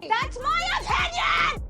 That's my opinion!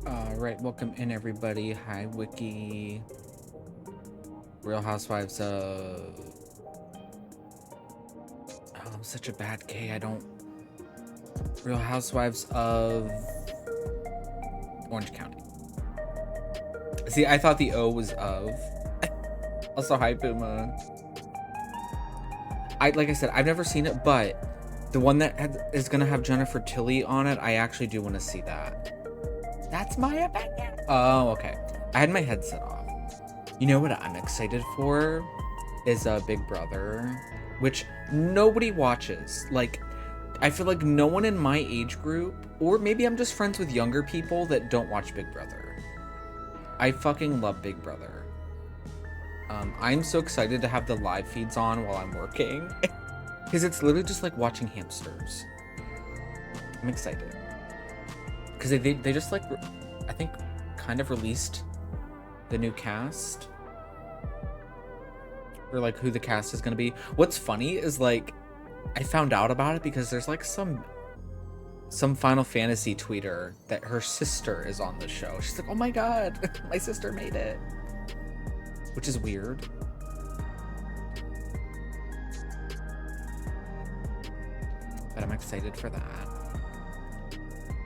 Alright, welcome in everybody. Hi Wiki. Real Housewives of... Oh, I'm such a bad gay, I don't... Real Housewives of... Orange County. See, I thought the O was of. Also, hi Puma. like I said, I've never seen it, but the one that is gonna have Jennifer Tilly on it, I actually do want to see that. That's my opinion. Oh, okay. I had my headset off. You know what I'm excited for is Big Brother, which nobody watches. Like, I feel like no one in my age group, or maybe I'm just friends with younger people that don't watch Big Brother. I fucking love Big Brother. I'm so excited to have the live feeds on while I'm working. Because it's literally just like watching hamsters. I'm excited. Because they just like, I think, kind of released the new cast. Or like who the cast is going to be. What's funny is like, I found out about it because there's like some Final Fantasy tweeter that her sister is on the show. She's like, oh my god, my sister made it. Which is weird. But I'm excited for that.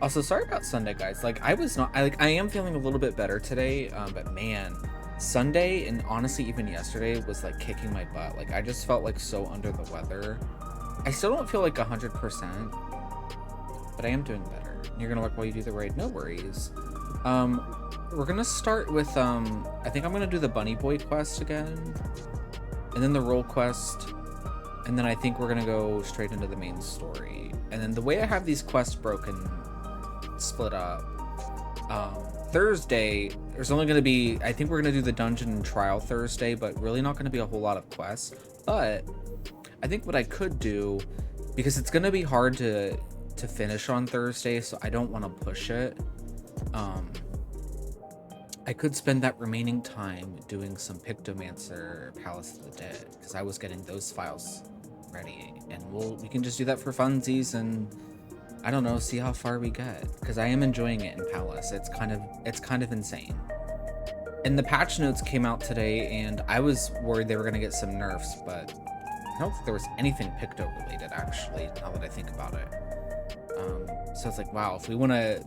Also, sorry about Sunday, guys. Like, I am feeling a little bit better today, but man, Sunday and honestly even yesterday was like kicking my butt. Like, I just felt like so under the weather. I still don't feel like 100%, but I am doing better. You're gonna work while you do the raid, no worries. We're gonna start with, I think I'm gonna do the Bunny Boy quest again, and then the role quest, and then I think we're gonna go straight into the main story. And then the way I have these quests split up, Thursday, there's only gonna be, I think we're gonna do the dungeon trial Thursday, but really not gonna be a whole lot of quests. But I think what I could do, because it's gonna be hard to finish on Thursday, so I don't want to push it. I could spend that remaining time doing some Pictomancer Palace of the Dead, because I was getting those files ready, and we can just do that for funsies, and I don't know, see how far we get, because I am enjoying it in Palace. It's kind of insane. And the patch notes came out today, and I was worried they were gonna get some nerfs, but I don't think there was anything Picto related, actually, now that I think about it. So it's like, wow, if we want to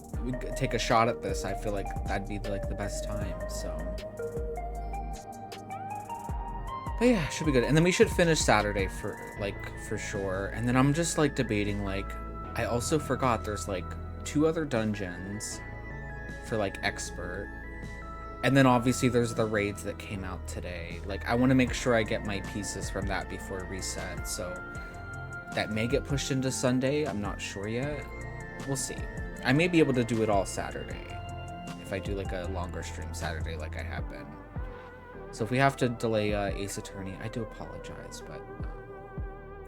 take a shot at this, I feel like that'd be like the best time. So, but yeah, should be good. And then we should finish Saturday for sure. And then I'm just like debating, like, I also forgot there's like 2 other dungeons for like expert. And then obviously there's the raids that came out today. Like, I want to make sure I get my pieces from that before reset. So that may get pushed into Sunday. I'm not sure yet. We'll see. I may be able to do it all Saturday if I do like a longer stream Saturday like I have been. So if we have to delay Ace Attorney, I do apologize, but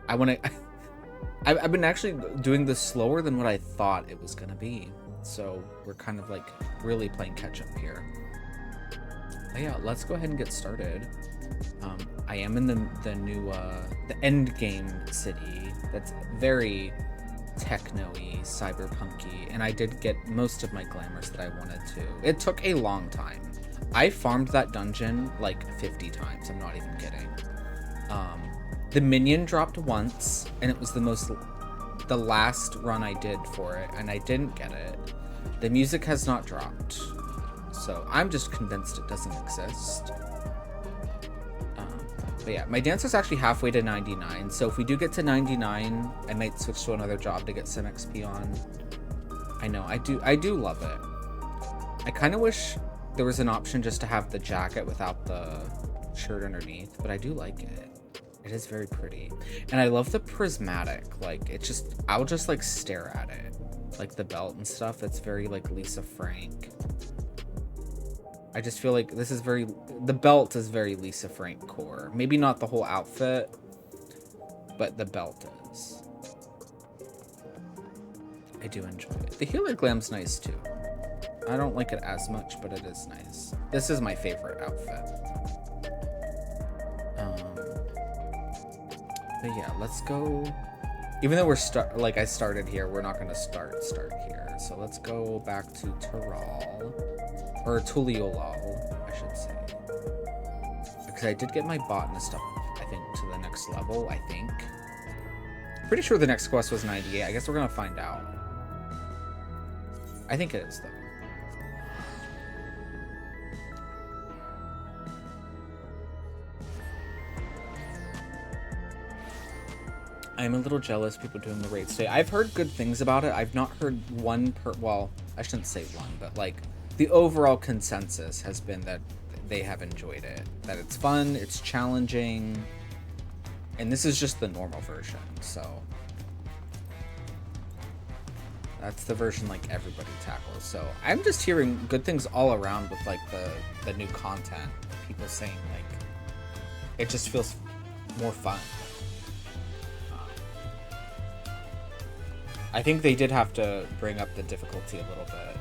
I want to... I've been actually doing this slower than what I thought it was going to be. So we're kind of like really playing catch up here. But yeah, let's go ahead and get started. I am in the new the end game city. That's very techno-y, cyberpunk-y, and I did get most of my glamours that I wanted to. It took a long time. I farmed that dungeon like 50 times. I'm not even kidding. The minion dropped once, and it was the last run I did for it, and I didn't get it. The music has not dropped, so I'm just convinced it doesn't exist. But yeah, my dancer's actually halfway to 99, so if we do get to 99, I might switch to another job to get some XP on. I know, I do love it. I kind of wish there was an option just to have the jacket without the shirt underneath, but I do like it. It is very pretty. And I love the prismatic, like, I'll just like stare at it. Like the belt and stuff, it's very like Lisa Frank. I just feel like this is the belt is very Lisa Frank core. Maybe not the whole outfit, but the belt is. I do enjoy it. The healer glam's nice too. I don't like it as much, but it is nice. This is my favorite outfit. But yeah, let's go. Even though I started here, we're not gonna start here. So let's go back to Tural. Or Tuliolal, I should say. Because I did get my botanist up, I think, to the next level, I think. Pretty sure the next quest was 98. I guess we're gonna find out. I think it is, though. I'm a little jealous people doing the raids today. I've heard good things about it. I've not heard well, I shouldn't say one, but like the overall consensus has been that they have enjoyed it. That it's fun, it's challenging, and this is just the normal version, so that's the version like everybody tackles. So I'm just hearing good things all around with like the new content. People saying like it just feels more fun. I think they did have to bring up the difficulty a little bit.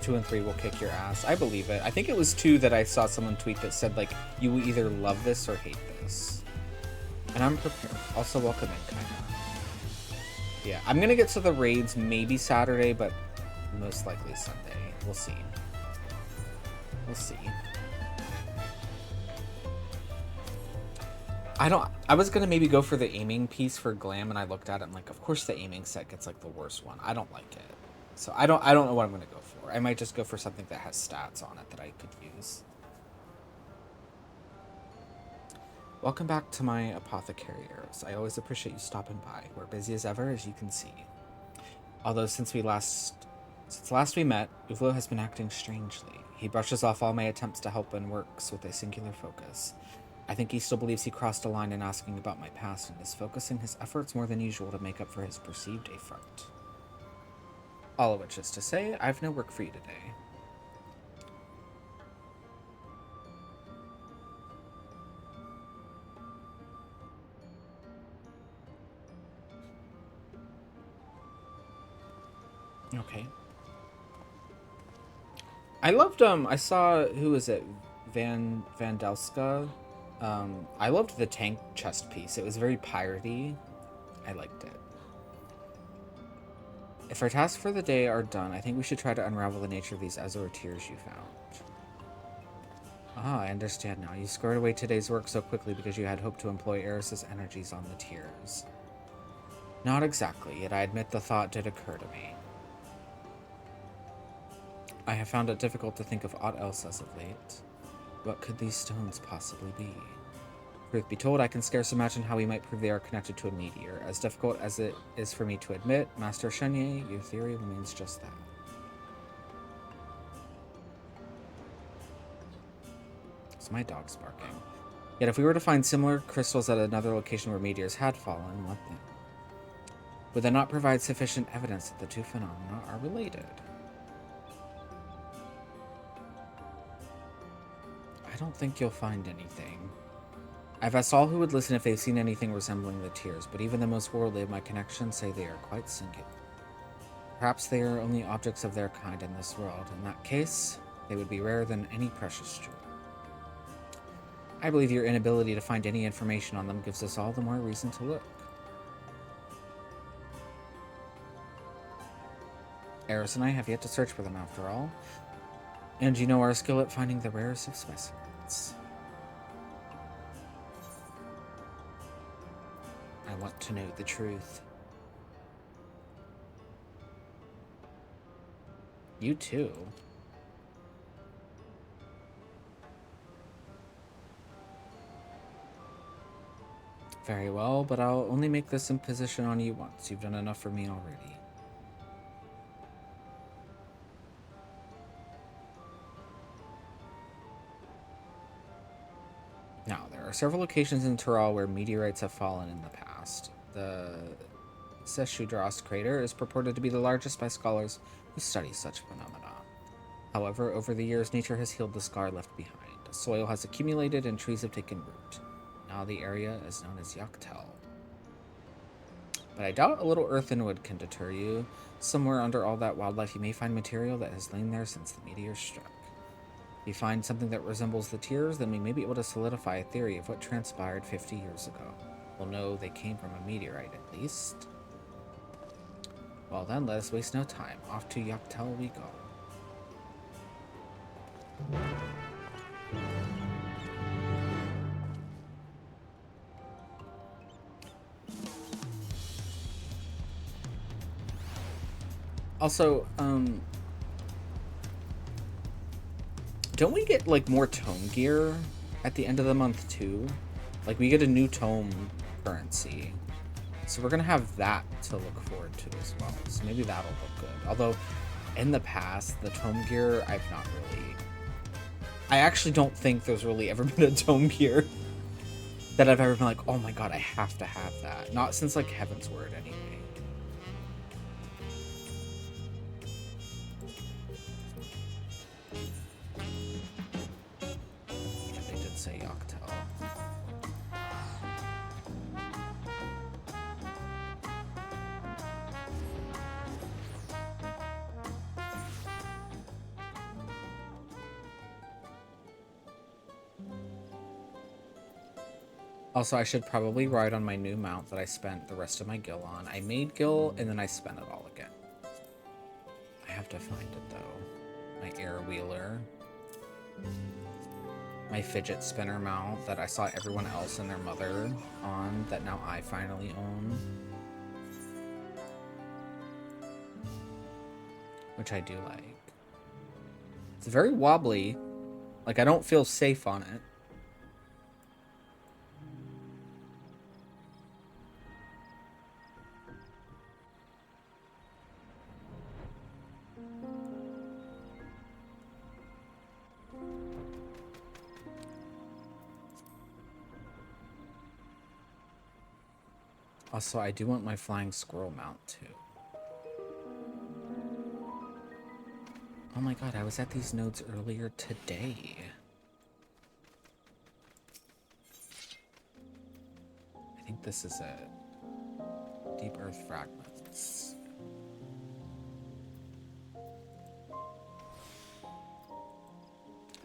2 and 3 will kick your ass. I believe it. I think it was 2 that I saw someone tweet that said like, you will either love this or hate this. And I'm prepared. Also welcome in, kinda. Yeah, I'm gonna get to the raids maybe Saturday, but most likely Sunday. We'll see. We'll see. I was gonna maybe go for the aiming piece for glam, and I looked at it and like, of course the aiming set gets like the worst one. I don't like it. So I don't know what I'm gonna go for. I might just go for something that has stats on it that I could use. Welcome back to my apothecary arrows. I always appreciate you stopping by. We're busy as ever, as you can see. Although since last we met, Uvlo has been acting strangely. He brushes off all my attempts to help and works with a singular focus. I think he still believes he crossed a line in asking about my past and is focusing his efforts more than usual to make up for his perceived affront. All of which is to say, I've no work for you today. Okay. I loved, I saw, who is it? Vandelska. I loved the tank chest piece. It was very piratey. I liked it. If our tasks for the day are done, I think we should try to unravel the nature of these Azure tears you found. Ah, I understand now. You squared away today's work so quickly because you had hoped to employ Eris's energies on the tears. Not exactly, yet I admit the thought did occur to me. I have found it difficult to think of aught else as of late. What could these stones possibly be? Truth be told, I can scarce imagine how we might prove they are connected to a meteor. As difficult as it is for me to admit, Master Chenier, your theory remains just that. So my dog's barking. Yet if we were to find similar crystals at another location where meteors had fallen, what then? Would that not provide sufficient evidence that the two phenomena are related? I don't think you'll find anything. I've asked all who would listen if they've seen anything resembling the tears, but even the most worldly of my connections say they are quite singular. Perhaps they are only objects of their kind in this world. In that case, they would be rarer than any precious jewel. I believe your inability to find any information on them gives us all the more reason to look. Eris and I have yet to search for them after all, and you know our skill at finding the rarest of specimens. I want to know the truth. You too. Very well, but I'll only make this imposition on you once. You've done enough for me already. Now, there are several locations in Tural where meteorites have fallen in the past. The Seshudras crater is purported to be the largest by scholars who study such phenomena. However, over the years, nature has healed the scar left behind. Soil has accumulated and trees have taken root. Now the area is known as Yaktel. But I doubt a little earth and wood can deter you. Somewhere under all that wildlife, you may find material that has lain there since the meteor struck. If you find something that resembles the tears, then we may be able to solidify a theory of what transpired 50 years ago. We'll know they came from a meteorite, at least. Well then, let us waste no time. Off to Yaktel we go. Also, don't we get, like, more tome gear at the end of the month, too? Like, we get a new tome currency. So we're gonna have that to look forward to as well. So maybe that'll look good. Although, in the past, the tome gear, I've not really... I actually don't think there's really ever been a tome gear that I've ever been like, oh my god, I have to have that. Not since, like, Heaven's Word, anyway. Yeah, they did say Yoctel. Also, I should probably ride on my new mount that I spent the rest of my gil on. I made gil, and then I spent it all again. I have to find it, though. My air wheeler. My fidget spinner mount that I saw everyone else and their mother on, that now I finally own. Which I do like. It's very wobbly. Like, I don't feel safe on it. Also, I do want my flying squirrel mount, too. Oh my god, I was at these nodes earlier today. I think this is it. Deep Earth Fragments.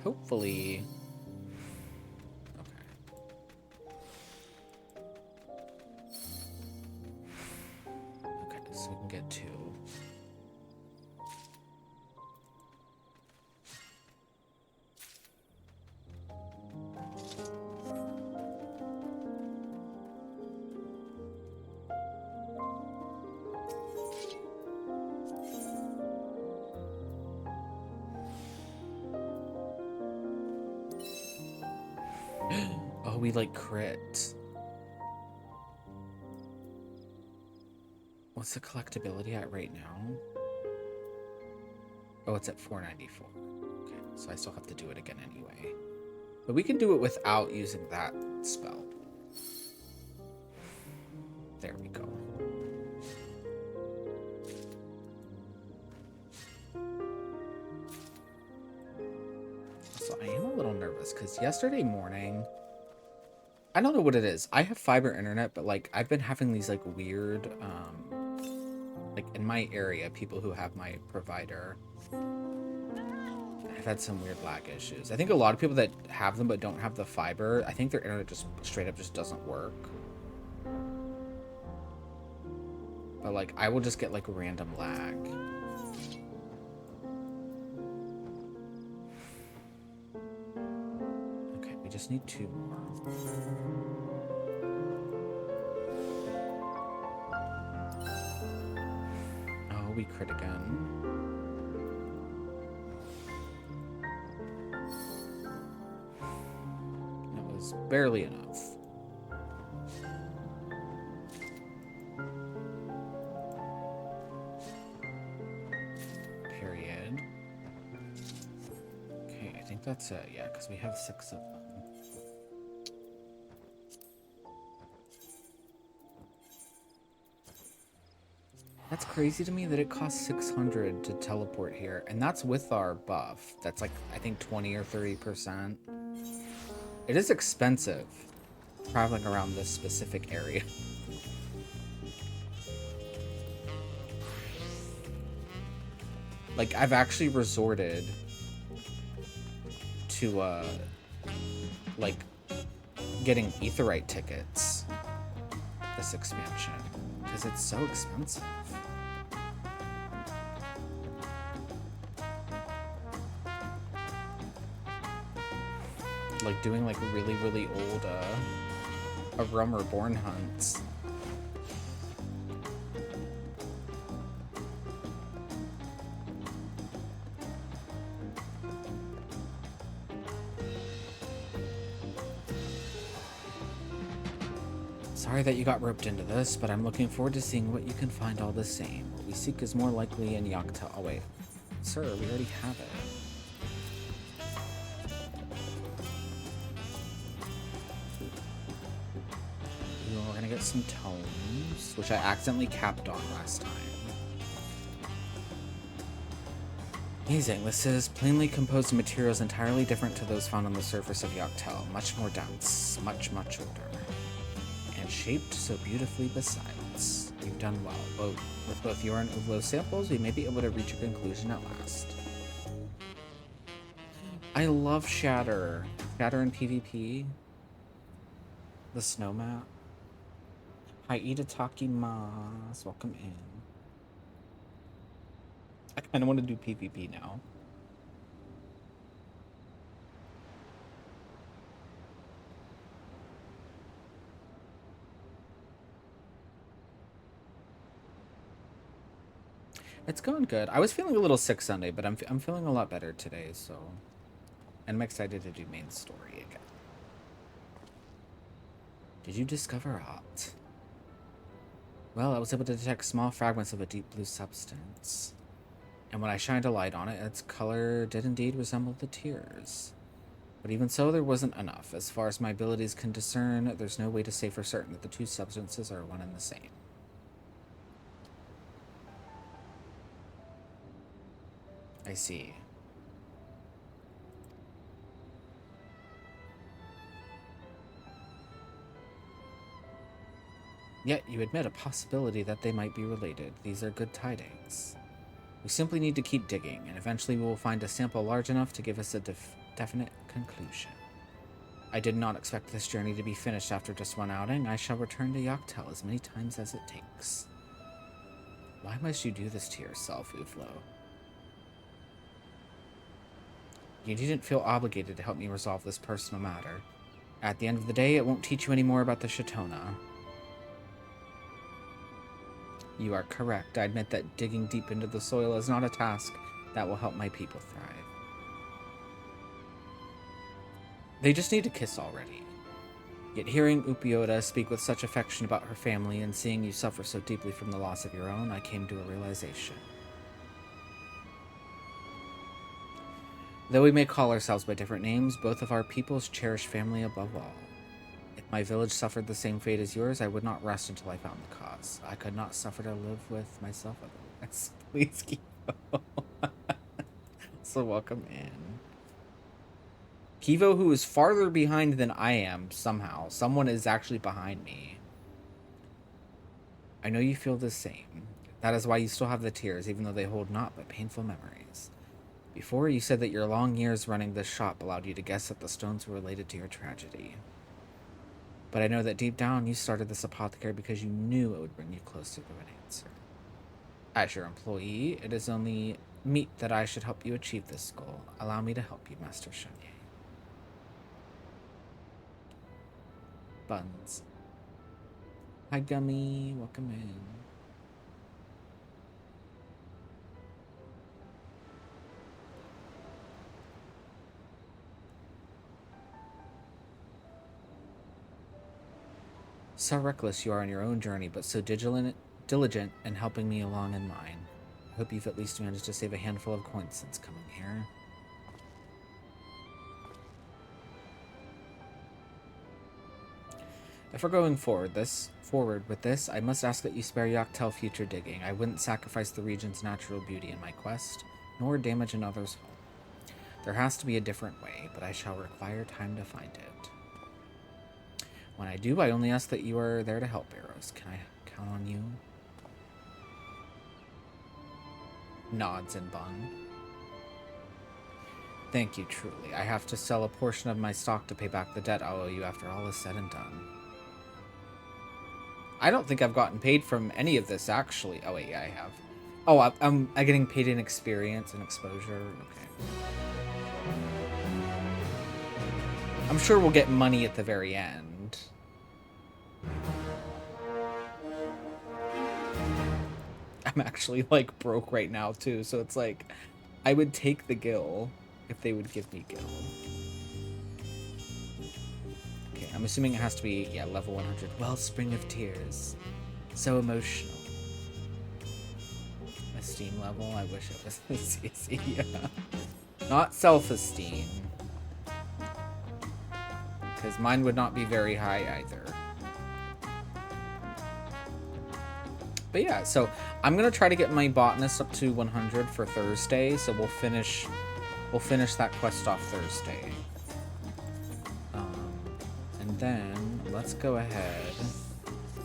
Hopefully... So we can get 2. Oh, we like crit. What's the collectability at right now? Oh, it's at 494. Okay, so I still have to do it again anyway. But we can do it without using that spell. There we go. So I am a little nervous because yesterday morning, I don't know what it is. I have fiber internet, but like I've been having these like weird, like in my area, people who have my provider, I've had some weird lag issues. I think a lot of people that have them but don't have the fiber, I think their internet just straight up just doesn't work. But like I will just get like random lag. Okay, we just need 2 more. Oh, we crit again. That was barely enough. Period. Okay, I think that's it. Yeah, because we have 6 of them. That's crazy to me that it costs 600 to teleport here, and that's with our buff. That's like, I think 20 or 30%. It is expensive traveling around this specific area. Like, I've actually resorted to, like, getting Aetheryte tickets this expansion, because it's so expensive. Like doing like really, really old A Realm Reborn hunts. Sorry that you got roped into this, but I'm looking forward to seeing what you can find all the same. What we seek is more likely in Yoctel. Oh wait, sir, we already have it. We're gonna get some tomes, which I accidentally capped on last time. Amazing. This is plainly composed of materials entirely different to those found on the surface of Yoctel. Much more dense, much older. And shaped so beautifully besides. We've done well. With both your and Uvlo's samples, we may be able to reach a conclusion at last. I love Shatter. Shatter in PvP. The snow map. Hi, Itataki Mas. Welcome in. I kind of want to do PvP now. It's going good. I was feeling a little sick Sunday, but I'm feeling a lot better today, so... And I'm excited to do main story again. Did you discover art? Well, I was able to detect small fragments of a deep blue substance. And when I shined a light on it, its color did indeed resemble the tears. But even so, there wasn't enough. As far as my abilities can discern, there's no way to say for certain that the two substances are one and the same. I see. Yet you admit a possibility that they might be related. These are good tidings. We simply need to keep digging, and eventually we will find a sample large enough to give us a definite conclusion. I did not expect this journey to be finished after just one outing. I shall return to Yoctel as many times as it takes. Why must you do this to yourself, Uvlo? You needn't feel obligated to help me resolve this personal matter. At the end of the day, it won't teach you any more about the Shatona. You are correct. I admit that digging deep into the soil is not a task that will help my people thrive. They just need to kiss already. Yet hearing Upioda speak with such affection about her family and seeing you suffer so deeply from the loss of your own, I came to a realization. Though we may call ourselves by different names, both of our peoples cherish family above all. If my village suffered the same fate as yours, I would not rest until I found the cause. I could not suffer to live with myself otherwise. Please keep So welcome in. Kivo, who is farther behind than I am, somehow. Someone is actually behind me. I know you feel the same. That is why you still have the tears, even though they hold naught but painful memories. Before, you said that your long years running this shop allowed you to guess that the stones were related to your tragedy. But I know that deep down, you started this apothecary because you knew it would bring you closer to an answer. As your employee, it is only meet that I should help you achieve this goal. Allow me to help you, Master Shunye. Buns. Hi, Gummy. Welcome in. So reckless you are on your own journey, but so diligent in helping me along in mine. I hope you've at least managed to save a handful of coins since coming here. If we're going forward with this, I must ask that you spare Yoctel future digging. I wouldn't sacrifice the region's natural beauty in my quest, nor damage another's home. There has to be a different way, but I shall require time to find it. When I do, I only ask that you are there to help, Arrows. Can I count on you? Nods and Bun. Thank you, truly. I have to sell a portion of my stock to pay back the debt I'll owe you after all is said and done. I don't think I've gotten paid from any of this, actually. Oh, wait, yeah, I have. Oh, I'm getting paid in experience and exposure. Okay. I'm sure we'll get money at the very end. I'm actually, like, broke right now, too. So it's like, I would take the gil if they would give me gil. Okay, I'm assuming it has to be, yeah, level 100. Wellspring of Tears. So emotional. Esteem level? I wish it was CC. Yeah. Not self-esteem. Because mine would not be very high either. But yeah, so I'm going to try to get my botanist up to 100 for Thursday. So we'll finish that quest off Thursday. And then let's go ahead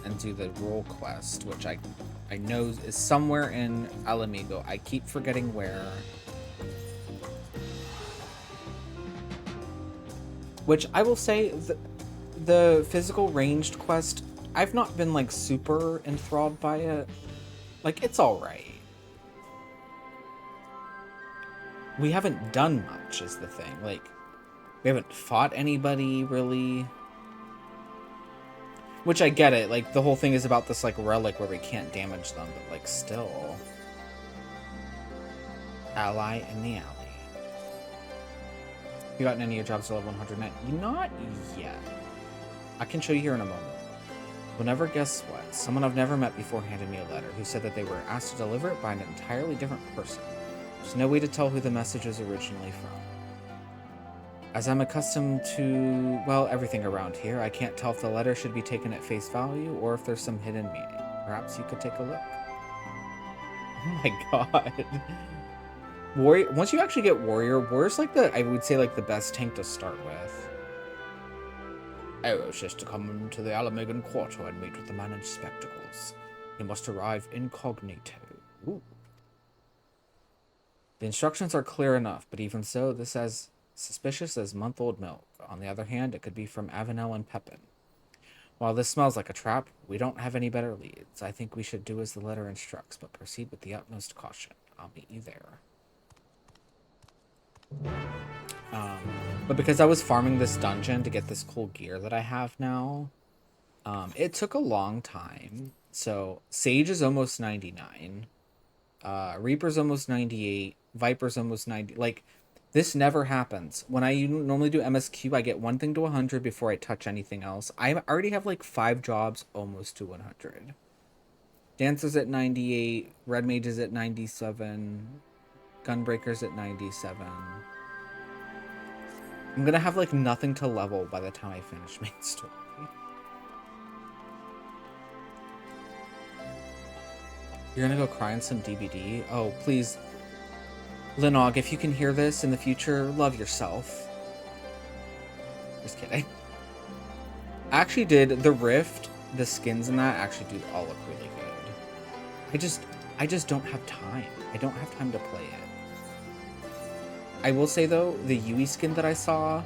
and do the role quest, which I know is somewhere in Alamigo. I keep forgetting where. Which I will say, the physical ranged quest, I've not been like super enthralled by it. Like, it's alright. We haven't done much is the thing. Like, we haven't fought anybody really. Which I get it, like, the whole thing is about this, like, relic where we can't damage them, but, like, still. Ally in the alley. Have you gotten any of your jobs to level 109? Not yet. I can show you here in a moment. You'll never guess what. Someone I've never met before handed me a letter who said that they were asked to deliver it by an entirely different person. There's no way to tell who the message is originally from. As I'm accustomed to, well, everything around here, I can't tell if the letter should be taken at face value or if there's some hidden meaning. Perhaps you could take a look. Oh my god. Warrior, once you actually get Warrior's like I would say like the best tank to start with. I was just to come into the Alamigan Quarter and meet with the man in spectacles. He must arrive incognito. Ooh. The instructions are clear enough, but even so, this as suspicious as month-old milk. On the other hand, it could be from Avenel and Pepin. While this smells like a trap, we don't have any better leads. I think we should do as the letter instructs, but proceed with the utmost caution. I'll meet you there. But because I was farming this dungeon to get this cool gear that I have now, it took a long time. So, Sage is almost 99. Reaper's almost 98. Viper's almost 90. Like, this never happens. When I normally do MSQ, I get one thing to 100 before I touch anything else. I already have like 5 jobs almost to 100. Dancer's at 98. Red Mage is at 97. Gunbreaker's at 97. I'm gonna have like nothing to level by the time I finish main story. You're gonna go cry on some DBD? Oh, please. Linog, if you can hear this in the future, love yourself. Just kidding. I actually did the Rift, the skins in that actually do all look really good. I just don't have time. I don't have time to play it. I will say though, the Yui skin that I saw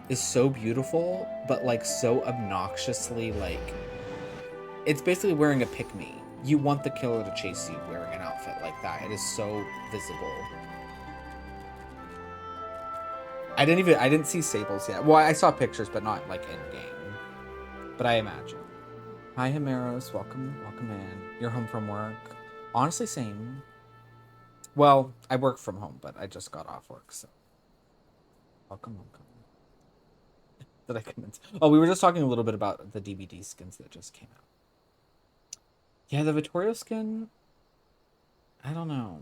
is so beautiful, but like so obnoxiously like, it's basically wearing a pick-me. You want the killer to chase you wearing an outfit like that. It is so visible. I didn't see Sables yet. Well, I saw pictures, but not like in game. But I imagine. Hi, Himeros. Welcome in. You're home from work. Honestly, same. Well, I work from home, but I just got off work, so. Welcome. Did I come in? Oh, we were just talking a little bit about the DVD skins that just came out. Yeah, the Vittorio skin, I don't know.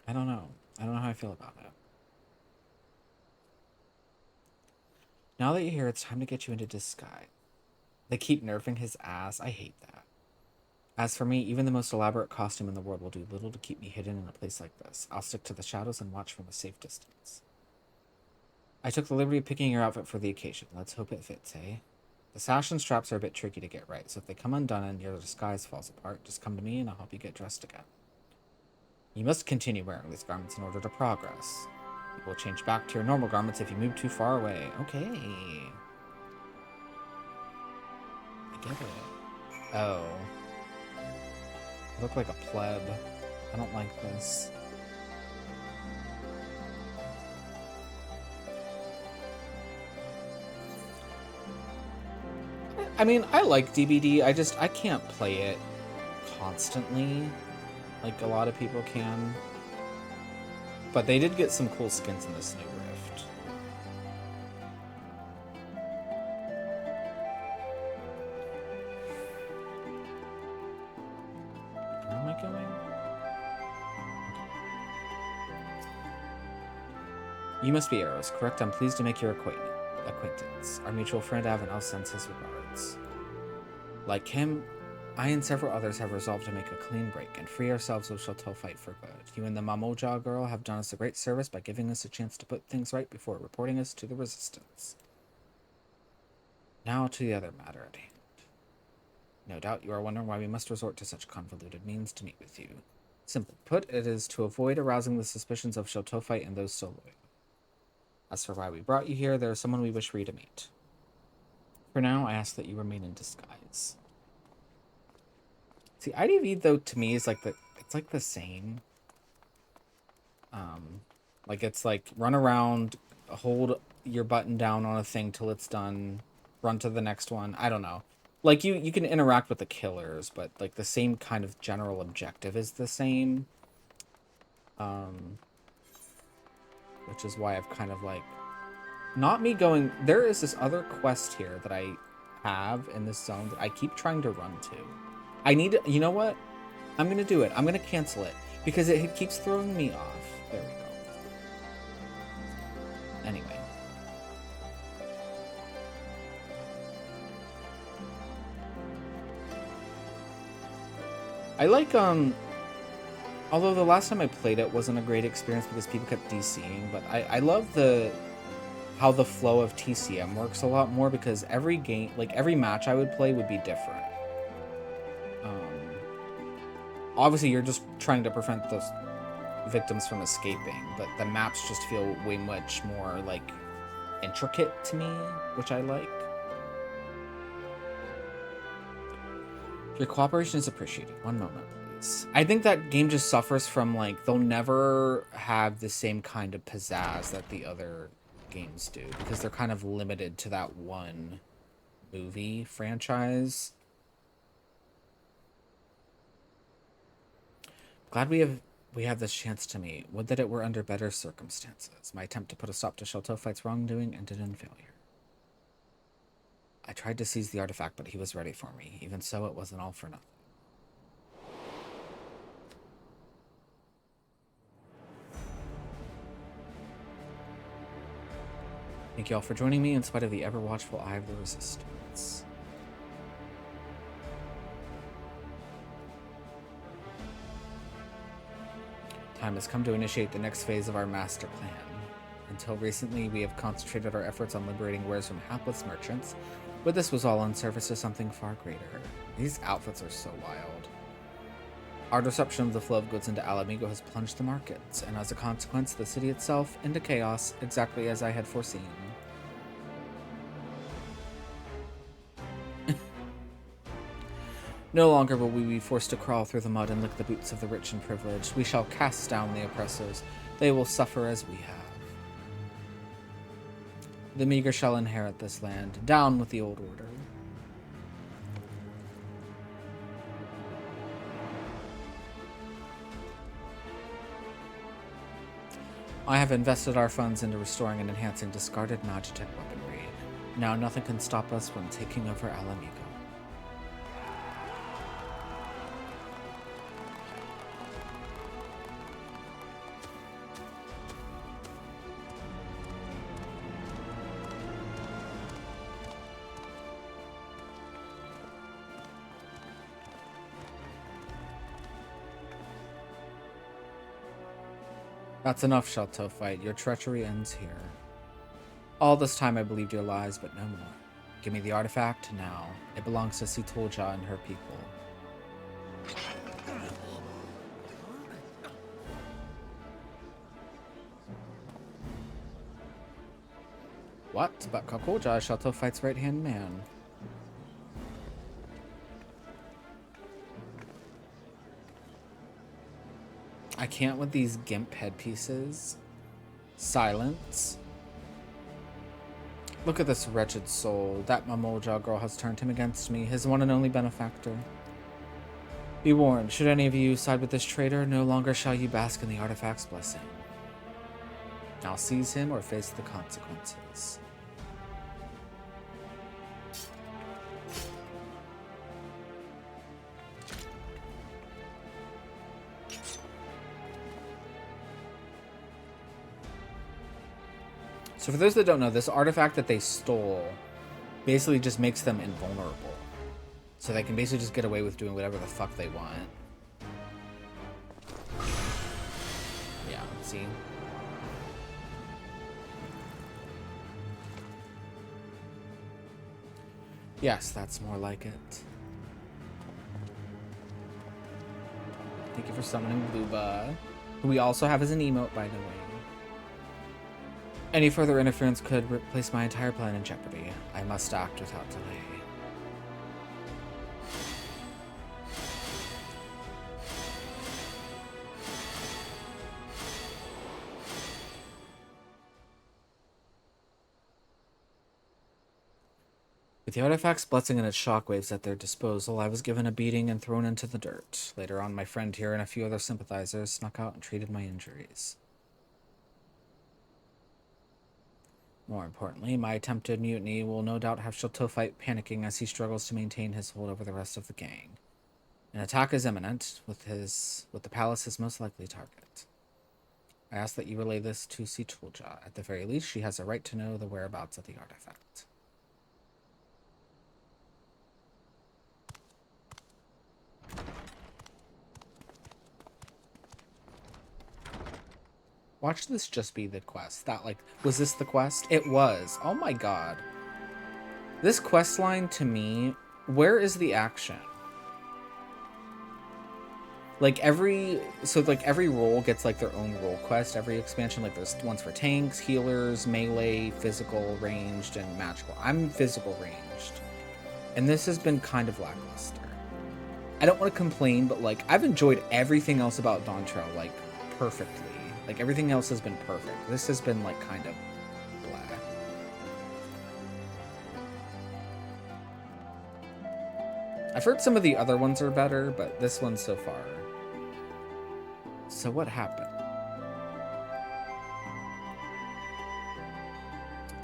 I don't know how I feel about it. Now that you're here, it's time to get you into disguise. They keep nerfing his ass. I hate that. As for me, even the most elaborate costume in the world will do little to keep me hidden in a place like this. I'll stick to the shadows and watch from a safe distance. I took the liberty of picking your outfit for the occasion. Let's hope it fits, eh? The sash and straps are a bit tricky to get right, so if they come undone and your disguise falls apart, just come to me and I'll help you get dressed again. You must continue wearing these garments in order to progress. You will change back to your normal garments if you move too far away. Okay. I get it. Oh. I look like a pleb. I don't like this. I mean, I like DBD. I can't play it constantly like a lot of people can. But they did get some cool skins in this new Rift. You must be Eros, correct? I'm pleased to make your acquaintance. Our mutual friend Avenel sends his regards. Like him, I and several others have resolved to make a clean break and free ourselves of Chateau Fight for good. You and the Mamoja girl have done us a great service by giving us a chance to put things right before reporting us to the Resistance. Now to the other matter at hand. No doubt you are wondering why we must resort to such convoluted means to meet with you. Simply put, it is to avoid arousing the suspicions of Chateau Fight and those so loyal. As for why we brought you here, there is someone we wish for you to meet. For now, I ask that you remain in disguise. See, IDV though to me is like it's like the same. Like it's like run around, hold your button down on a thing till it's done, run to the next one. I don't know. Like you can interact with the killers, but like the same kind of general objective is the same. Which is why I've kind of like not me going. There is this other quest here that I have in this zone that I keep trying to run to. I need to, you know what? I'm gonna do it. I'm gonna cancel it because it keeps throwing me off. There we go. Anyway. I like, although the last time I played it wasn't a great experience because people kept DCing, but I love how the flow of TCM works a lot more because every game, like every match I would play would be different. Obviously you're just trying to prevent those victims from escaping, but the maps just feel way much more like intricate to me, which I like. Your cooperation is appreciated. One moment, please. I think that game just suffers from like they'll never have the same kind of pizzazz that the other games do because they're kind of limited to that one movie franchise. Glad we have this chance to meet. Would that it were under better circumstances. My attempt to put a stop to Chateau Fight's wrongdoing ended in failure. I tried to seize the artifact, but he was ready for me. Even so, it wasn't all for nothing. Thank you all for joining me in spite of the ever-watchful eye of the Resistance. Time has come to initiate the next phase of our master plan. Until recently, we have concentrated our efforts on liberating wares from hapless merchants, but this was all in service to something far greater. These outfits are so wild. Our disruption of the flow of goods into Alamigo has plunged the markets, and as a consequence, the city itself into chaos, exactly as I had foreseen. No longer will we be forced to crawl through the mud and lick the boots of the rich and privileged. We shall cast down the oppressors. They will suffer as we have. The meager shall inherit this land. Down with the old order. I have invested our funds into restoring and enhancing discarded Magitech weaponry. Now nothing can stop us from taking over Alamigo. That's enough, Chateau Fight. Your treachery ends here. All this time I believed your lies, but no more. Give me the artifact now. It belongs to Sitolja and her people. What? But Kakoja is Chateau Fight's right-hand man. I can't with these gimp headpieces. Silence. Look at this wretched soul. That Mamoja girl has turned him against me, his one and only benefactor. Be warned, should any of you side with this traitor, no longer shall you bask in the artifact's blessing. Now seize him or face the consequences. So for those that don't know, this artifact that they stole basically just makes them invulnerable. So they can basically just get away with doing whatever the fuck they want. Yeah, see? Yes, that's more like it. Thank you for summoning Luba, who we also have as an emote, by the way. Any further interference could place my entire plan in jeopardy. I must act without delay. With the artifact's blessing and its shockwaves at their disposal, I was given a beating and thrown into the dirt. Later on, my friend here and a few other sympathizers snuck out and treated my injuries. More importantly, my attempted mutiny will no doubt have Sheltophite panicking as he struggles to maintain his hold over the rest of the gang. An attack is imminent, with the palace as most likely target. I ask that you relay this to Situlja. At the very least, she has a right to know the whereabouts of the artifact. Watch this just be the quest. Was this the quest? It was. Oh my god. This quest line, to me, where is the action? Every role gets their own role quest. Every expansion, there's ones for tanks, healers, melee, physical, ranged, and magical. I'm physical ranged. And this has been kind of lackluster. I don't want to complain, but I've enjoyed everything else about Dawntrail, perfectly. Everything else has been perfect. This has been, kind of blah. I've heard some of the other ones are better, but this one so far. So what happened?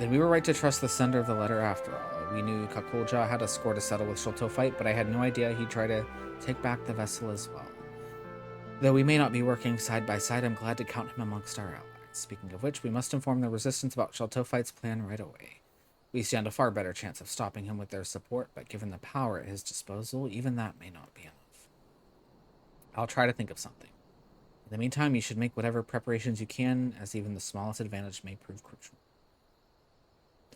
Then we were right to trust the sender of the letter after all. We knew Kakulja had a score to settle with Sheltophite, but I had no idea he'd try to take back the vessel as well. Though we may not be working side by side, I'm glad to count him amongst our allies. Speaking of which, we must inform the resistance about Sheltophite's plan right away. We stand a far better chance of stopping him with their support, but given the power at his disposal, even that may not be enough. I'll try to think of something. In the meantime, you should make whatever preparations you can, as even the smallest advantage may prove crucial.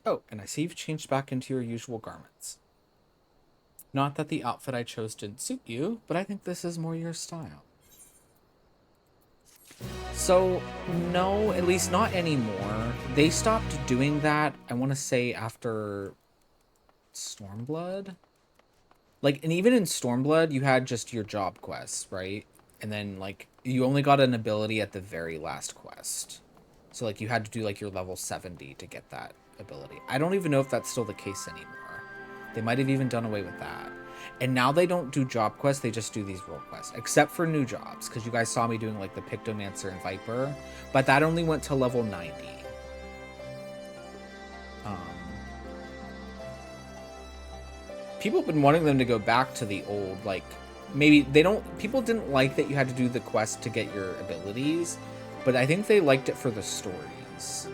Oh, and I see you've changed back into your usual garments. Not that the outfit I chose didn't suit you, but I think this is more your style. So, no, at least not anymore. They stopped doing that, I want to say, after Stormblood? And even in Stormblood, you had just your job quests, right? And then, you only got an ability at the very last quest. So, you had to do, your level 70 to get that ability. I don't even know if that's still the case anymore. They might have even done away with that. And now they don't do job quests, they just do these role quests. Except for new jobs, because you guys saw me doing, the Pictomancer and Viper. But that only went to level 90. People have been wanting them to go back to the old, maybe they don't... People didn't like that you had to do the quest to get your abilities. But I think they liked it for the stories.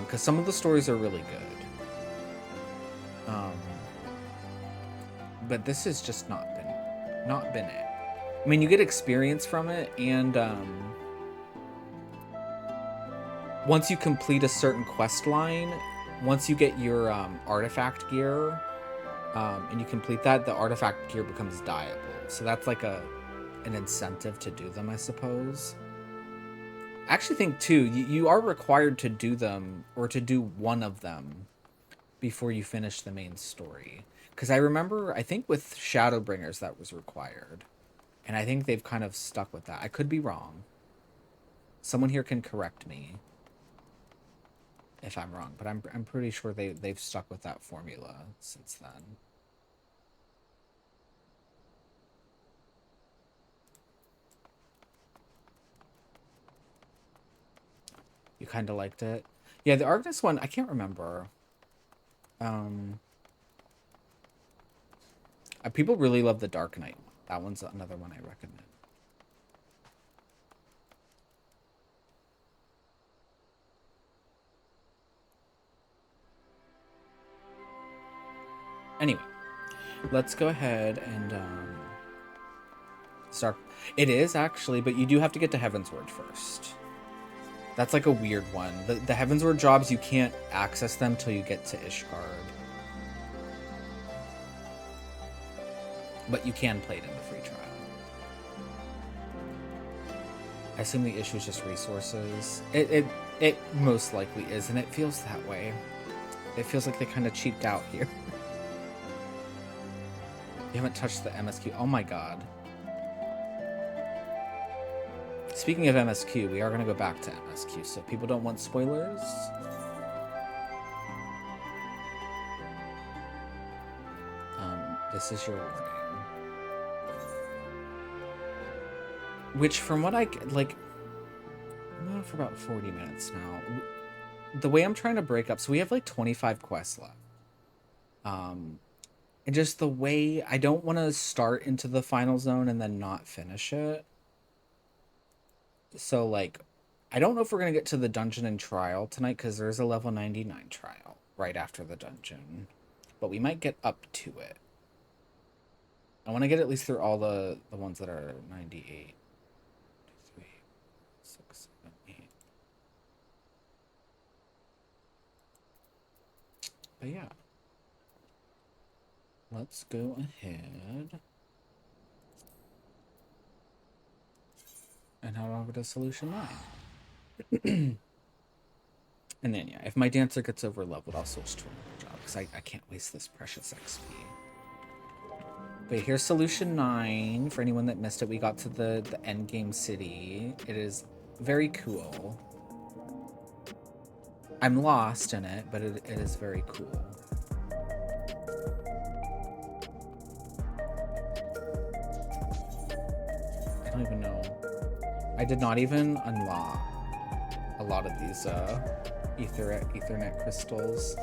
Because some of the stories are really good. But this has just not been it. I mean, you get experience from it, and once you complete a certain quest line, once you get your artifact gear, and you complete that, the artifact gear becomes dyeable. So that's an incentive to do them, I suppose. I actually think, too, you are required to do them, or to do one of them, before you finish the main story. Because I remember, I think with Shadowbringers that was required. And I think they've kind of stuck with that. I could be wrong. Someone here can correct me if I'm wrong. But I'm pretty sure they've stuck with that formula since then. You kind of liked it? Yeah, the Argus one, I can't remember. People really love the Dark Knight one. That one's another one I recommend. Anyway, let's go ahead and start. It is actually, but you do have to get to Heavensward first. That's like a weird one. The Heavensward jobs, you can't access them till you get to Ishgard. But you can play it in the free trial. I assume the issue is just resources. It most likely is, and it feels that way. It feels like they kind of cheaped out here. You haven't touched the MSQ. Oh my god. Speaking of MSQ, we are going to go back to MSQ, so people don't want spoilers. This is your warning. Which, from what I like, I'm on for about 40 minutes now. The way I'm trying to break up, so we have like 25 quests left. And just the way I don't want to start into the final zone and then not finish it. So like, I don't know if we're gonna get to the dungeon and trial tonight because there's a level 99 trial right after the dungeon, but we might get up to it. I want to get at least through all the ones that are 98. 3, 6, 7, 8. But yeah, let's go ahead and head over to Solution 9. And then, yeah, if my dancer gets over leveled, I'll switch to another job because I can't waste this precious XP. But here's Solution 9. For anyone that missed it, we got to the endgame city. It is very cool. I'm lost in it, but it is very cool. I don't even know. I did not even unlock a lot of these Ethernet crystals.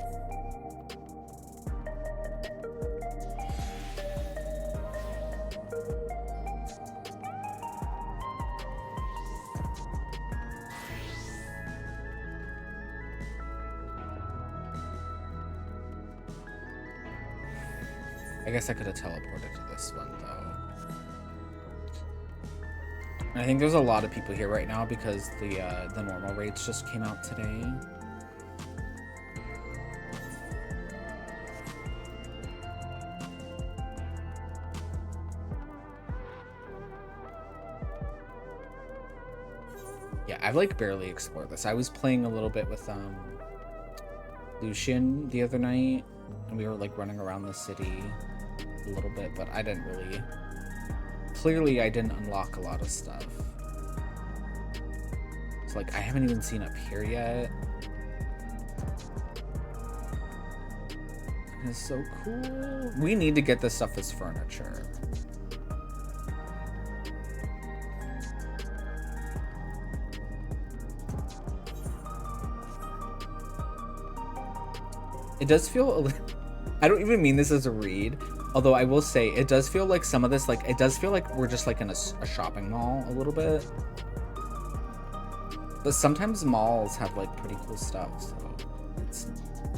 I guess I could have teleported to this one, though. And I think there's a lot of people here right now because the normal raids just came out today. Yeah, I've like barely explored this. I was playing a little bit with Lucian the other night, and we were like running around the city a little bit, but I didn't really... Clearly, I didn't unlock a lot of stuff. It's like, I haven't even seen up here yet. It is so cool. We need to get this stuff as furniture. It does feel a little... I don't even mean this as a read, although I will say it does feel like some of this, like, it does feel like we're just like in a shopping mall a little bit. But sometimes malls have like pretty cool stuff, so it's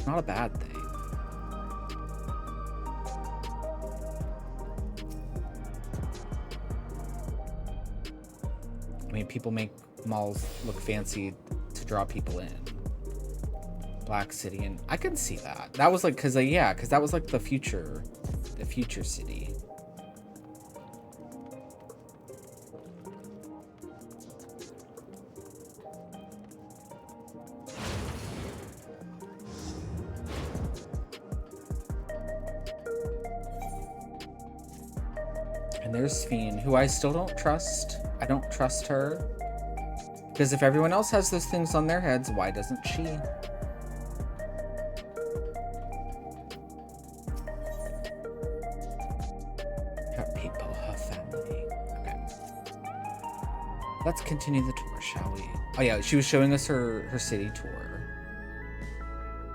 not a bad thing. I mean, people make malls look fancy to draw people in. Black City, and I can see that. That was like, because that was like the future city. And there's Fiend, who I still don't trust. I don't trust her. Because if everyone else has those things on their heads, why doesn't she? Her people, her family. Okay. Let's continue the tour, shall we? Oh yeah, she was showing us her city tour.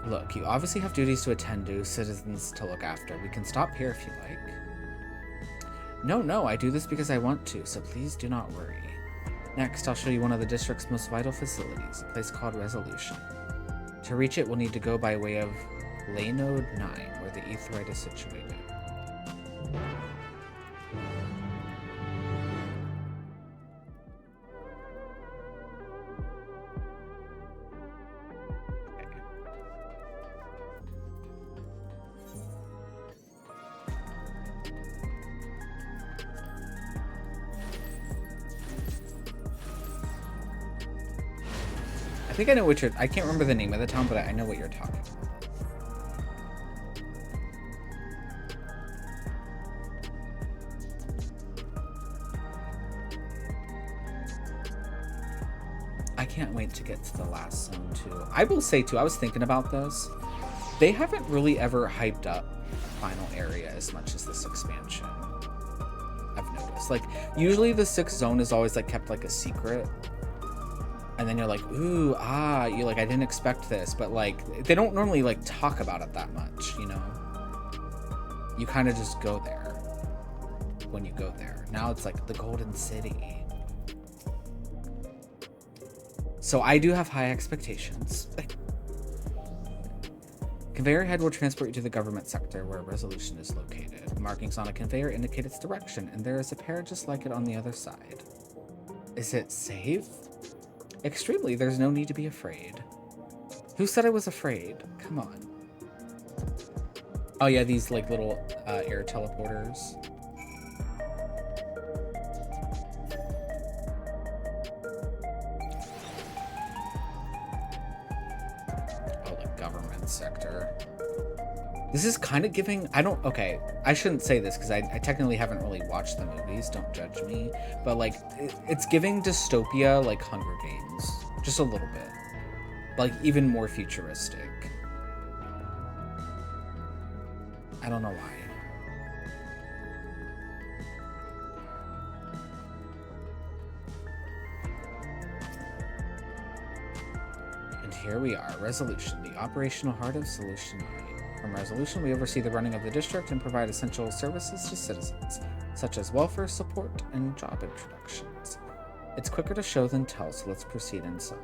Look, you obviously have duties to attend to, citizens to look after. We can stop here if you like. No, I do this because I want to, so please do not worry. Next, I'll show you one of the district's most vital facilities, a place called Resolution. To reach it, we'll need to go by way of Laynode 9, where the aetheryte is situated. I think I know what I can't remember the name of the town, but I know what you're talking about. I can't wait to get to the last zone too. I will say too, I was thinking about this. They haven't really ever hyped up final area as much as this expansion. I've noticed. Like, usually the 6th zone is always like kept like a secret. And then you're like, ooh, you're like, I didn't expect this. But like, they don't normally like talk about it that much, you know? You kind of just go there when you go there. Now it's like the Golden City. So I do have high expectations. Conveyor head will transport you to the government sector where resolution is located. Markings on a conveyor indicate its direction, and there is a pair just like it on the other side. Is it safe? Extremely, there's no need to be afraid. Who said I was afraid? Come on. Oh yeah, these like little air teleporters. Oh, the government sector. This is kind of giving, okay, I shouldn't say this because I technically haven't really watched the movies, don't judge me, but like, it's giving dystopia like Hunger Games, just a little bit, like even more futuristic. I don't know why. And here we are, Resolution, the operational heart of Solution 9. From Resolution, we oversee the running of the district and provide essential services to citizens, such as welfare support and job introductions. It's quicker to show than tell, so let's proceed inside.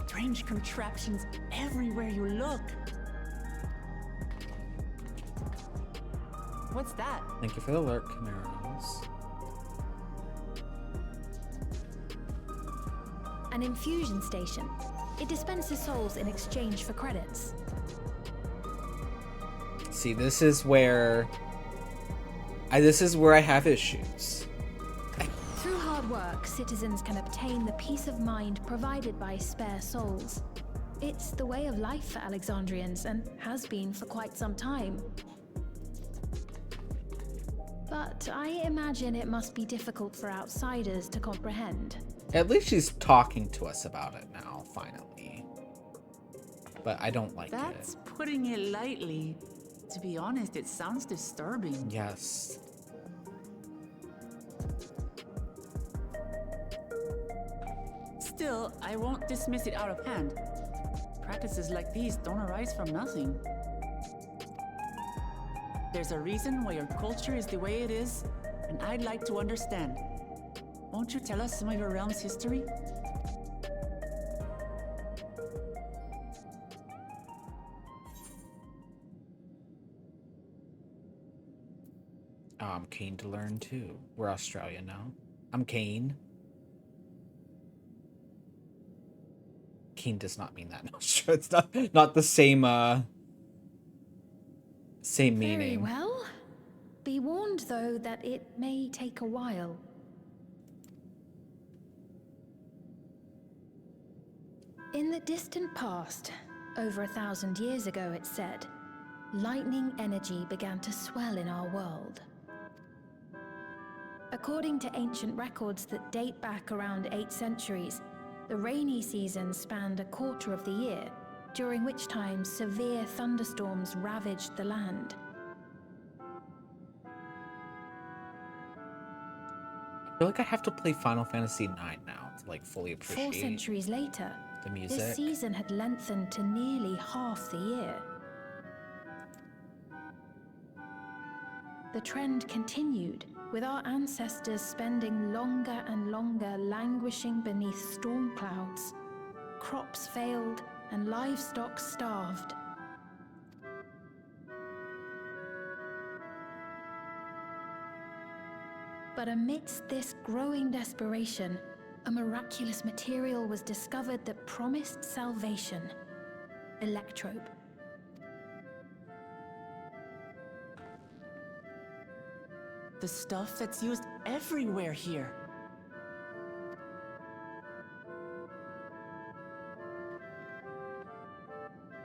Strange contraptions everywhere you look. What's that? Thank you for the alert, Camaros. An infusion station. It dispenses souls in exchange for credits. See, this is where I have issues. Through hard work, citizens can obtain the peace of mind provided by spare souls. It's the way of life for Alexandrians and has been for quite some time. But I imagine it must be difficult for outsiders to comprehend. At least she's talking to us about it now, finally. But I don't like That's it. putting it lightly. To be honest, it sounds disturbing. Yes. Still, I won't dismiss it out of hand. Practices like these don't arise from nothing. There's a reason why your culture is the way it is, and I'd like to understand. Won't you tell us some of your realm's history? Oh, I'm keen to learn too. We're Australia now. I'm keen. Keen does not mean that in Australia. It's not the same same meaning. Very well. Be warned, though, that it may take a while. In the distant past, over 1,000 years ago, it's said, lightning energy began to swell in our world. According to ancient records that date back around 8 centuries, the rainy season spanned a quarter of the year, during which time severe thunderstorms ravaged the land. feel like I have to play Final Fantasy IX now to like fully 4 appreciate centuries later, the this music. season had lengthened to nearly half the year. The trend continued, with our ancestors spending longer and longer languishing beneath storm clouds. Crops failed and livestock starved. But amidst this growing desperation, a miraculous material was discovered that promised salvation: electrope. The stuff that's used everywhere here.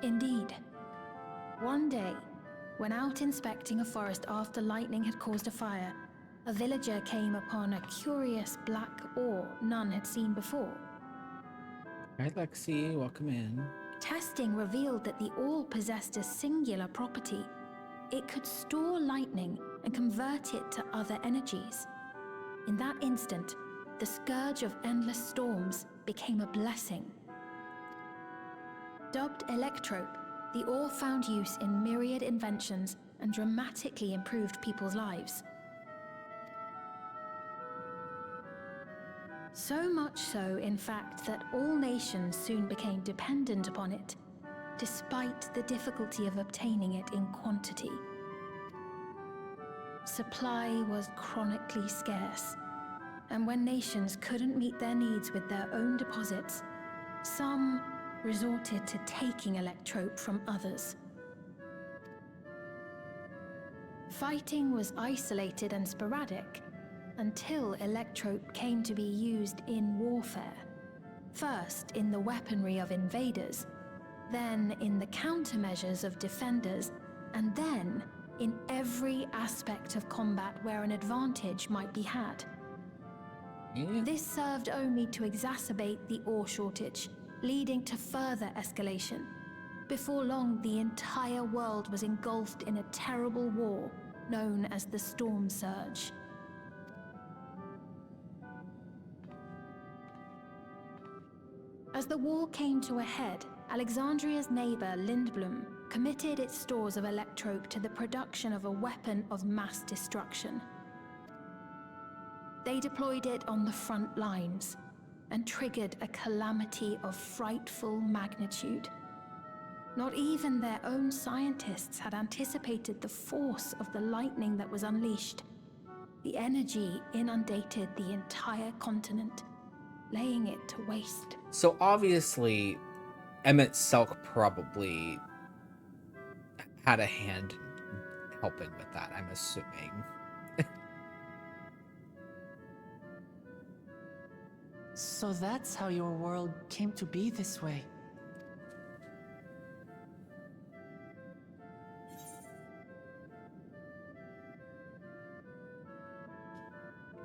Indeed. One day, when out inspecting a forest after lightning had caused a fire, a villager came upon a curious black ore none had seen before. Hi, Lexi. Welcome in. Testing revealed that the ore possessed a singular property. It could store lightning and convert it to other energies. In that instant, the scourge of endless storms became a blessing. Dubbed electrope, the ore found use in myriad inventions and dramatically improved people's lives. So much so, in fact, that all nations soon became dependent upon it, despite the difficulty of obtaining it in quantity. Supply was chronically scarce, and when nations couldn't meet their needs with their own deposits, some resorted to taking electrope from others. Fighting was isolated and sporadic until electrope came to be used in warfare. First in the weaponry of invaders, then in the countermeasures of defenders, and then in every aspect of combat where an advantage might be had. This served only to exacerbate the ore shortage, leading to further escalation. Before long, the entire world was engulfed in a terrible war known as the Storm Surge. As the war came to a head, Alexandria's neighbor Lindblum committed its stores of electrope to the production of a weapon of mass destruction. They deployed it on the front lines and triggered a calamity of frightful magnitude. Not even their own scientists had anticipated the force of the lightning that was unleashed. The energy inundated the entire continent, laying it to waste. So obviously, Emmett Selk probably had a hand in helping with that, I'm assuming. So that's how your world came to be this way.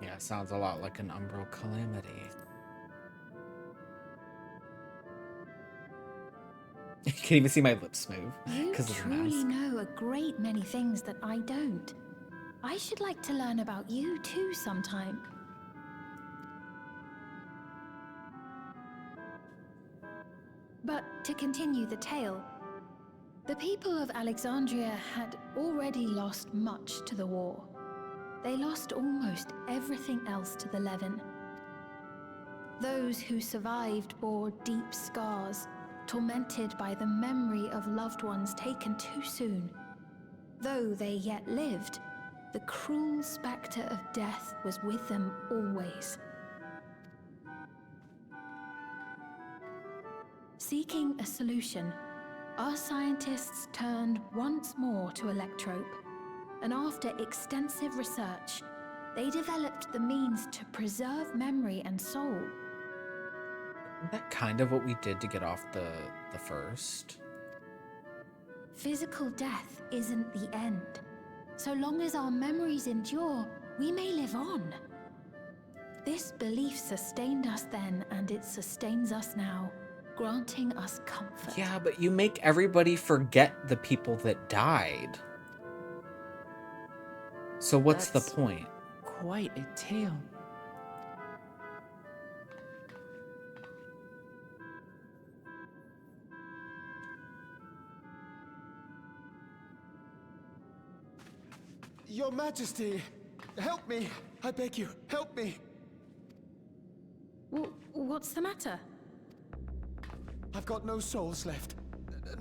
Yeah, sounds a lot like an Umbral calamity. You can't even see my lips move You because of the truly mask. know a great many things that I don't. I should like to learn about you too sometime. But to continue the tale, the people of Alexandria had already lost much to the war. They lost almost everything else to the Levin. Those who survived bore deep scars, tormented by the memory of loved ones taken too soon. Though they yet lived, the cruel specter of death was with them always. Seeking a solution, our scientists turned once more to electrope, and after extensive research, they developed the means to preserve memory and soul. Isn't that kind of what we did to get off the first? Physical death isn't the end. So long as our memories endure, we may live on. This belief sustained us then, and it sustains us now, granting us comfort. Yeah, but you make everybody forget the people that died. So what's That's the point? Quite a tale. Your Majesty, help me. I beg you, help me. What's the matter? I've got no souls left.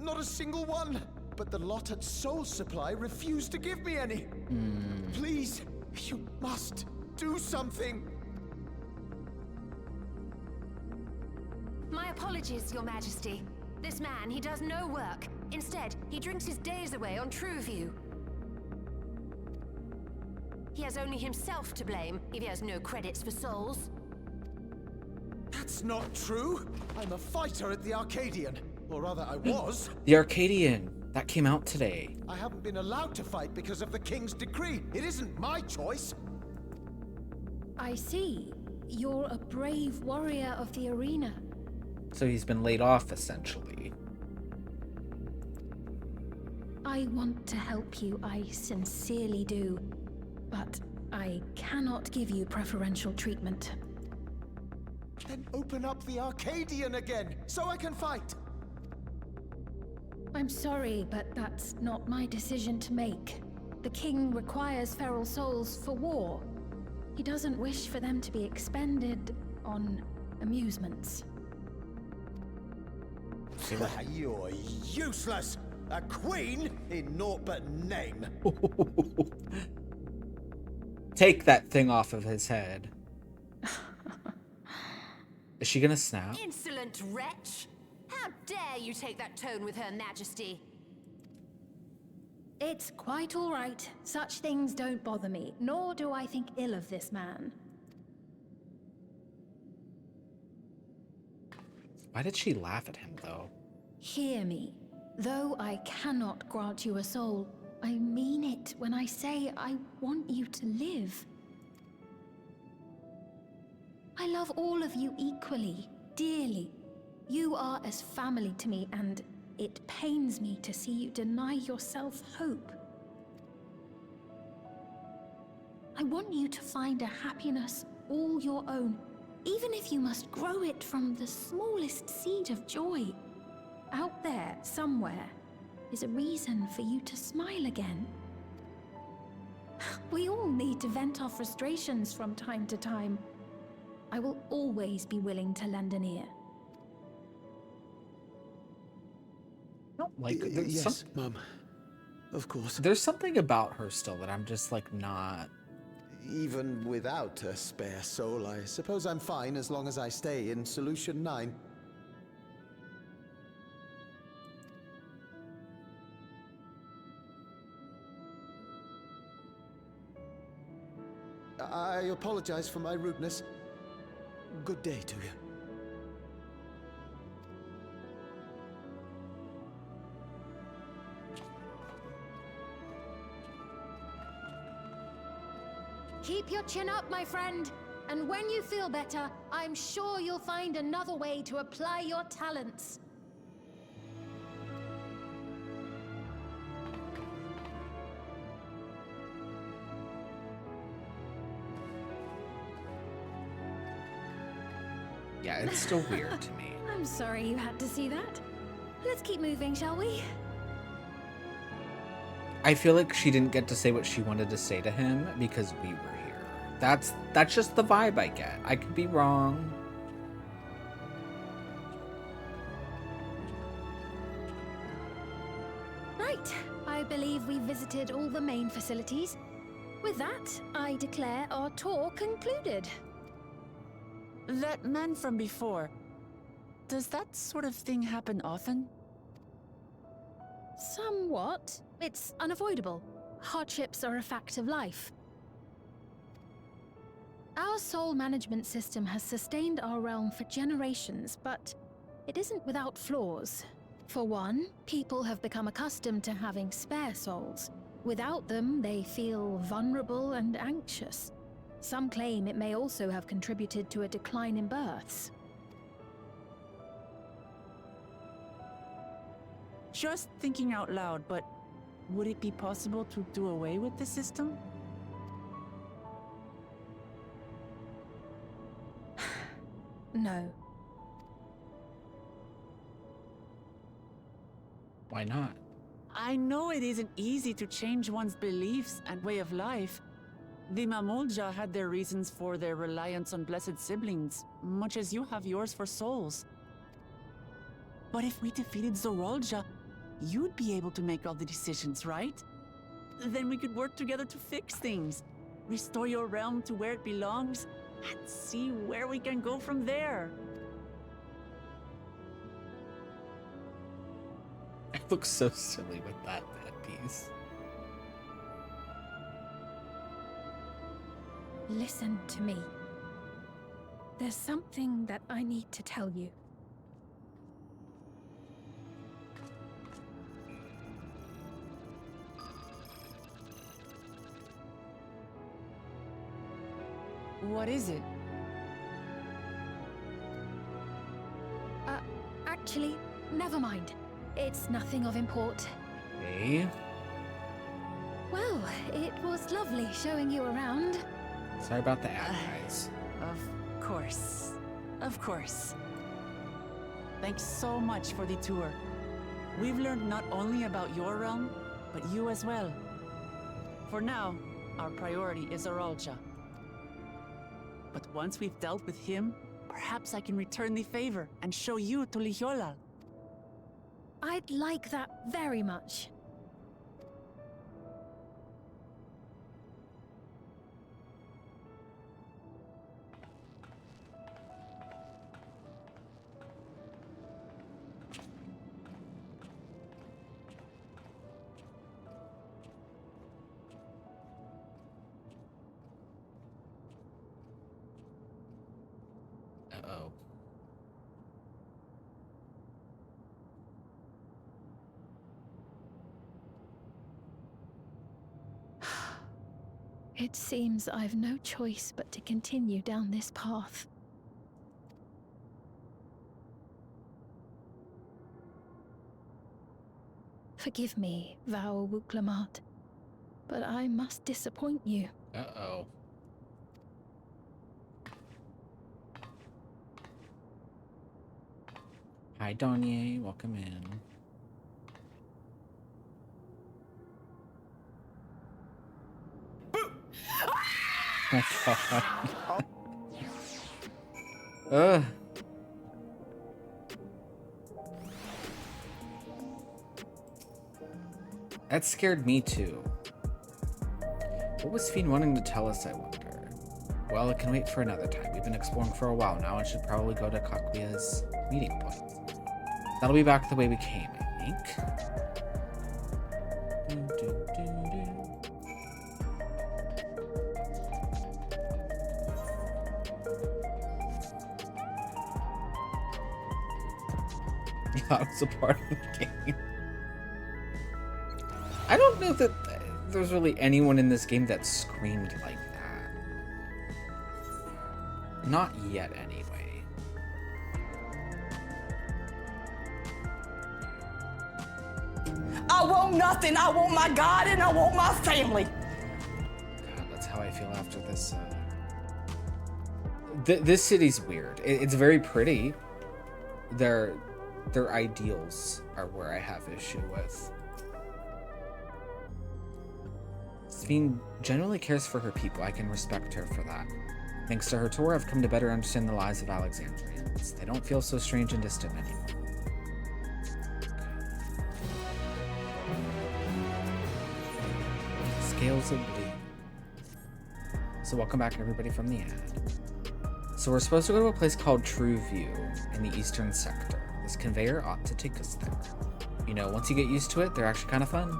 Not a single one. But the lot at Soul Supply refused to give me any. Please, you must do something. My apologies, Your Majesty. This man, he does no work. Instead, he drinks his days away on Trueview. He has only himself to blame if he has no credits for souls. That's not true. I'm a fighter at the Arcadian. Or rather, I was. The Arcadian. That came out today. I haven't been allowed to fight because of the King's decree. It isn't my choice. I see. You're a brave warrior of the arena. So he's been laid off, essentially. I want to help you, I sincerely do. But I cannot give you preferential treatment. Then open up the Arcadian again, so I can fight. I'm sorry, but that's not my decision to make. The king requires feral souls for war. He doesn't wish for them to be expended on amusements. You're useless! A queen in naught but name. Take that thing off of his head. Is she gonna snap? Insolent wretch! How dare you take that tone with Her Majesty? It's quite all right. Such things don't bother me, nor do I think ill of this man. Why did she laugh at him, though? Hear me. Though I cannot grant you a soul, I mean it when I say I want you to live. I love all of you equally, dearly. You are as family to me, and it pains me to see you deny yourself hope. I want you to find a happiness all your own, even if you must grow it from the smallest seed of joy. Out there, somewhere, is a reason for you to smile again. We all need to vent our frustrations from time to time. I will always be willing to lend an ear. Like, Yes, Mum. Of course. there's something about her still that I'm just like not. Even without a spare soul, I suppose I'm fine as long as I stay in Solution 9. I apologize for my rudeness. Good day to you. Keep your chin up, my friend. And when you feel better, I'm sure you'll find another way to apply your talents. Yeah, it's still weird to me. I'm sorry you had to see that. Let's keep moving, shall we? I feel like she didn't get to say what she wanted to say to him because we were here. That's just the vibe I get. I could be wrong. Right. I believe we visited all the main facilities. With that, I declare our tour concluded. That man from before, does that sort of thing happen often? Somewhat. It's unavoidable. Hardships are a fact of life. Our soul management system has sustained our realm for generations, but it isn't without flaws. For one, people have become accustomed to having spare souls. Without them, they feel vulnerable and anxious. Some claim it may also have contributed to a decline in births. Just thinking out loud, but would it be possible to do away with the system? No. Why not? I know it isn't easy to change one's beliefs and way of life. The Mamolja had their reasons for their reliance on blessed siblings, much as you have yours for souls. But if we defeated Zorolja, you'd be able to make all the decisions, right? Then we could work together to fix things, restore your realm to where it belongs, and see where we can go from there. I look so silly with that piece. Listen to me. There's something that I need to tell you. What is it? Actually, never mind. It's nothing of import. Hey. Well, it was lovely showing you around. Sorry about the ad, guys. Of course. Of course. Thanks so much for the tour. We've learned not only about your realm, but you as well. For now, our priority is Zorolja. But once we've dealt with him, perhaps I can return the favor and show you to Lihiolal. I'd like that very much. Uh-oh. It seems I've no choice but to continue down this path. Forgive me, Val Wuklamat, but I must disappoint you. Uh-oh. Hi, Donye. Welcome in. Ugh. That scared me too. What was Fiend wanting to tell us, I wonder? Well, it can wait for another time. We've been exploring for a while now and should probably go to Kakuya's meeting point. That'll be back the way we came, I think. Yeah, it was a part of the game. I don't know that there's really anyone in this game that screamed like that. Not yet, anyway. I want nothing. I want my God and I want my family. God, that's how I feel after this. This city's weird. It's very pretty. Their ideals are where I have issue with. Sphene genuinely cares for her people. I can respect her for that. Thanks to her tour, I've come to better understand the lives of Alexandrians. They don't feel so strange and distant anymore. Scales of Blue. So welcome back, everybody, from the ad. So we're supposed to go to a place called True View in the eastern sector. This conveyor ought to take us there. You know, once you get used to it, they're actually kind of fun.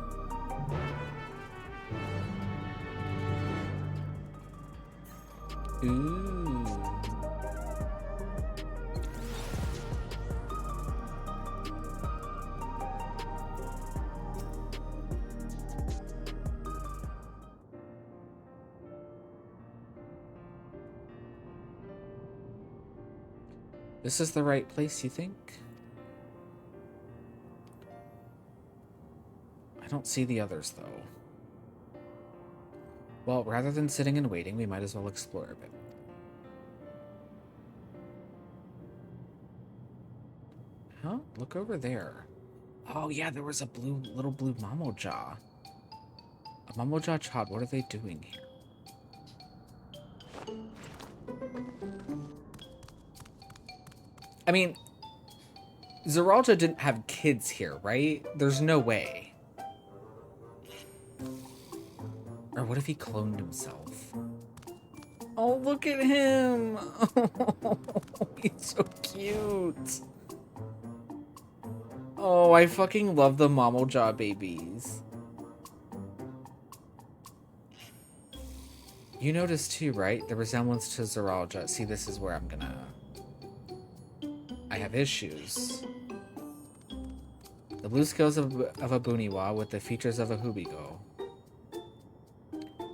Ooh. This is the right place, you think? I don't see the others, though. Well, rather than sitting and waiting, we might as well explore a bit. Huh? Look over there. Oh yeah, there was a little blue Mamoja. A Mamoja child. What are they doing here? I mean, Zeralja didn't have kids here, right? There's no way. Or what if he cloned himself? Oh, look at him! Oh, he's so cute. Oh, I fucking love the Mamoja babies. You noticed too, right? The resemblance to Zeralja. See, this is where I have issues. The blue scales of a Buniwa with the features of a Hubigo.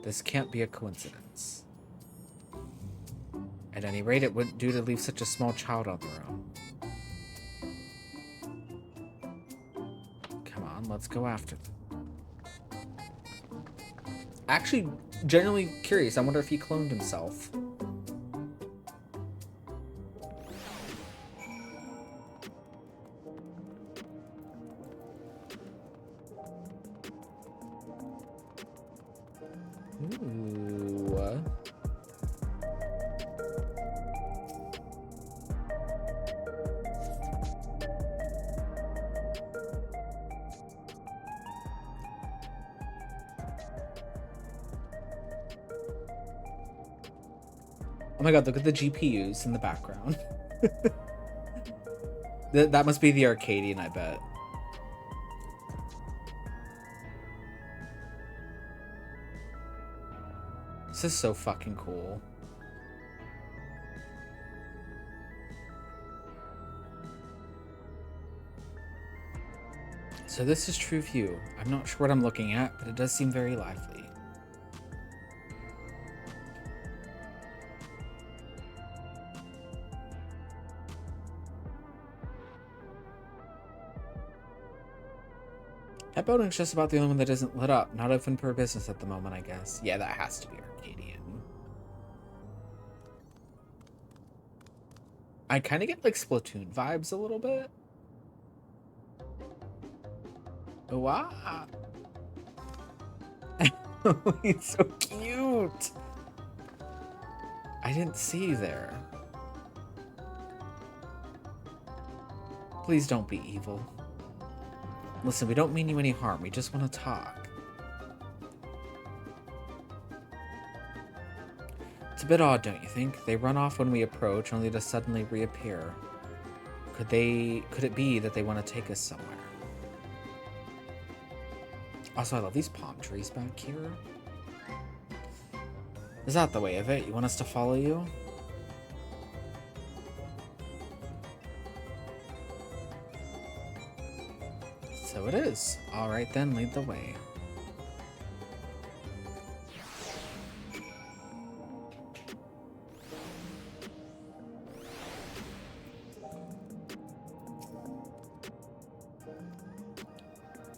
This can't be a coincidence. At any rate, it wouldn't do to leave such a small child on their own. Come on, let's go after them. Actually, genuinely curious. I wonder if he cloned himself. Ooh. Oh my god, look at the GPUs in the background. That must be the Arcadian, I bet. This is so fucking cool. So this is True View. I'm not sure what I'm looking at, but it does seem very lively. That building's just about the only one that isn't lit up. Not open for business at the moment, I guess. Yeah, that has to be Arcadian. I kind of get like Splatoon vibes a little bit. Oh, wow. He's so cute. I didn't see you there. Please don't be evil. Listen, we don't mean you any harm. We just want to talk. It's a bit odd, don't you think? They run off when we approach, only to suddenly reappear. Could it be that they want to take us somewhere? Also, I love these palm trees back here. Is that the way of it? You want us to follow you? So it is. Alright then, lead the way.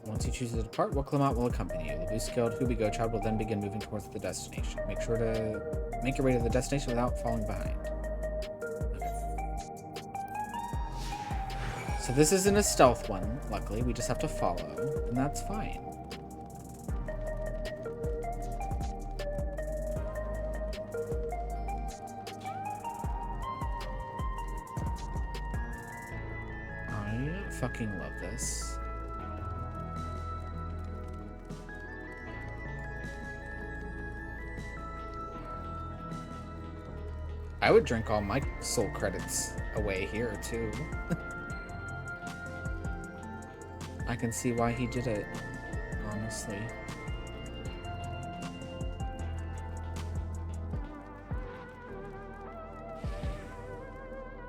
Once you choose to depart, we'll Clement will accompany you. The blue-scaled Hubigo child will then begin moving towards the destination. Make sure to make your way to the destination without falling behind. So this isn't a stealth one, luckily. We just have to follow, and that's fine. I fucking love this. I would drink all my soul credits away here, too. I can see why he did it, honestly.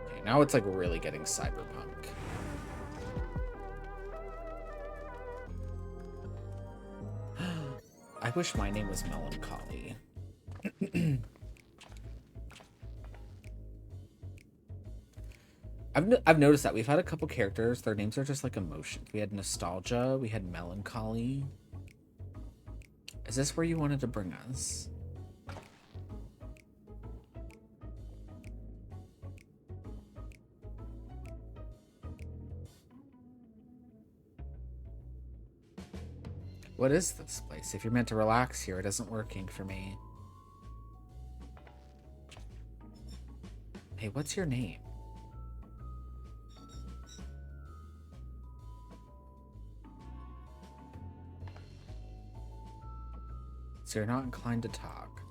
Okay, now it's like really getting cyberpunk. I wish my name was Melancholy. I've noticed that we've had a couple characters, their names are just like emotions. We had Nostalgia, we had Melancholy. Is this where you wanted to bring us? what is this place? If you're meant to relax here, it isn't working for me. Hey, what's your name? So you're not inclined to talk.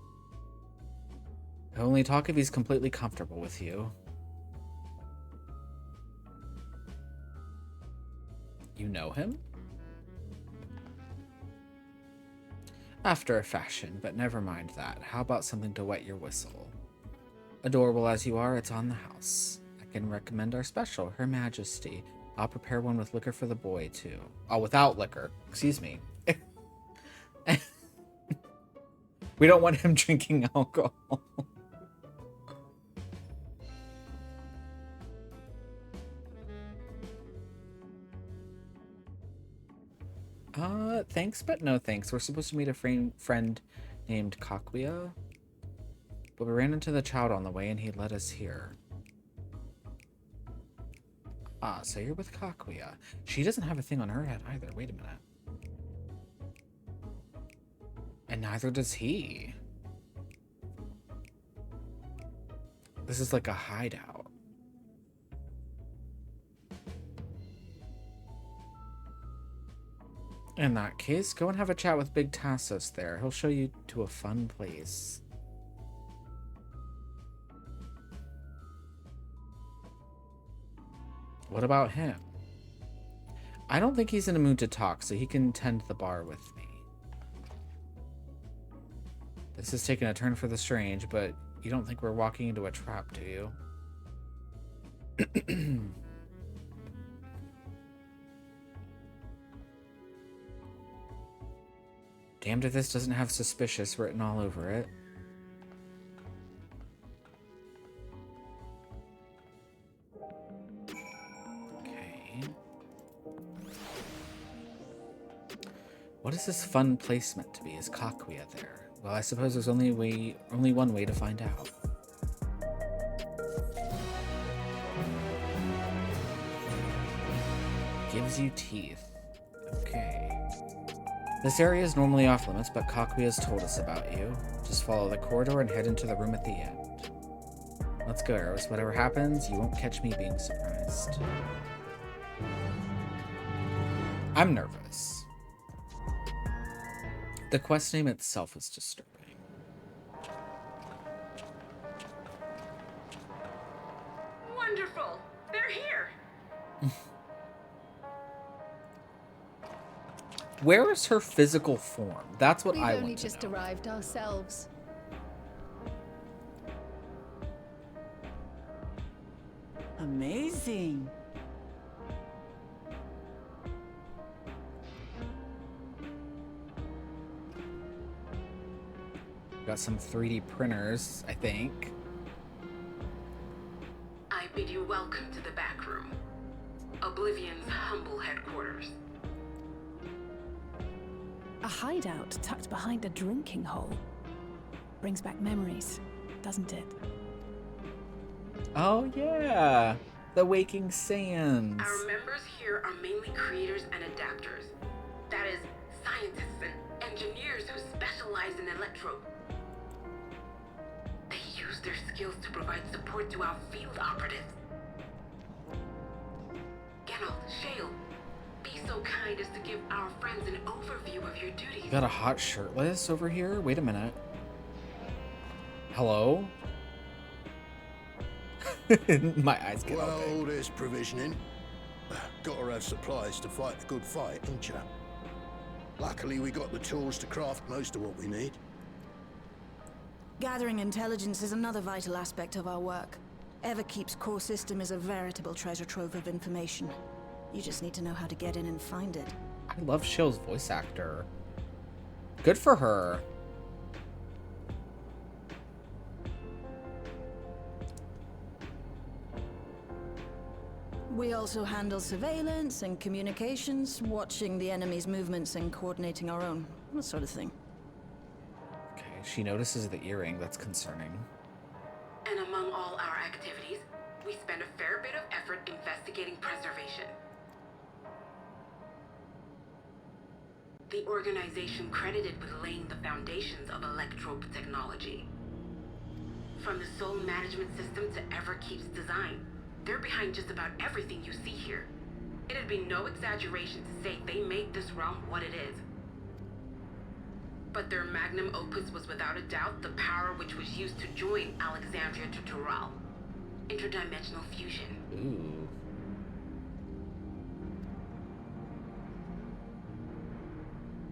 He'll only talk if he's completely comfortable with you. You know him? After a fashion, but never mind that. How about something to wet your whistle? Adorable as you are, it's on the house. I can recommend our special, Her Majesty. I'll prepare one with liquor for the boy, too. Oh, without liquor. Excuse me. We don't want him drinking alcohol. Thanks, but no thanks. We're supposed to meet a friend named Kakuya, but we ran into the child on the way and he led us here. Ah, so you're with Kakuya. She doesn't have a thing on her head either. Wait a minute. And neither does he. This is like a hideout. In that case, go and have a chat with Big Tassos there. He'll show you to a fun place. What about him? I don't think he's in a mood to talk, so he can tend the bar with me. This is taking a turn for the strange, but you don't think we're walking into a trap, do you? Damned if this doesn't have suspicious written all over it. Okay. What is this fun place meant to be? Is Kakuya there? Well, I suppose there's only one way to find out. Gives you teeth. Okay. This area is normally off limits, but Kakuya's told us about you. Just follow the corridor and head into the room at the end. Let's go, Eros. Whatever happens, you won't catch me being surprised. I'm nervous. The quest name itself is disturbing. Wonderful! They're here! Where is her physical form? That's what I want to know. We've only just arrived ourselves. Amazing. Got some 3D printers, I think. I bid you welcome to the back room. Oblivion's humble headquarters. A hideout tucked behind a drinking hole. Brings back memories, doesn't it? Oh yeah, the Waking Sands. Our members here are mainly creators and adapters. That is, scientists and engineers who specialize in electro. They use their skills to provide support to our field operatives. Geralt, Shale, be so kind as to give our friends an overview of your duties. You got a hot shirtless over here? Wait a minute. Hello? My eyes get all big. Well, there's provisioning. Gotta have supplies to fight the good fight, ain't ya? Luckily, we got the tools to craft most of what we need. Gathering intelligence is another vital aspect of our work. Everkeep's core system is a veritable treasure trove of information. You just need to know how to get in and find it. I love Shale's voice actor. Good for her. We also handle surveillance and communications, watching the enemy's movements and coordinating our own, that sort of thing. Okay, she notices the earring. That's concerning. And among all our activities, we spend a fair bit of effort investigating preservation. the organization credited with laying the foundations of electrope technology. From the soul management system to Everkeep's design, they're behind just about everything you see here. It'd be no exaggeration to say they made this realm what it is. But their magnum opus was without a doubt the power which was used to join Alexandria to Tural. Interdimensional fusion. Ooh.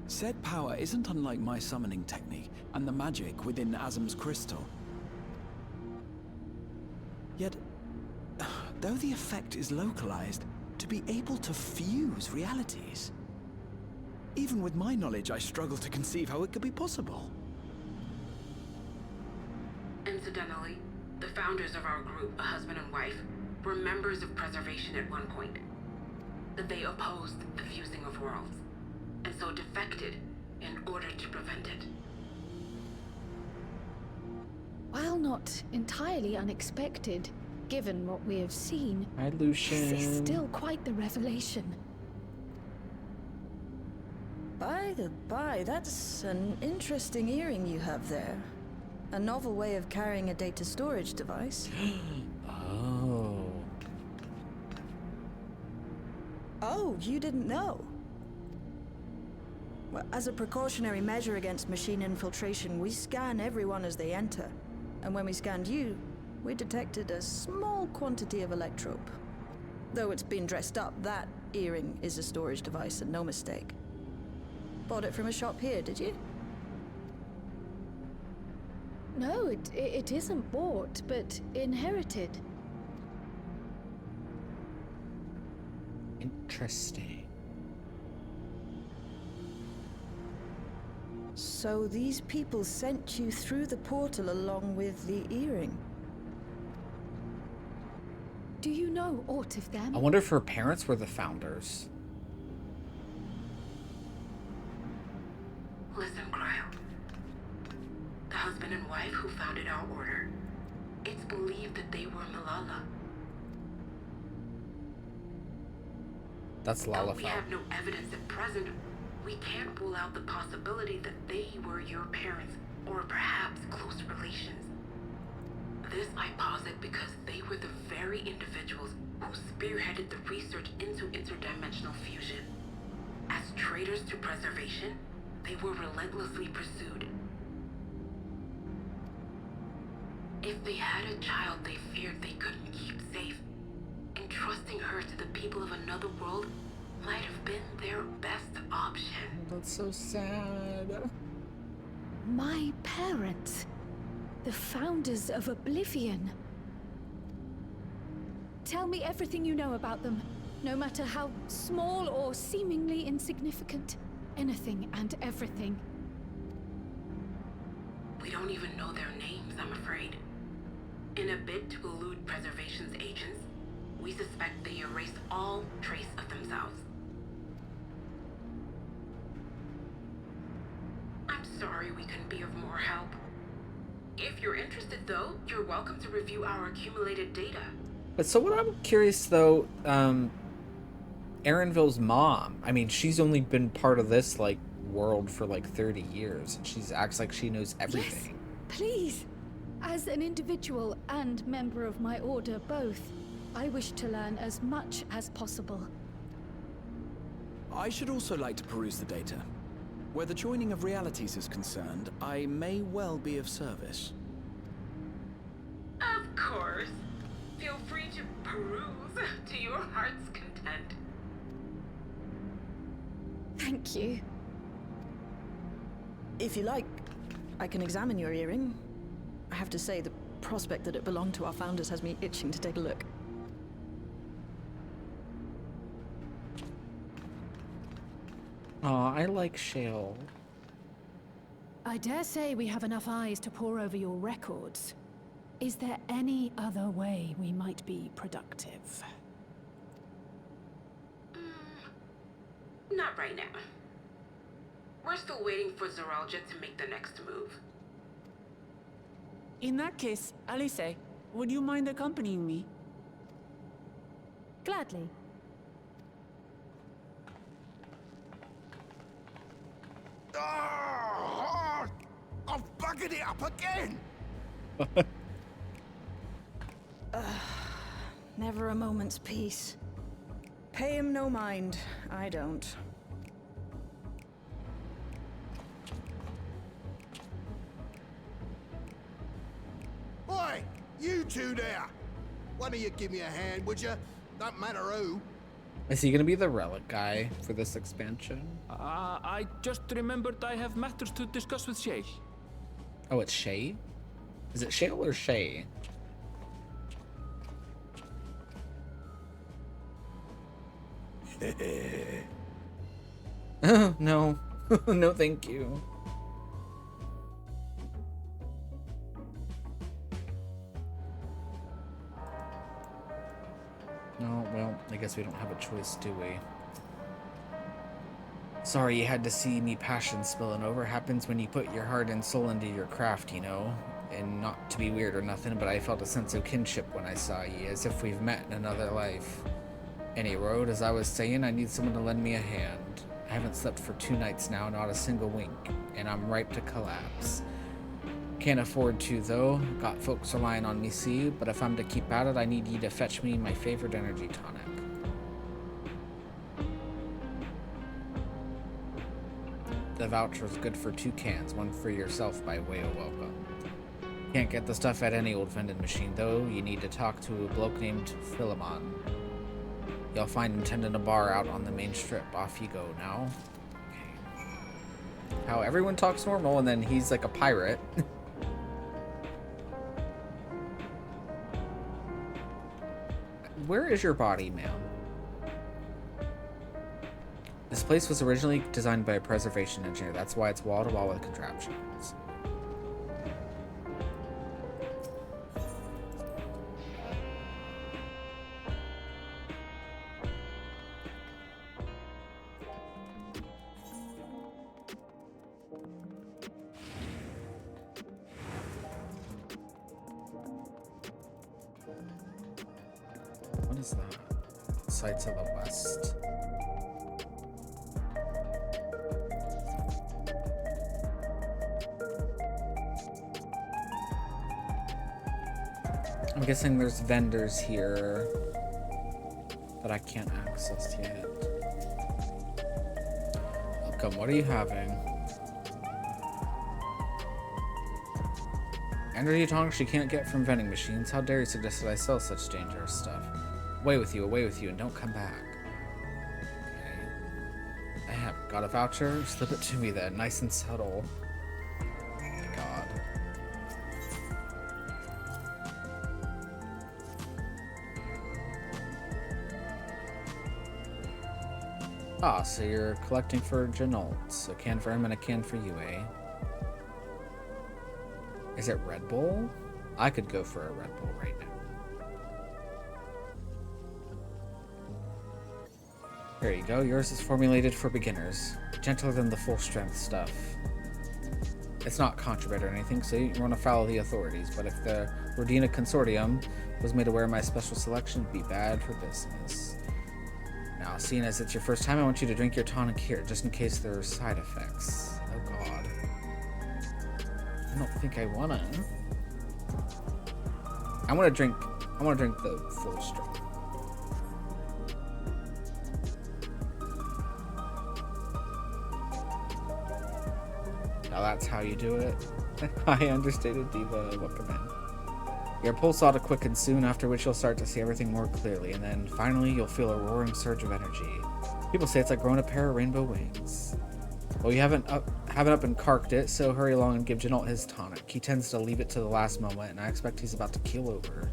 Said power isn't unlike my summoning technique and the magic within Azam's crystal. Yet, though the effect is localized, to be able to fuse realities. Even with my knowledge, I struggle to conceive how it could be possible. Incidentally, the founders of our group, a husband and wife, were members of Preservation at one point. That they opposed the fusing of worlds, and so defected in order to prevent it. While not entirely unexpected, given what we have seen, Hi, Lucian. this is still quite the revelation. By the by, that's an interesting earring you have there. A novel way of carrying a data storage device. Oh. Oh, you didn't know? Well, as a precautionary measure against machine infiltration, we scan everyone as they enter. And when we scanned you, we detected a small quantity of electrope. Though it's been dressed up, that earring is a storage device and no mistake. Bought it from a shop here, did you? No, it isn't bought, but inherited. Interesting. So these people sent you through the portal along with the earring? Do you know aught of them? I wonder if her parents were the founders. Listen, Cryle. The husband and wife who founded our order. It's believed that they were Malala. That's Though we Lalafell. have no evidence at present, we can't rule out the possibility that they were your parents, or perhaps close relations. This I posit because they were the very individuals who spearheaded the research into interdimensional fusion. As traitors to preservation, they were relentlessly pursued. If they had a child they feared they couldn't keep safe, entrusting her to the people of another world might have been their best option. That's so sad. My parents. The founders of Oblivion. Tell me everything you know about them, no matter how small or seemingly insignificant. Anything and everything. We don't even know their names, I'm afraid. In a bid to elude Preservation's agents, we suspect they erased all trace of themselves. I'm sorry we couldn't be of more help. If you're interested, though, you're welcome to review our accumulated data. But so what I'm curious though, Aaronville's mom, I mean, she's only been part of this like world for like 30 years, and she acts like she knows everything. Yes, please. As an individual and member of my order both, I wish to learn as much as possible. I should also like to peruse the data. Where the joining of realities is concerned, I may well be of service. Of course. Feel free to peruse to your heart's content. Thank you. If you like, I can examine your earring. I have to say, the prospect that it belonged to our founders has me itching to take a look. Aw, I like Shale. I dare say we have enough eyes to pore over your records. Is there any other way we might be productive? Not right now. We're still waiting for Zoralja to make the next move. In that case, Alice, would you mind accompanying me? Gladly. Oh, I've buggered it up again! Never a moment's peace. Pay him no mind. I don't. Oi! You two there! One of you give me a hand, would you? Don't matter who. Is he gonna be the relic guy for this expansion? I just remembered I have matters to discuss with Shay. Oh, it's Shay? Is it Shale or Shay? No. No, thank you. No, well, I guess we don't have a choice, do we? Sorry you had to see me passion spilling over. Happens when you put your heart and soul into your craft, you know? And not to be weird or nothing, but I felt a sense of kinship when I saw ye, as if we've met in another life. Any road, as I was saying, I need someone to lend me a hand. I haven't slept for 2 nights now, not a single wink, and I'm ripe to collapse. Can't afford to, though. Got folks relying on me, see, but if I'm to keep at it, I need ye to fetch me my favorite energy tonic. The voucher's good for 2 cans, one for yourself by way of welcome. Can't get the stuff at any old vending machine, though. You need to talk to a bloke named Philemon. You'll find him tending a bar out on the main strip. Off you go now. Okay. How everyone talks normal and then he's like a pirate. Where is your body, ma'am? This place was originally designed by a preservation engineer. That's why it's wall to wall with contraptions. What is that? Sight to the west. I'm guessing there's vendors here that I can't access yet. Welcome, what are you having? Energy tonics you can't get from vending machines. How dare you suggest that I sell such dangerous stuff? Away with you, and don't come back. Okay. I have got a voucher. Slip it to me then, nice and subtle. God. Ah, so you're collecting for Janolts. A can for him and a can for you, eh? Is it Red Bull? I could go for a Red Bull right now. There you go. Yours is formulated for beginners. Gentler than the full strength stuff. It's not contraband or anything, so you want to follow the authorities. But if the Rodina Consortium was made aware of my special selection, it'd be bad for business. Now, seeing as it's your first time, I want you to drink your tonic here, just in case there are side effects. Oh god. I don't think I wanna. I wanna drink the full strength. Now that's how you do it. I understated Diva, welcome in. Your pulse ought to quicken soon, after which you'll start to see everything more clearly, and then finally you'll feel a roaring surge of energy. People say it's like growing a pair of rainbow wings. Well, you haven't up and carked it, so hurry along and give Janalt his tonic. He tends to leave it to the last moment, and I expect he's about to keel over.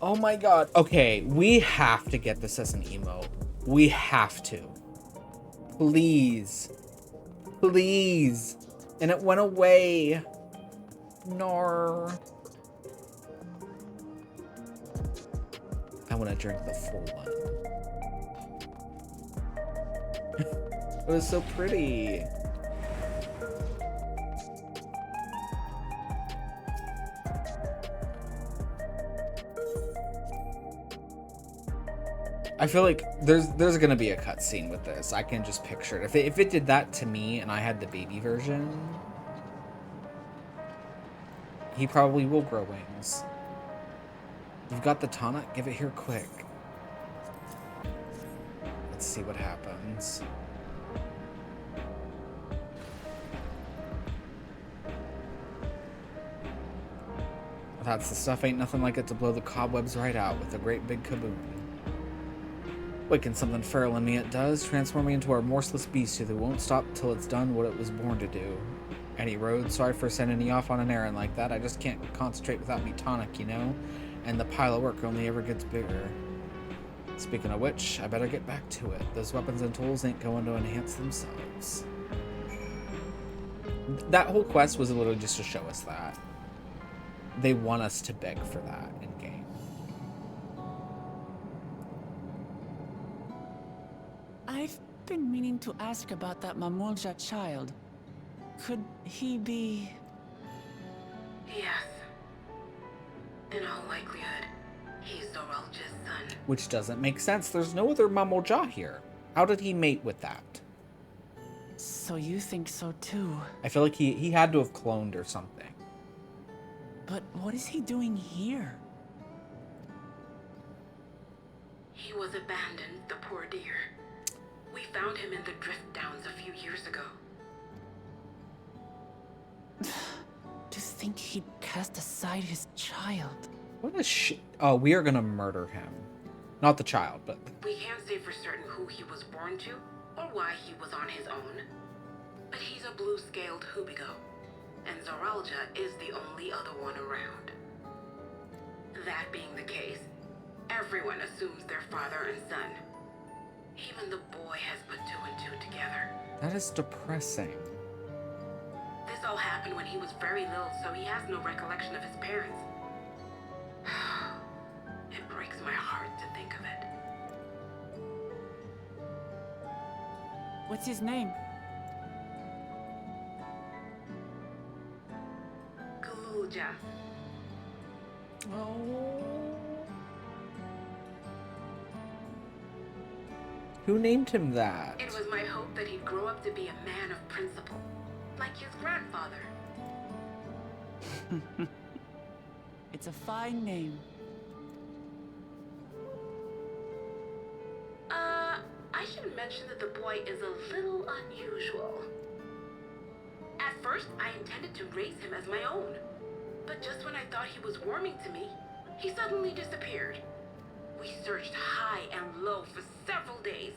Oh my god. Okay, we have to get this as an emote. We have to. Please. Please. And it went away. Nar. I want to drink the full one. It was so pretty. I feel like there's gonna be a cutscene with this. I can just picture it. If it did that to me and I had the baby version, he probably will grow wings. You've got the tonic? Give it here quick. Let's see what happens. That's the stuff. Ain't nothing like it to blow the cobwebs right out with a great big kaboom. Waken something feral in me it does, transform me into a remorseless beast who won't stop till it's done what it was born to do. Eddie Rhodes, sorry for sending you off on an errand like that. I just can't concentrate without me tonic, you know? And the pile of work only ever gets bigger. Speaking of which, I better get back to it. Those weapons and tools ain't going to enhance themselves. That whole quest was literally just to show us that. They want us to beg for that in-game. I've been meaning to ask about that Mamulja child. Could he be... Yes. In all likelihood, he's Zoralja's son. Which doesn't make sense. There's no other Mamulja here. How did he mate with that? So you think so too? I feel like he had to have cloned or something. But what is he doing here? He was abandoned, the poor dear. We found him in the drift downs a few years ago. To think he'd cast aside his child. What a shit. Oh, we are gonna murder him. Not the child, but... We can't say for certain who he was born to, or why he was on his own. But he's a blue-scaled Hubigo, and Zoralja is the only other one around. That being the case, everyone assumes they're father and son. Even the boy has put two and two together. That is depressing. This all happened when he was very little, so he has no recollection of his parents. It breaks my heart to think of it. What's his name? Galulja. Who named him that? It was my hope that he'd grow up to be a man of principle, like his grandfather. It's a fine name. I should mention that the boy is a little unusual. At first, I intended to raise him as my own. But just when I thought he was warming to me, he suddenly disappeared. We searched high and low for several days.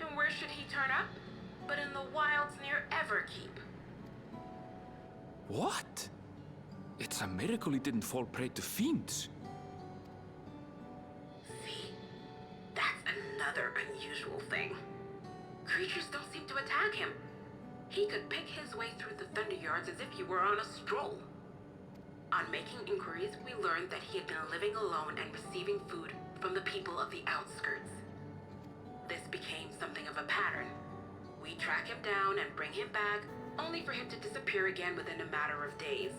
And where should he turn up? But in the wilds near Everkeep. What? It's a miracle he didn't fall prey to fiends. See? That's another unusual thing. Creatures don't seem to attack him. He could pick his way through the Thunder Yards as if he were on a stroll. On making inquiries, we learned that he had been living alone and receiving food from the people of the outskirts. This became something of a pattern. We track him down and bring him back, only for him to disappear again within a matter of days.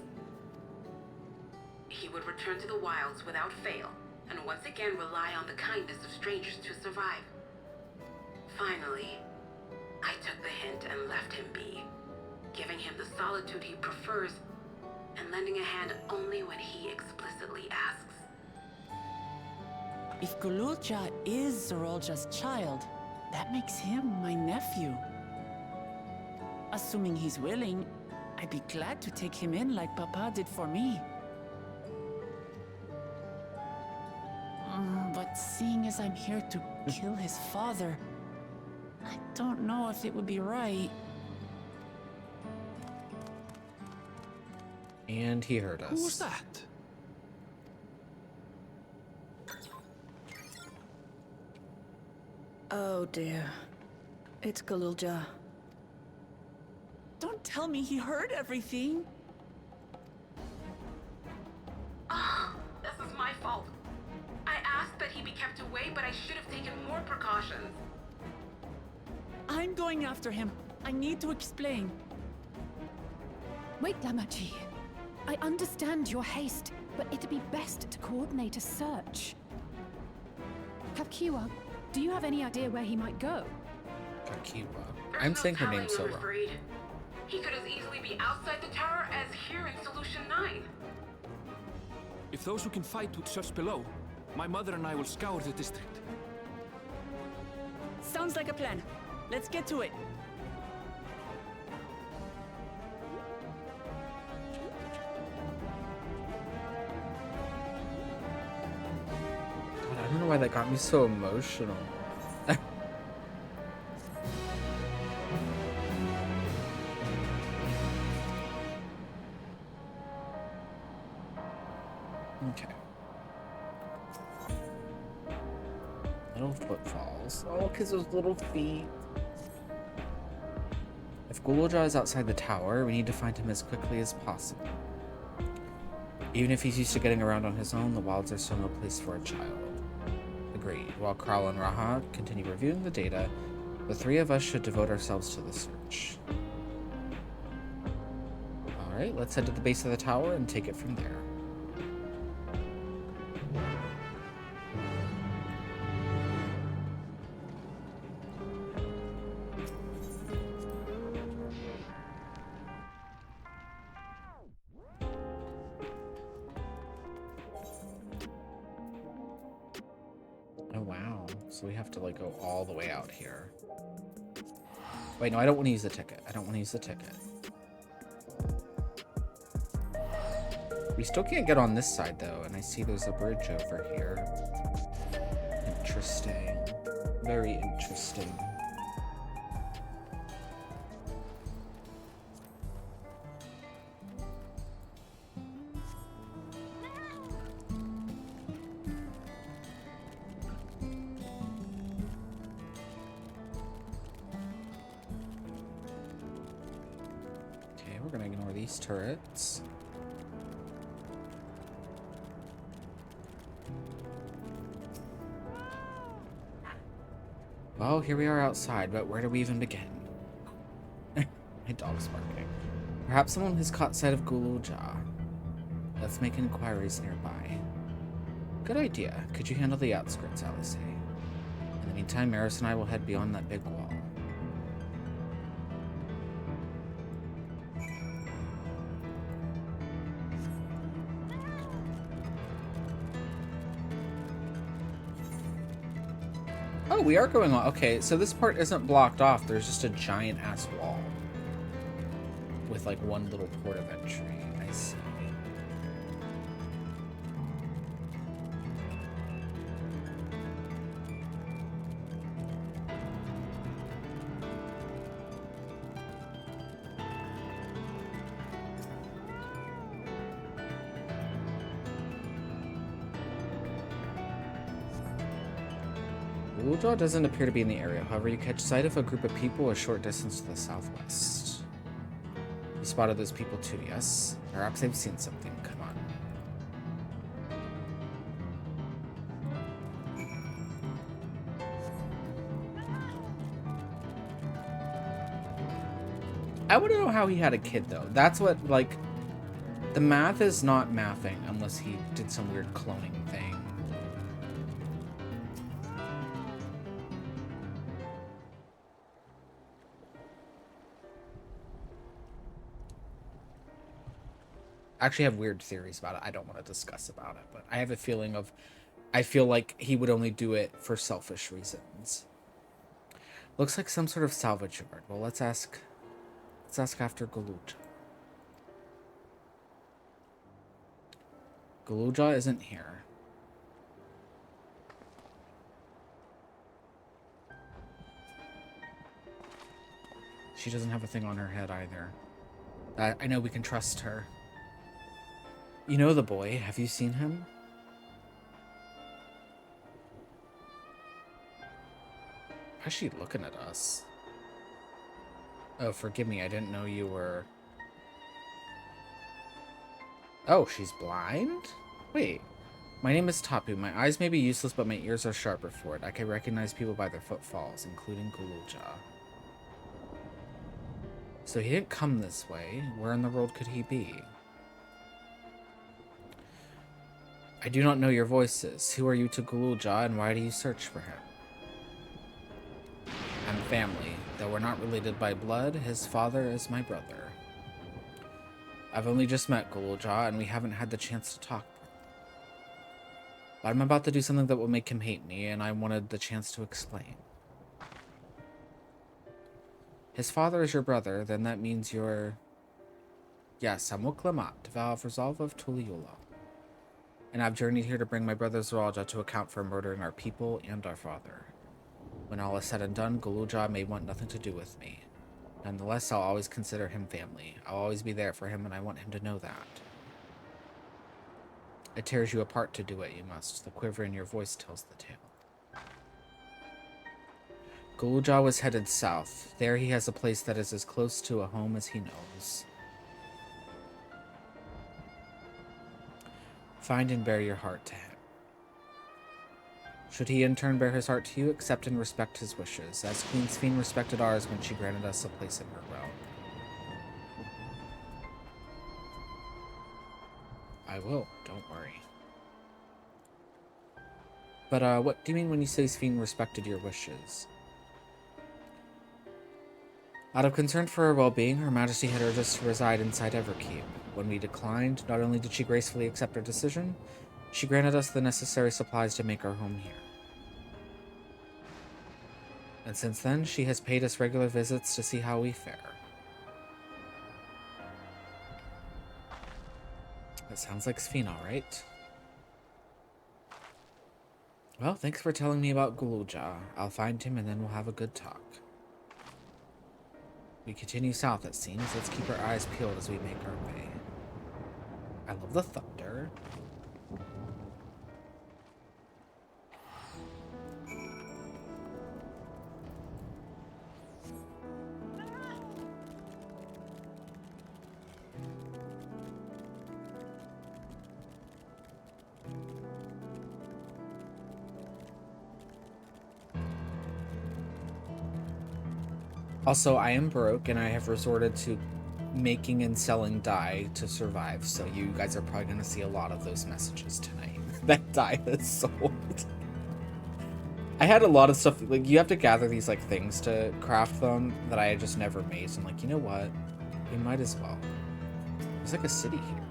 He would return to the wilds without fail, and once again rely on the kindness of strangers to survive. Finally, I took the hint and left him be, giving him the solitude he prefers, and lending a hand only when he explicitly asks. If Galulja is Zoralja's child, that makes him my nephew. Assuming he's willing, I'd be glad to take him in like Papa did for me. But seeing as I'm here to kill his father, I don't know if it would be right. And he heard us. Who was that? Oh dear. It's Galulja. Don't tell me he heard everything. Ah, this is my fault. I asked that he be kept away, but I should have taken more precautions. I'm going after him. I need to explain. Wait, Damaji. I understand your haste, but it'd be best to coordinate a search. Kapkiwa, Do you have any idea where he might go? Kakiwa. There's I'm no saying her telling, name so I'm wrong. afraid. He could as easily be outside the tower as here in Solution 9. If those who can fight would search below, my mother and I will scour the district. Sounds like a plan. Let's get to it. God, I don't know why that got me so emotional. Okay. Little footfalls. Oh, because those little feet. If Gululja is outside the tower, we need to find him as quickly as possible. Even if he's used to getting around on his own, the wilds are still no place for a child. Agreed. While Kral and Raha continue reviewing the data, the three of us should devote ourselves to the search. Alright, let's head to the base of the tower and take it from there. Oh wow, so we have to like go all the way out here. Wait, no, I don't want to use the ticket. I don't want to use the ticket. We still can't get on this side though, and I see there's a bridge over here. Interesting. Very interesting. Okay, we're gonna ignore these turrets. Well, here we are outside, but where do we even begin? My dog's barking. Perhaps someone has caught sight of Gululja. Let's make inquiries nearby. Good idea. Could you handle the outskirts, Alice? In the meantime, Maris and I will head beyond that big wall. Oh, we are going on. Okay, so this part isn't blocked off. There's just a giant ass wall with like one little port of entry. I see. Gululja doesn't appear to be in the area. However, you catch sight of a group of people a short distance to the southwest. You spotted those people too, yes? Perhaps they've seen something. Come on. I want to know how he had a kid, though. That's what, like... The math is not mathing unless he did some weird cloning thing. I actually have weird theories about it. I don't want to discuss about it, but I have a feeling of... I feel like he would only do it for selfish reasons. Looks like some sort of salvage yard. Well, let's ask after Gululja. Gululja isn't here. She doesn't have a thing on her head either. I know we can trust her. You know the boy. Have you seen him? Why is she looking at us? Oh, forgive me. I didn't know you were... Oh, she's blind? Wait. My name is Tapu. My eyes may be useless, but my ears are sharper for it. I can recognize people by their footfalls, including Gululja. So he didn't come this way. Where in the world could he be? I do not know your voices. Who are you to Gululja, and why do you search for him? Family. Though we're not related by blood, his father is my brother. I've only just met Gululja, and we haven't had the chance to talk. But I'm about to do something that will make him hate me, and I wanted the chance to explain. His father is your brother, then that means you're... Yes, I'm Uklamat, vow of resolve of Tuliula. And I've journeyed here to bring my brother Zoralja to account for murdering our people and our father. When all is said and done, Gululja may want nothing to do with me. Nonetheless, I'll always consider him family. I'll always be there for him, and I want him to know that. It tears you apart to do what you must. The quiver in your voice tells the tale. Gululja was headed south. There he has a place that is as close to a home as he knows. Find and bear your heart to him. Should he in turn bear his heart to you, accept and respect his wishes, as Queen Sphene respected ours when she granted us a place in her realm. I will, don't worry. But, what do you mean when you say Sphene respected your wishes? Out of concern for her well-being, Her Majesty had urged us to reside inside Everkeep. When we declined, not only did she gracefully accept our decision, she granted us the necessary supplies to make our home here. And since then, she has paid us regular visits to see how we fare. That sounds like Sphene, all right. Well, thanks for telling me about Gululja. I'll find him and then we'll have a good talk. We continue south, it seems. Let's keep our eyes peeled as we make our way. I love the thunder. Also, I am broke, and I have resorted to making and selling dye to survive, so you guys are probably going to see a lot of those messages tonight. That dye is sold. I had a lot of stuff, like, you have to gather these, like, things to craft them that I had just never made, so I'm like, you know what? We might as well. There's, like, a city here.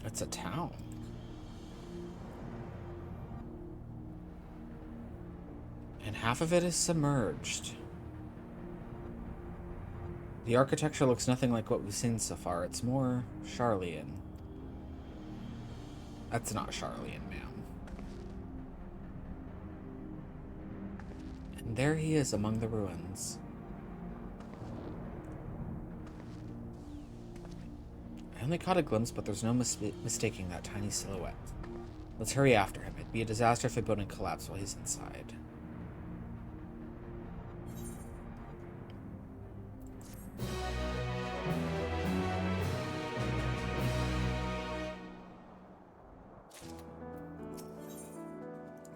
It's a town. And half of it is submerged. The architecture looks nothing like what we've seen so far. It's more Charlian. That's not Charlian, ma'am. And there he is among the ruins. I only caught a glimpse, but there's no mistaking that tiny silhouette. Let's hurry after him. It'd be a disaster if the building collapsed while he's inside.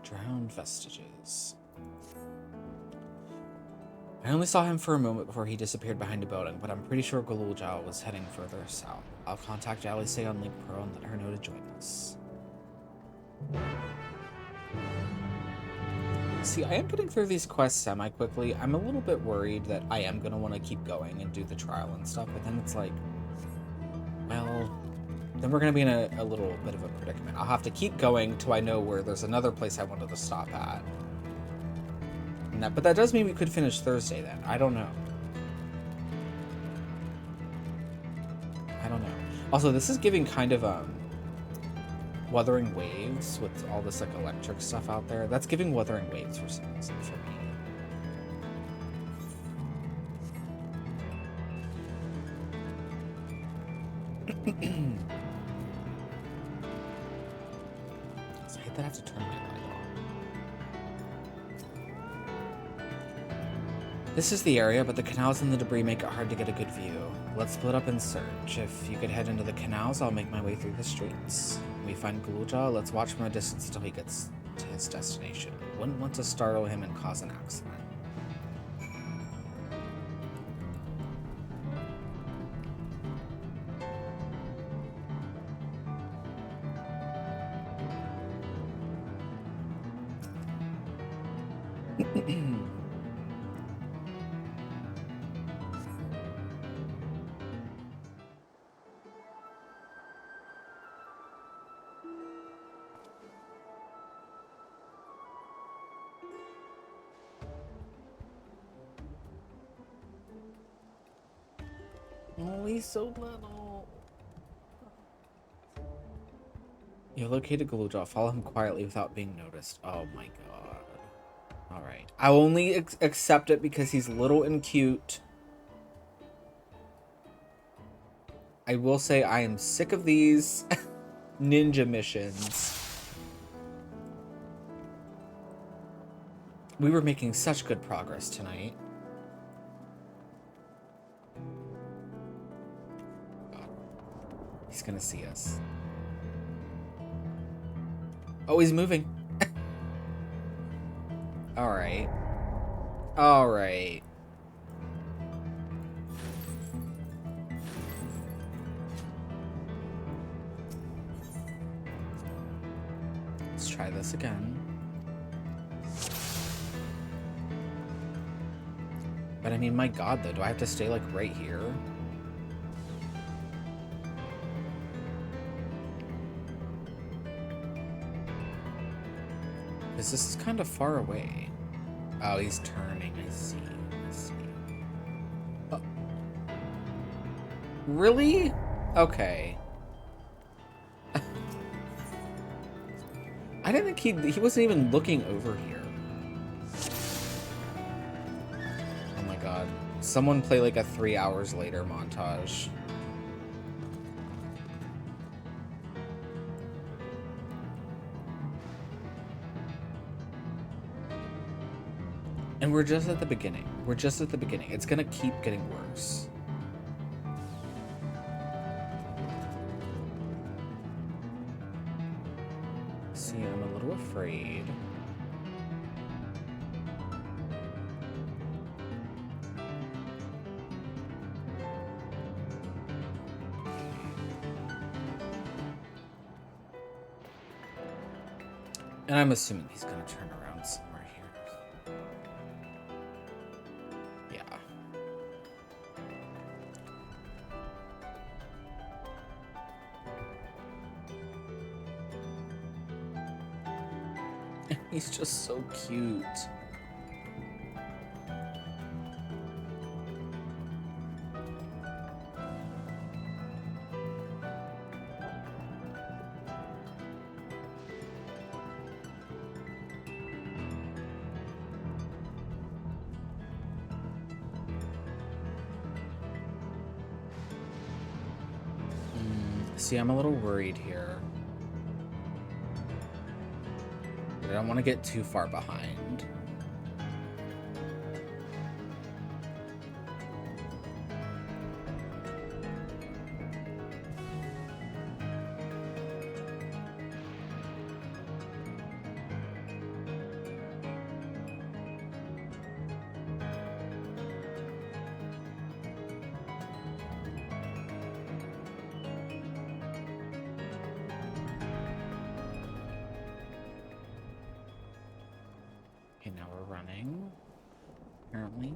Drowned vestiges. I only saw him for a moment before he disappeared behind a building, but I'm pretty sure Gululja was heading further south. I'll contact Alice on Link Pro and let her know to join us. See, I am getting through these quests semi-quickly. I'm a little bit worried that I am going to want to keep going and do the trial and stuff, but then it's like, well, then we're going to be in a little bit of a predicament. I'll have to keep going till I know where there's another place I wanted to stop at. But that does mean we could finish Thursday then. I don't know. I don't know. Also, this is giving kind of Wuthering Waves with all this like electric stuff out there. That's giving Wuthering Waves for some reason for me. So I hate that I have to turn my light on. This is the area, but the canals and the debris make it hard to get a good view. Let's split up and search. If you could head into the canals, I'll make my way through the streets. When we find Gululja, let's watch from a distance until he gets to his destination. Wouldn't want to startle him and cause an accident. Oh, he's so little. You located Galuja. Follow him quietly without being noticed. Oh my god. Alright. I'll only accept it because he's little and cute. I will say I am sick of these ninja missions. We were making such good progress tonight. God. He's gonna see us. Oh, he's moving. Alright. Alright. Let's try this again. But I mean, my god, though, do I have to stay, like, right here? Because this is kind of far away. Oh, he's turning. I see. I see. Oh. Really? Okay. I didn't think he wasn't even looking over here. Oh my god. Someone play like a 3 hours later montage. And we're just at the beginning. We're just at the beginning. It's gonna keep getting worse. See, I'm a little afraid. And I'm assuming he's gonna turn around somewhere here. Yeah. He's just so cute. See, I'm a little worried here. I don't want to get too far behind. Okay, now we're running. Apparently.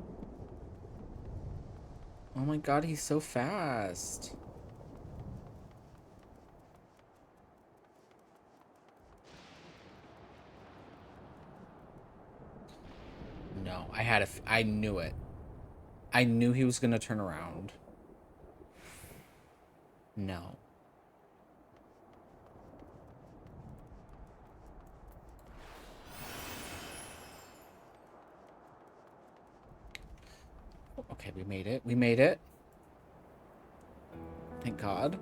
Oh my god, he's so fast. No, I knew it. I knew he was gonna turn around. No. Okay, we made it. We made it. Thank God.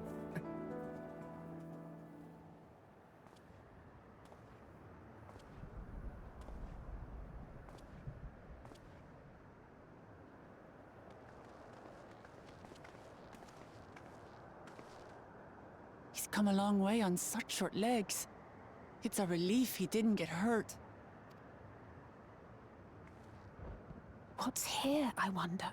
He's come a long way on such short legs. It's a relief he didn't get hurt. What's here, I wonder?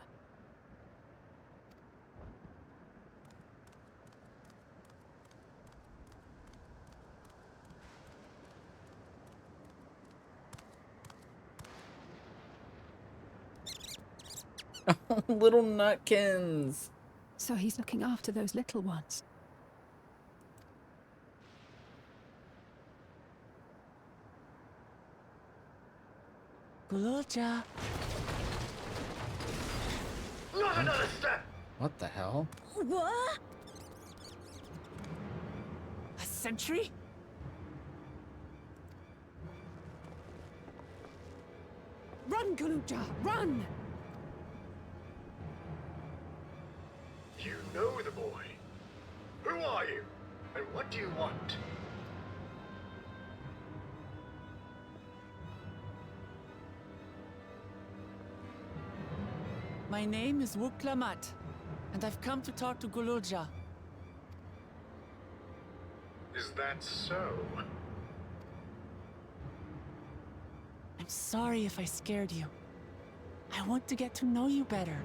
Little nutkins. So he's looking after those little ones. Gululja. Not another step! What the hell? What? A sentry? Run, Gululja, run! You know the boy. Who are you? And what do you want? My name is Wuklamat, and I've come to talk to Gululja. Is that so? I'm sorry if I scared you. I want to get to know you better.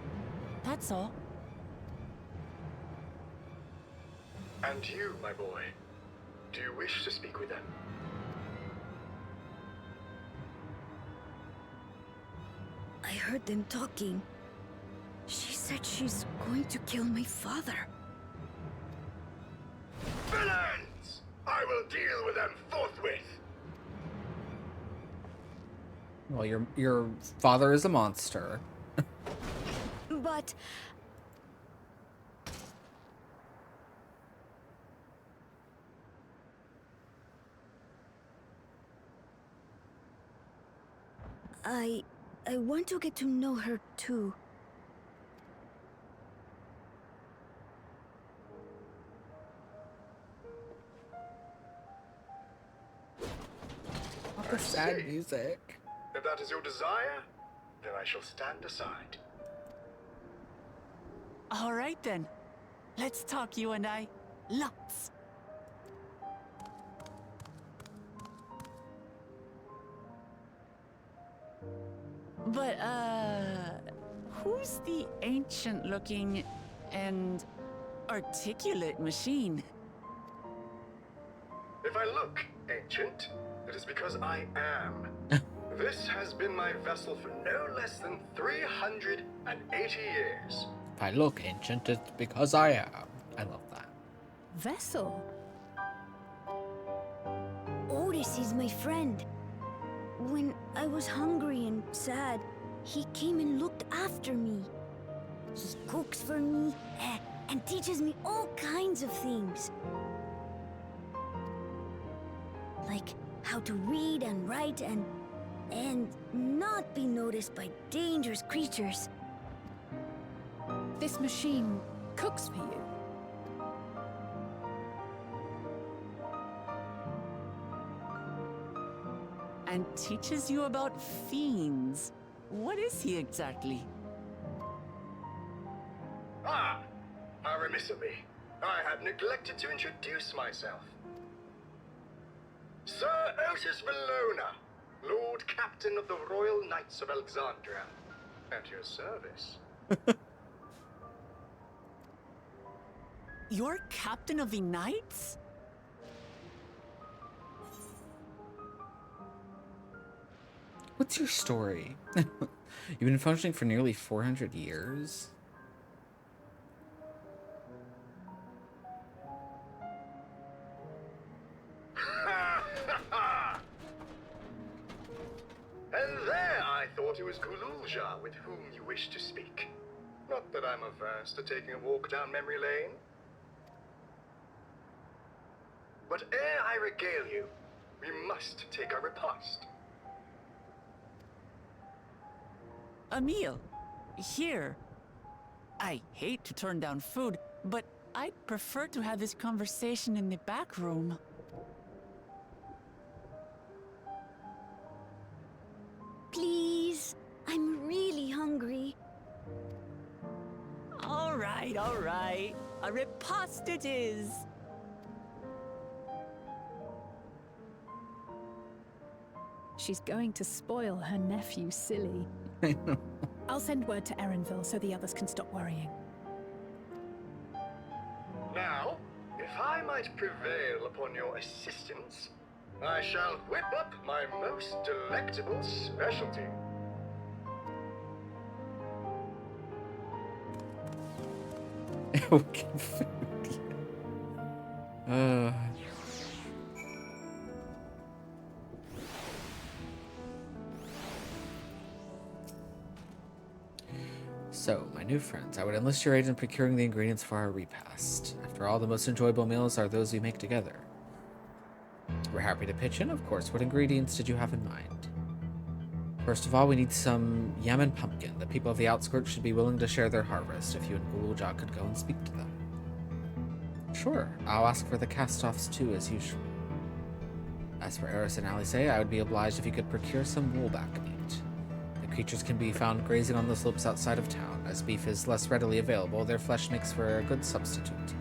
That's all. And you, my boy, do you wish to speak with them? I heard them talking. She said she's going to kill my father. Villains! I will deal with them forthwith! Well, your father is a monster. But I want to get to know her too. What the sad music. If that is your desire, then I shall stand aside. All right then. Let's talk, you and I. Lots. But, who's the ancient-looking and articulate machine? If I look ancient, it is because I am. This has been my vessel for no less than 380 years. If I look ancient, it's because I am. I love that. Vessel? Otis is my friend. When I was hungry and sad, he came and looked after me. He cooks for me and teaches me all kinds of things. Like how to read and write and not be noticed by dangerous creatures. This machine cooks for you? And teaches you about fiends. What is he exactly? Ah, how remiss of me. I had neglected to introduce myself. Sir Otis Valona, Lord Captain of the Royal Knights of Alexandria. At your service. You're captain of the knights? What's your story? You've been functioning for nearly 400 years? And there I thought it was Gululja with whom you wished to speak. Not that I'm averse to taking a walk down memory lane. But ere I regale you, we must take our repast. A meal. Here. I hate to turn down food, but I'd prefer to have this conversation in the back room. Please, I'm really hungry. All right, all right. A repast it is. She's going to spoil her nephew silly. I know. I'll send word to Erenville so the others can stop worrying. Now, if I might prevail upon your assistance, I shall whip up my most delectable specialty. wicked food. So, my new friends, I would enlist your aid in procuring the ingredients for our repast. After all, the most enjoyable meals are those we make together. We're happy to pitch in, of course. What ingredients did you have in mind? First of all, we need some yam and pumpkin. The people of the outskirts should be willing to share their harvest if you and Guluja could go and speak to them. Sure, I'll ask for the cast-offs too, as usual. As for Eris and Alice, I would be obliged if you could procure some woolback meat. The creatures can be found grazing on the slopes outside of town. As beef is less readily available, their flesh makes for a good substitute.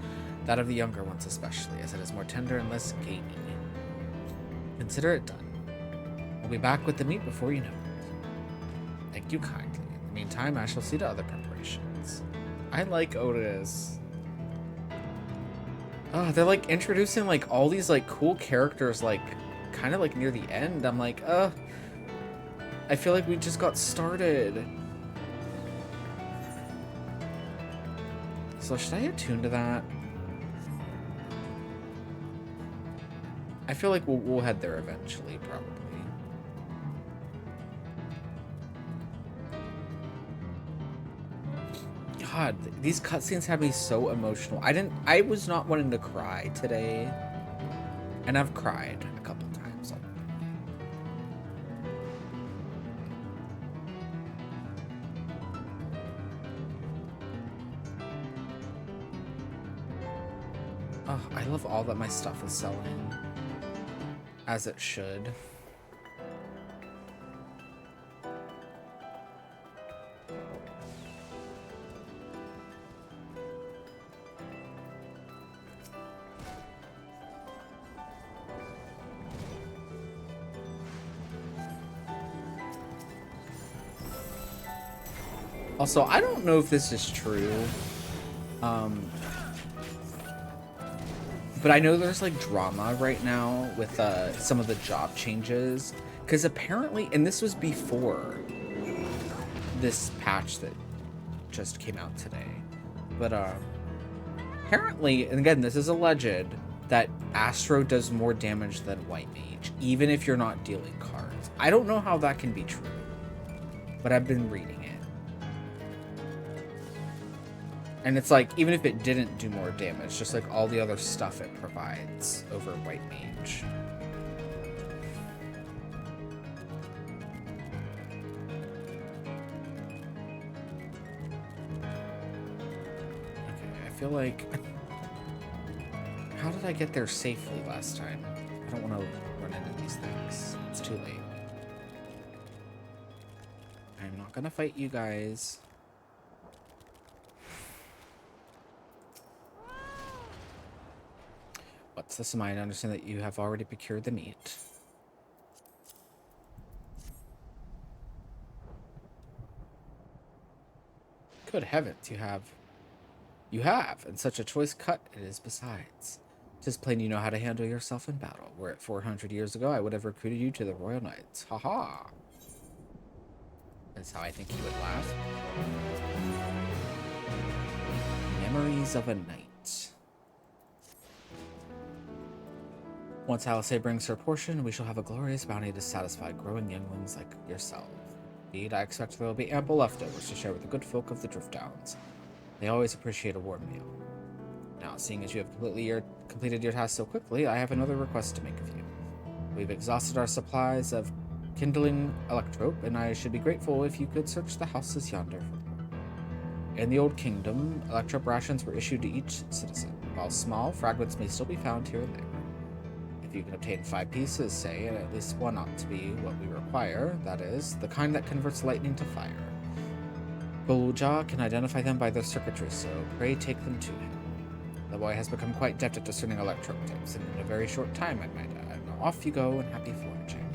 That of the younger ones especially, as it is more tender and less gamey. Consider it done. We'll be back with the meat before you know it. Thank you kindly. In the meantime, I shall see to other preparations. I like Otis. Oh, they're like introducing like all these like cool characters like kind of like near the end. I'm like, I feel like we just got started. So should I attune to that? I feel like we'll head there eventually, probably. God, these cutscenes had me so emotional. I was not wanting to cry today. And I've cried a couple times. Oh, I love all that my stuff is selling. As it should. Also, I don't know if this is true, but I know there's like drama right now with some of the job changes, because apparently, and this was before this patch that just came out today, but apparently, and again, this is alleged, that Astro does more damage than White Mage, even if you're not dealing cards. I don't know how that can be true, but I've been reading it. And it's like, even if it didn't do more damage, just like all the other stuff it provides over White Mage. Okay, I feel like... How did I get there safely last time? I don't want to run into these things. It's too late. I'm not gonna fight you guys. What's this? Am I to understand that you have already procured the meat? Good heavens, you have. You have, and such a choice cut it is besides. 'Tis plain you know how to handle yourself in battle. Were it 400 years ago, I would have recruited you to the Royal Knights. Ha ha! That's how I think he would laugh. Memories of a Knight. Once Alice brings her portion, we shall have a glorious bounty to satisfy growing younglings like yourself. Indeed, I expect there will be ample leftovers to share with the good folk of the Drift Downs. They always appreciate a warm meal. Now, seeing as you have completed your task so quickly, I have another request to make of you. We've exhausted our supplies of kindling electrope, and I should be grateful if you could search the houses yonder for more. In the Old Kingdom, electrope rations were issued to each citizen. While small, fragments may still be found here and there. If you can obtain 5 pieces, say, and at least one ought to be what we require, that is, the kind that converts lightning to fire. Guluja can identify them by their circuitry, so pray take them to him. The boy has become quite deft at discerning electrope types, and in a very short time, I might add. Now off you go, and happy foraging.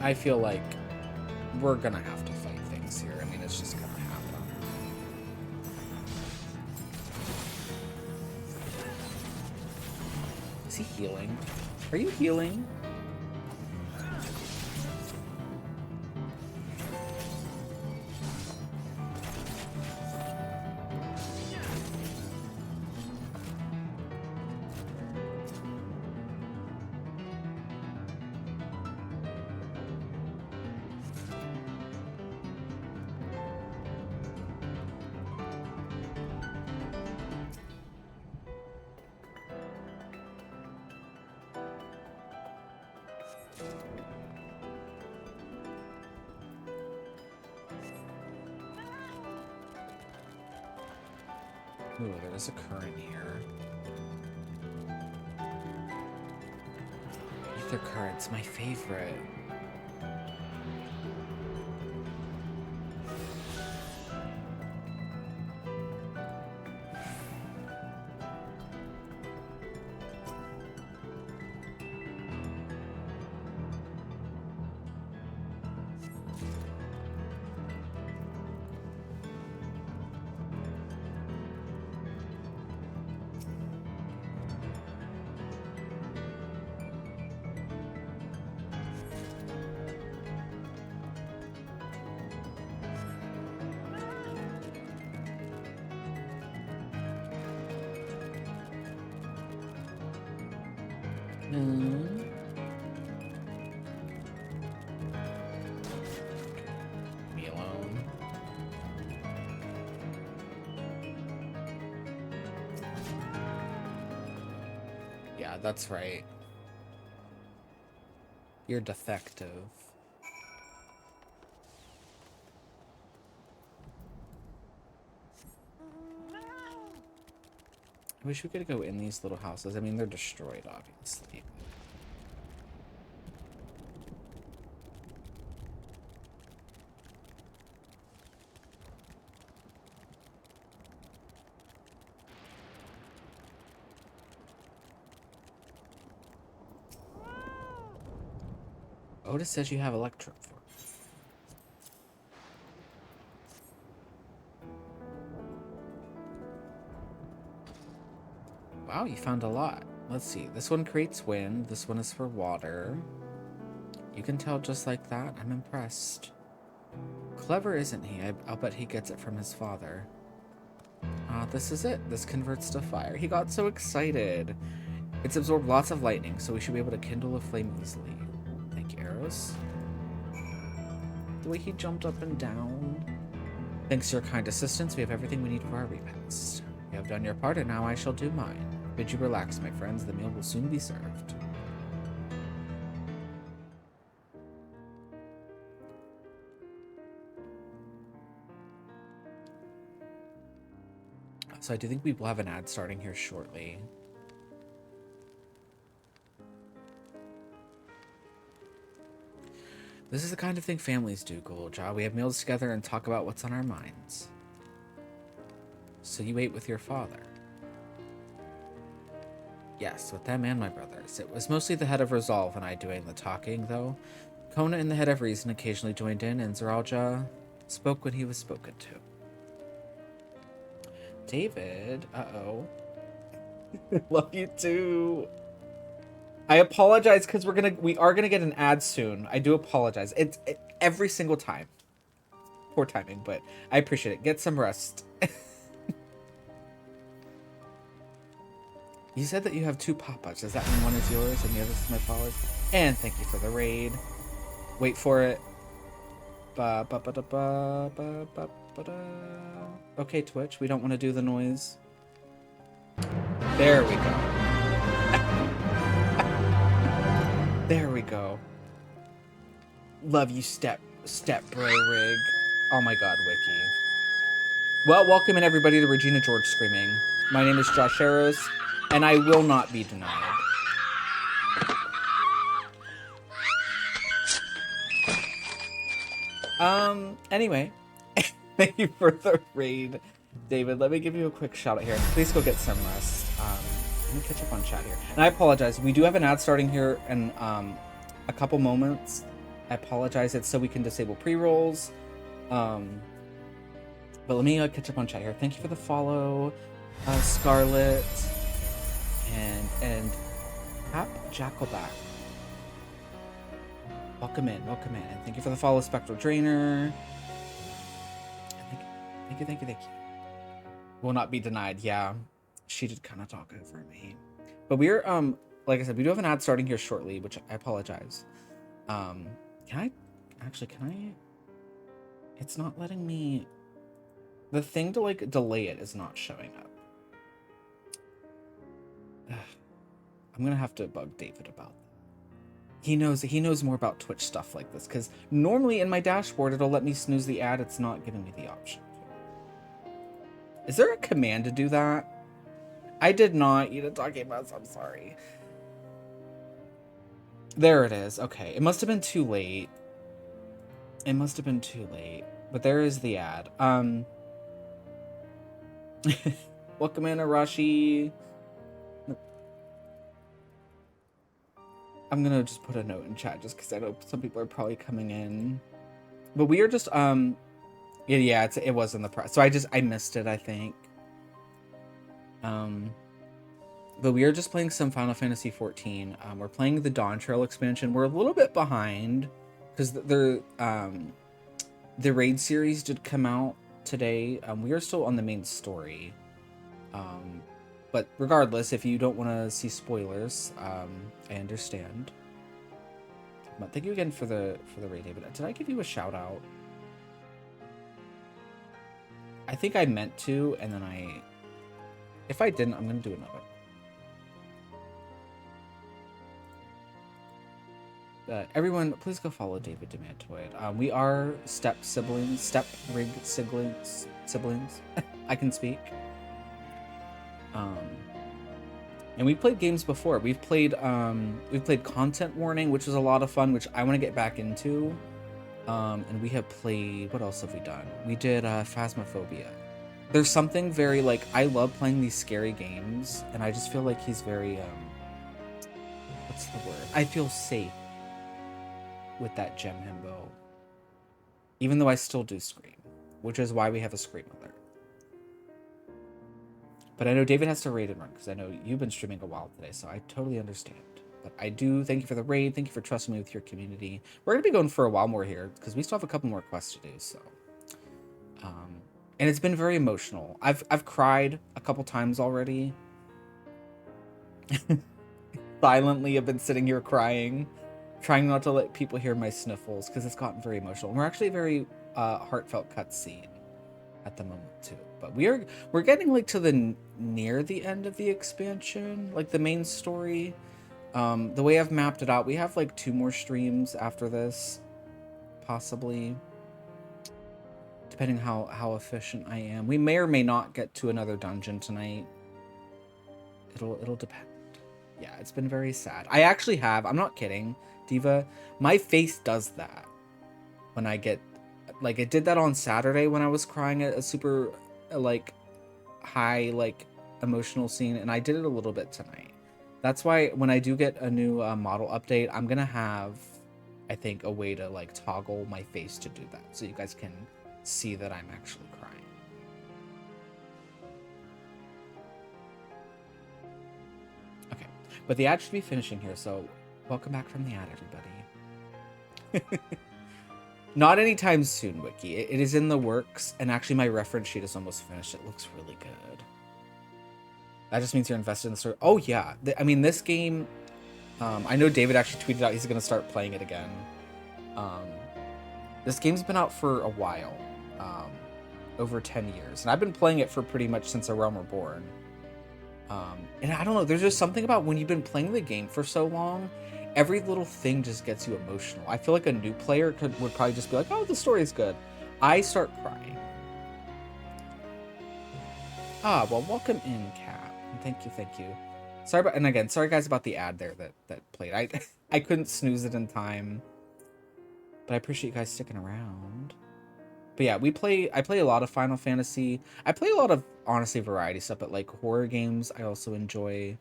I feel like we're gonna have to fight things here. I mean, it's just gonna happen. Is he healing? Are you healing? Ooh, there's a current here. Ether current's my favorite. Me alone. Yeah, that's right. You're defective. I wish we could go in these little houses. I mean, they're destroyed, obviously. Otis says you have electric for it. Wow, you found a lot. Let's see. This one creates wind. This one is for water. You can tell just like that. I'm impressed. Clever, isn't he? I'll bet he gets it from his father. This is it. This converts to fire. He got so excited. It's absorbed lots of lightning, so we should be able to kindle a flame easily. Thank you, Arrows. The way he jumped up and down. Thanks to your kind assistance, we have everything we need for our repast. You have done your part, and now I shall do mine. Bid you relax, my friends. The meal will soon be served. So I do think we will have an ad starting here shortly. This is the kind of thing families do, Gulja. We have meals together and talk about what's on our minds. So you ate with your father? Yes, with them and my brothers. It was mostly the head of Resolve and I doing the talking, though. Kona and the head of Reason occasionally joined in, and Zeralja spoke when he was spoken to. David, uh-oh. Love you too. I apologize because we are gonna get an ad soon. I do apologize. It's every single time. Poor timing, but I appreciate it. Get some rest. You said that you have 2 pop-ups. Does that mean one is yours and the other is my father's? And thank you for the raid. Wait for it. Okay, Twitch, we don't want to do the noise. There we go. There we go. Love you, step bro rig. Oh my god, Wiki. Well, welcome in everybody to Regina George Screaming. My name is Josh Harris, and I will not be denied. Anyway, thank you for the raid, David. Let me give you a quick shout out here. Please go get some rest. Let me catch up on chat here. And I apologize. We do have an ad starting here in a couple moments. I apologize. It's so we can disable pre-rolls. But let me catch up on chat here. Thank you for the follow, Scarlet, and Hap Jackalback. Welcome in, welcome in. And thank you for the follow, Spectral Drainer. Thank you. Will not be denied. Yeah, she did kind of talk over me. But we're, like I said, we do have an ad starting here shortly, which I apologize. Can I? It's not letting me... The thing to, like, delay it is not showing up. I'm gonna have to bug David about that. He knows more about Twitch stuff like this, because normally in my dashboard it'll let me snooze the ad. It's not giving me the option. Is there a command to do that? I did not eat a talking mouse. I'm sorry. There it is. Okay, it must have been too late. But there is the ad. Welcome in, Arashi. I'm gonna just put a note in chat just because I know some people are probably coming in. But we are just yeah, it was in the press. So I missed it, I think. But we are just playing some Final Fantasy XIV. We're playing the Dawntrail expansion. We're a little bit behind because the raid series did come out today. We are still on the main story. But regardless, if you don't want to see spoilers, I understand. But thank you again for the raid, David. Did I give you a shout out? I think I meant to, and then if I didn't, I'm gonna do another. Everyone, please go follow David Demantoid. We are step rig siblings. I can speak. And we've played games before. We've played Content Warning, which was a lot of fun, which I want to get back into. And we have played, what else have we done? We did Phasmophobia. There's something very, like, I love playing these scary games, and I just feel like he's very, what's the word? I feel safe with that Gem Himbo. Even though I still do scream, which is why we have a scream alert. But I know David has to raid and run, because I know you've been streaming a while today, so I totally understand. But I do thank you for the raid. Thank you for trusting me with your community. We're going to be going for a while more here, because we still have a couple more quests to do, so. And it's been very emotional. I've cried a couple times already. Silently, I've been sitting here crying, trying not to let people hear my sniffles, because it's gotten very emotional. And we're actually a very heartfelt cutscene at the moment, too. But we're getting, like, to near the end of the expansion, like the main story. The way I've mapped it out, we have like 2 more streams after this, possibly, depending how efficient I am. We may or may not get to another dungeon tonight. It'll depend. Yeah, it's been very sad. I actually have, I'm not kidding, Diva, my face does that when I get, like, it did that on Saturday when I was crying at a super like high, like, emotional scene, and I did it a little bit tonight. That's why when I do get a new model update, I'm gonna have, I think, a way to, like, toggle my face to do that, so you guys can see that I'm actually crying. Okay, but the ad should be finishing here, so welcome back from the ad, everybody. Not anytime soon, Wiki. It is in the works, and actually my reference sheet is almost finished. It looks really good. That just means you're invested in the story. Oh, yeah. I mean, this game... I know David actually tweeted out he's going to start playing it again. This game's been out for a while. Over 10 years. And I've been playing it for pretty much since A Realm Reborn. And I don't know, there's just something about when you've been playing the game for so long, every little thing just gets you emotional. I feel like a new player would probably just be like, oh, the story's good. I start crying. Ah, well, welcome in, Kat. Thank you. Sorry guys about the ad there that played. I couldn't snooze it in time. But I appreciate you guys sticking around. But yeah, I play a lot of Final Fantasy. I play a lot of, honestly, variety stuff, but like horror games I also enjoy.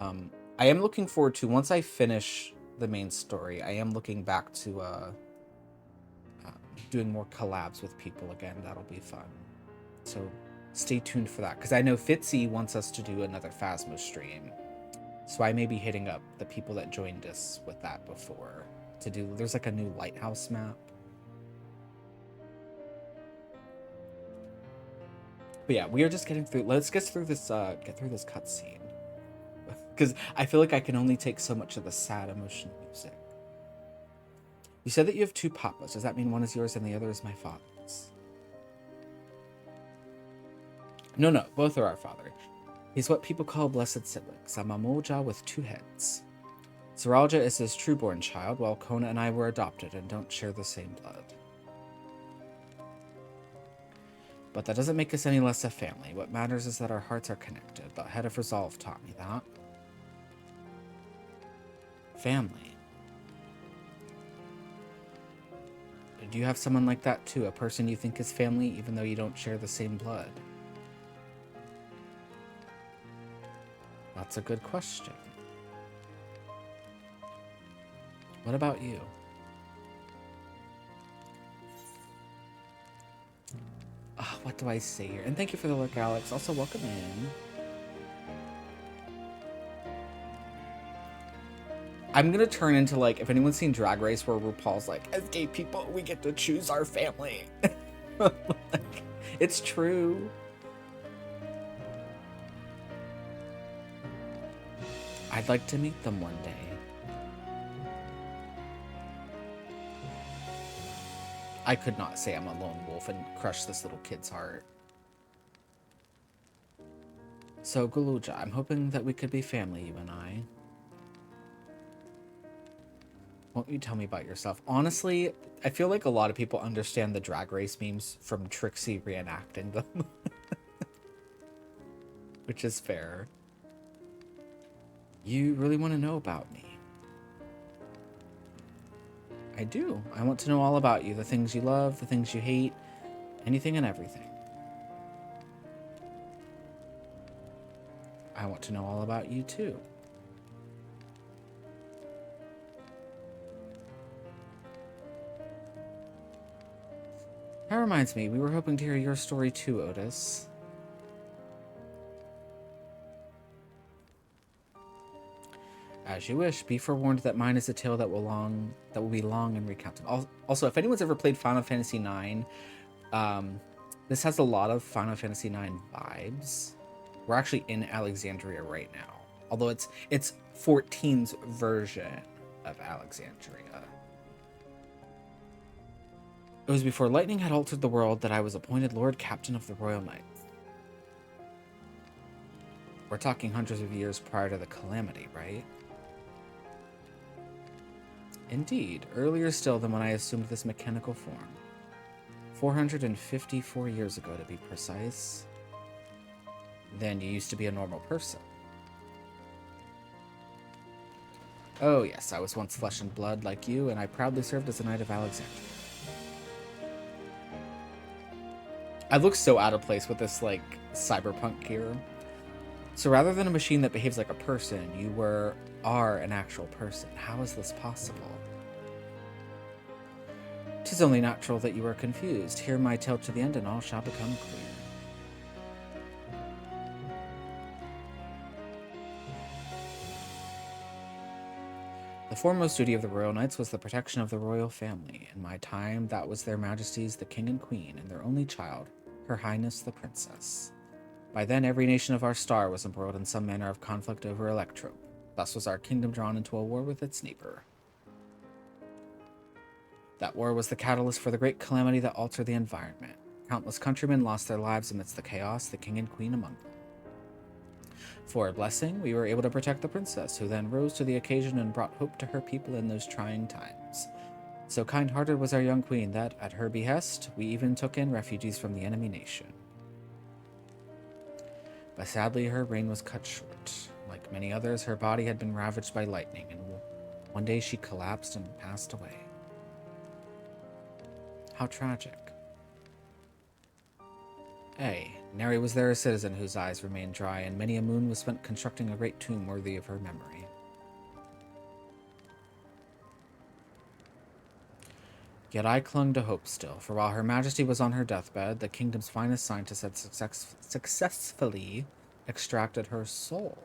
I am looking forward to, once I finish the main story, I am looking back to doing more collabs with people again. That'll be fun. So stay tuned for that, because I know Fitzy wants us to do another Phasmo stream. So I may be hitting up the people that joined us with that before to do. There's like a new lighthouse map. But yeah, we are just getting through. Let's get through this cutscene, because I feel like I can only take so much of the sad emotional music. You said that you have two papas. Does that mean one is yours and the other is my father's? No, both are our father. He's what people call blessed siblings, a Mamolja with two heads. Zaralja is his true-born child, while Kona and I were adopted and don't share the same blood. But that doesn't make us any less a family. What matters is that our hearts are connected. The Head of Resolve taught me that. Family. Do you have someone like that too? A person you think is family even though you don't share the same blood? That's a good question. What about you? What do I say here? And thank you for the look, Alex. Also, welcome in. I'm gonna turn into, like, if anyone's seen Drag Race where RuPaul's like, as gay people, we get to choose our family. Like, it's true. I'd like to meet them one day. I could not say I'm a lone wolf and crush this little kid's heart. So, Galuja, I'm hoping that we could be family, you and I. Won't you tell me about yourself? Honestly, I feel like a lot of people understand the Drag Race memes from Trixie reenacting them. Which is fair. You really want to know about me? I do. I want to know all about you. The things you love, the things you hate, anything and everything. I want to know all about you too. That reminds me, we were hoping to hear your story too, Otis. As you wish. Be forewarned that mine is a tale that will be long and recounted. Also, if anyone's ever played Final Fantasy IX, this has a lot of Final Fantasy IX vibes. We're actually in Alexandria right now, although it's 14's version of Alexandria. It was before lightning had altered the world that I was appointed Lord Captain of the Royal Knights. We're talking hundreds of years prior to the calamity, right? Indeed, earlier still than when I assumed this mechanical form. 454 years ago, to be precise. Then you used to be a normal person. Oh yes, I was once flesh and blood like you, and I proudly served as a Knight of Alexandria. I look so out of place with this, like, cyberpunk gear. So rather than a machine that behaves like a person, you are an actual person. How is this possible? 'Tis only natural that you are confused. Hear my tale to the end and all shall become clear. The foremost duty of the Royal Knights was the protection of the royal family. In my time, that was their Majesties the King and Queen, and their only child, Her Highness the Princess. By then, every nation of our star was embroiled in some manner of conflict over Electrope. Thus was our kingdom drawn into a war with its neighbor. That war was the catalyst for the great calamity that altered the environment. Countless countrymen lost their lives amidst the chaos, the king and queen among them. For a blessing, we were able to protect the princess, who then rose to the occasion and brought hope to her people in those trying times. So kind-hearted was our young queen that, at her behest, we even took in refugees from the enemy nation. But sadly, her reign was cut short. Like many others, her body had been ravaged by lightning, and one day she collapsed and passed away. How tragic. Ay, nary was there a citizen whose eyes remained dry, and many a moon was spent constructing a great tomb worthy of her memory. Yet I clung to hope still, for while Her Majesty was on her deathbed, the kingdom's finest scientists had successfully extracted her soul.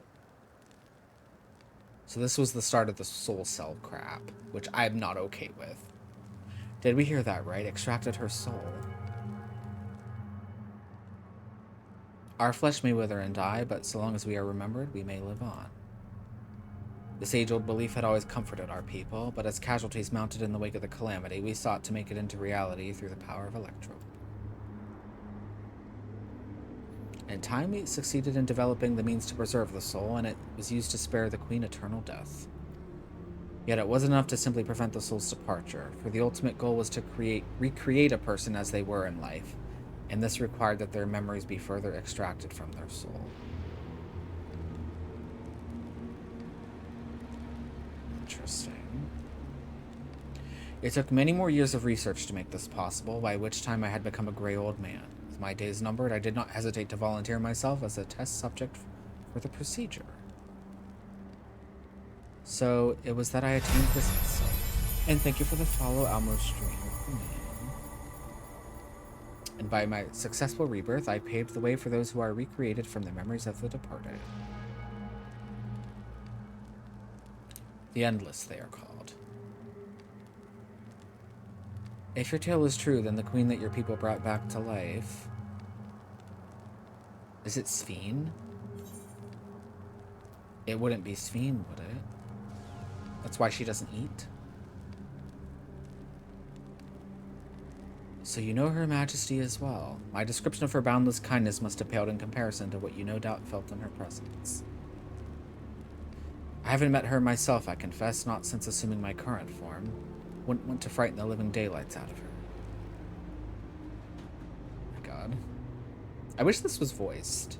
So this was the start of the soul cell crap, which I'm not okay with. Did we hear that right? Extracted her soul. Our flesh may wither and die, but so long as we are remembered, we may live on. This age-old belief had always comforted our people, but as casualties mounted in the wake of the calamity, we sought to make it into reality through the power of Electrope. In time, we succeeded in developing the means to preserve the soul, and it was used to spare the Queen eternal death. Yet it wasn't enough to simply prevent the soul's departure, for the ultimate goal was to recreate a person as they were in life, and this required that their memories be further extracted from their soul. Interesting. It took many more years of research to make this possible, by which time I had become a gray old man. With my days numbered, I did not hesitate to volunteer myself as a test subject for the procedure. So, it was that I attained this vessel. And thank you for the follow, Almo stream. And by my successful rebirth, I paved the way for those who are recreated from the memories of the departed. The Endless, they are called. If your tale is true, then the queen that your people brought back to life... Is it Sphene? It wouldn't be Sphene, would it? That's why she doesn't eat? So you know Her Majesty as well. My description of her boundless kindness must have paled in comparison to what you no doubt felt in her presence. I haven't met her myself, I confess, not since assuming my current form. Wouldn't want to frighten the living daylights out of her. My god. I wish this was voiced.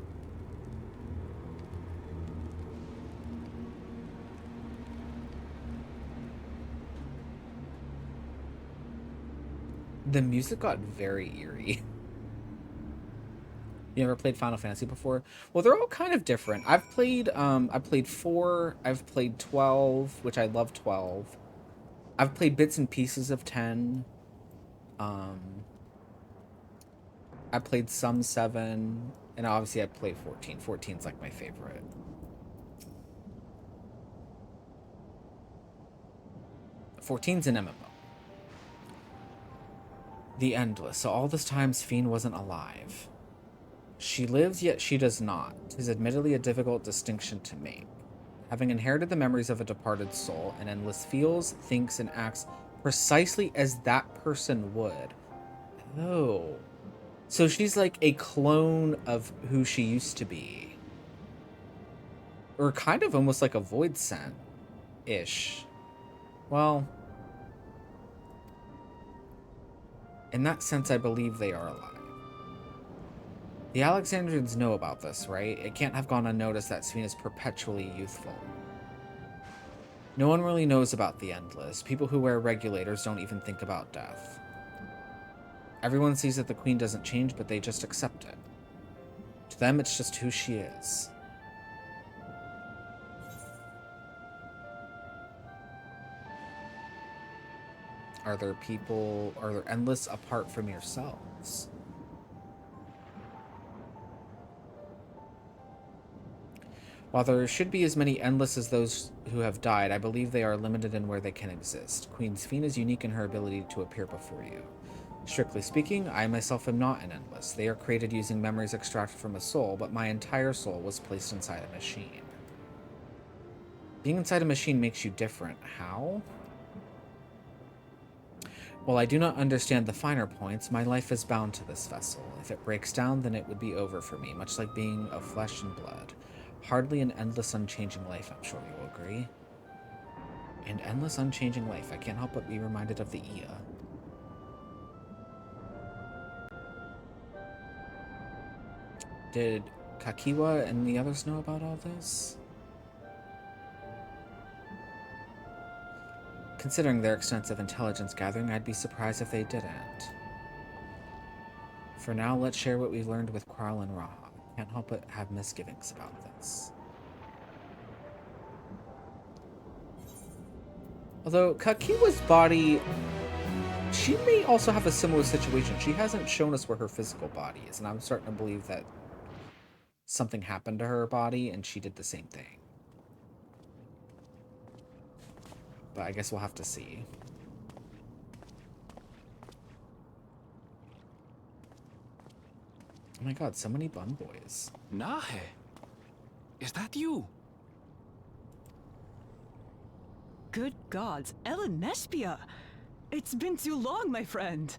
The music got very eerie. You ever played Final Fantasy before? Well, they're all kind of different. I've played 4, I've played 12, which I love 12. I've played bits and pieces of 10. I played some 7, and obviously I played 14. 14's like my favorite. Fourteen's an MMO. The Endless. So all this time, Sphene wasn't alive. She lives, yet she does not. It is admittedly a difficult distinction to make. Having inherited the memories of a departed soul, an Endless feels, thinks, and acts precisely as that person would. Oh. So she's like a clone of who she used to be. Or kind of almost like a void scent-ish. Well... in that sense, I believe they are alive. The Alexandrians know about this, right? It can't have gone unnoticed that Sphene is perpetually youthful. No one really knows about the Endless. People who wear regulators don't even think about death. Everyone sees that the Queen doesn't change, but they just accept it. To them, it's just who she is. Are there Endless apart from yourselves? While there should be as many Endless as those who have died, I believe they are limited in where they can exist. Queen Sphene is unique in her ability to appear before you. Strictly speaking, I myself am not an Endless. They are created using memories extracted from a soul, but my entire soul was placed inside a machine. Being inside a machine makes you different. How? While I do not understand the finer points, my life is bound to this vessel. If it breaks down, then it would be over for me, much like being of flesh and blood. Hardly an endless, unchanging life, I'm sure you will agree. And endless, unchanging life. I can't help but be reminded of the Ia. Did Kakiwa and the others know about all this? Considering their extensive intelligence gathering, I'd be surprised if they didn't. For now, let's share what we've learned with Kral and Raha. Can't help but have misgivings about this. Although Kakiwa's body she may also have a similar situation. She hasn't shown us where her physical body is, and I'm starting to believe that something happened to her body and she did the same thing. But I guess we'll have to see. Oh my god, so many bun boys. Nahe, is that you? Good gods, Ellen Nespia! It's been too long, my friend.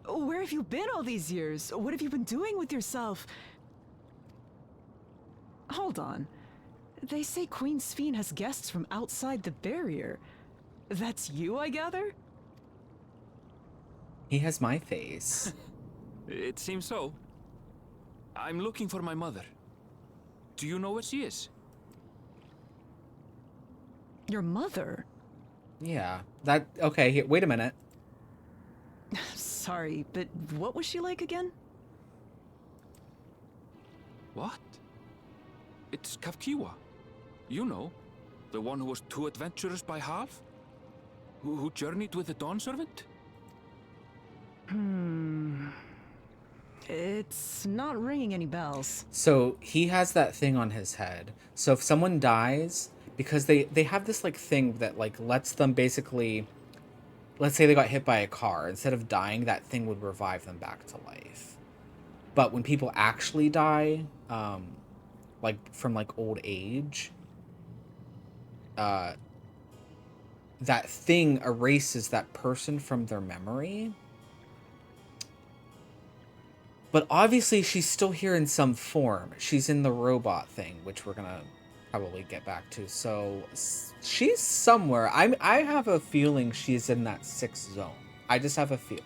Where have you been all these years? What have you been doing with yourself? Hold on. They say Queen Sphene has guests from outside the barrier. That's you, I gather? He has my face. It seems so. I'm looking for my mother. Do you know where she is? Your mother? Yeah, that... Okay, here, wait a minute. Sorry, but what was she like again? What? It's Kafkiwa. You know, the one who was too adventurous by half? Who journeyed with the Dawn Servant? It's not ringing any bells. So, he has that thing on his head. So if someone dies, because they have this, like, thing that, like, lets them basically... Let's say they got hit by a car. Instead of dying, that thing would revive them back to life. But when people actually die, like, from, like, old age... that thing erases that person from their memory. But obviously she's still here in some form. She's in the robot thing, which we're gonna probably get back to. So she's somewhere. I have a feeling she's in that 6th zone. I just have a feeling.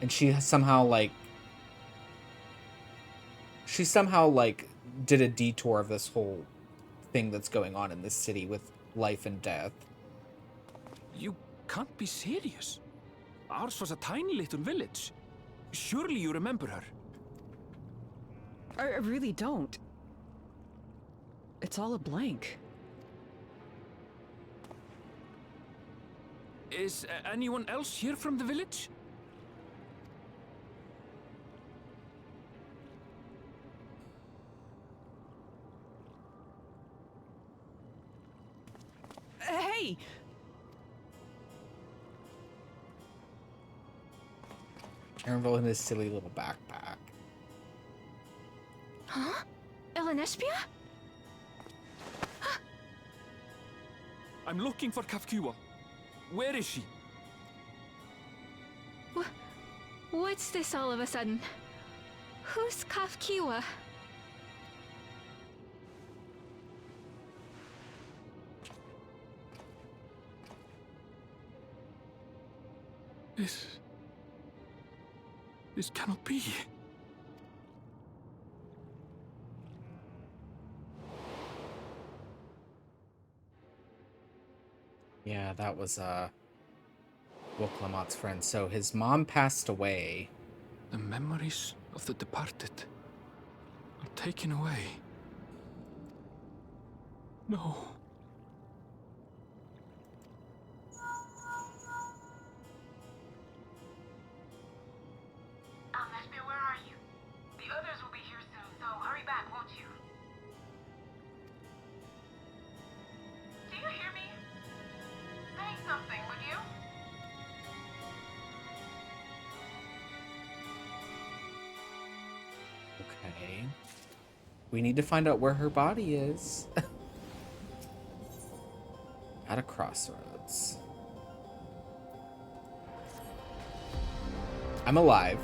And she somehow like did a detour of this whole thing that's going on in this city with life and death. You can't be serious. Ours was a tiny little village. Surely you remember her. I really don't. It's all a blank. Is anyone else here from the village? Hey! Aaronville in his silly little backpack. Huh? Ellen Nespia? I'm looking for Kafkiwa. Where is she? What's this all of a sudden? Who's Kafkiwa? This cannot be. Yeah, that was Woklamat's friend. So his mom passed away. The memories of the departed are taken away. No. Nespia, where are you? The others will be here soon, so hurry back, won't you? Do you hear me? Say something, would you? Okay. We need to find out where her body is. At a crossroads. I'm alive.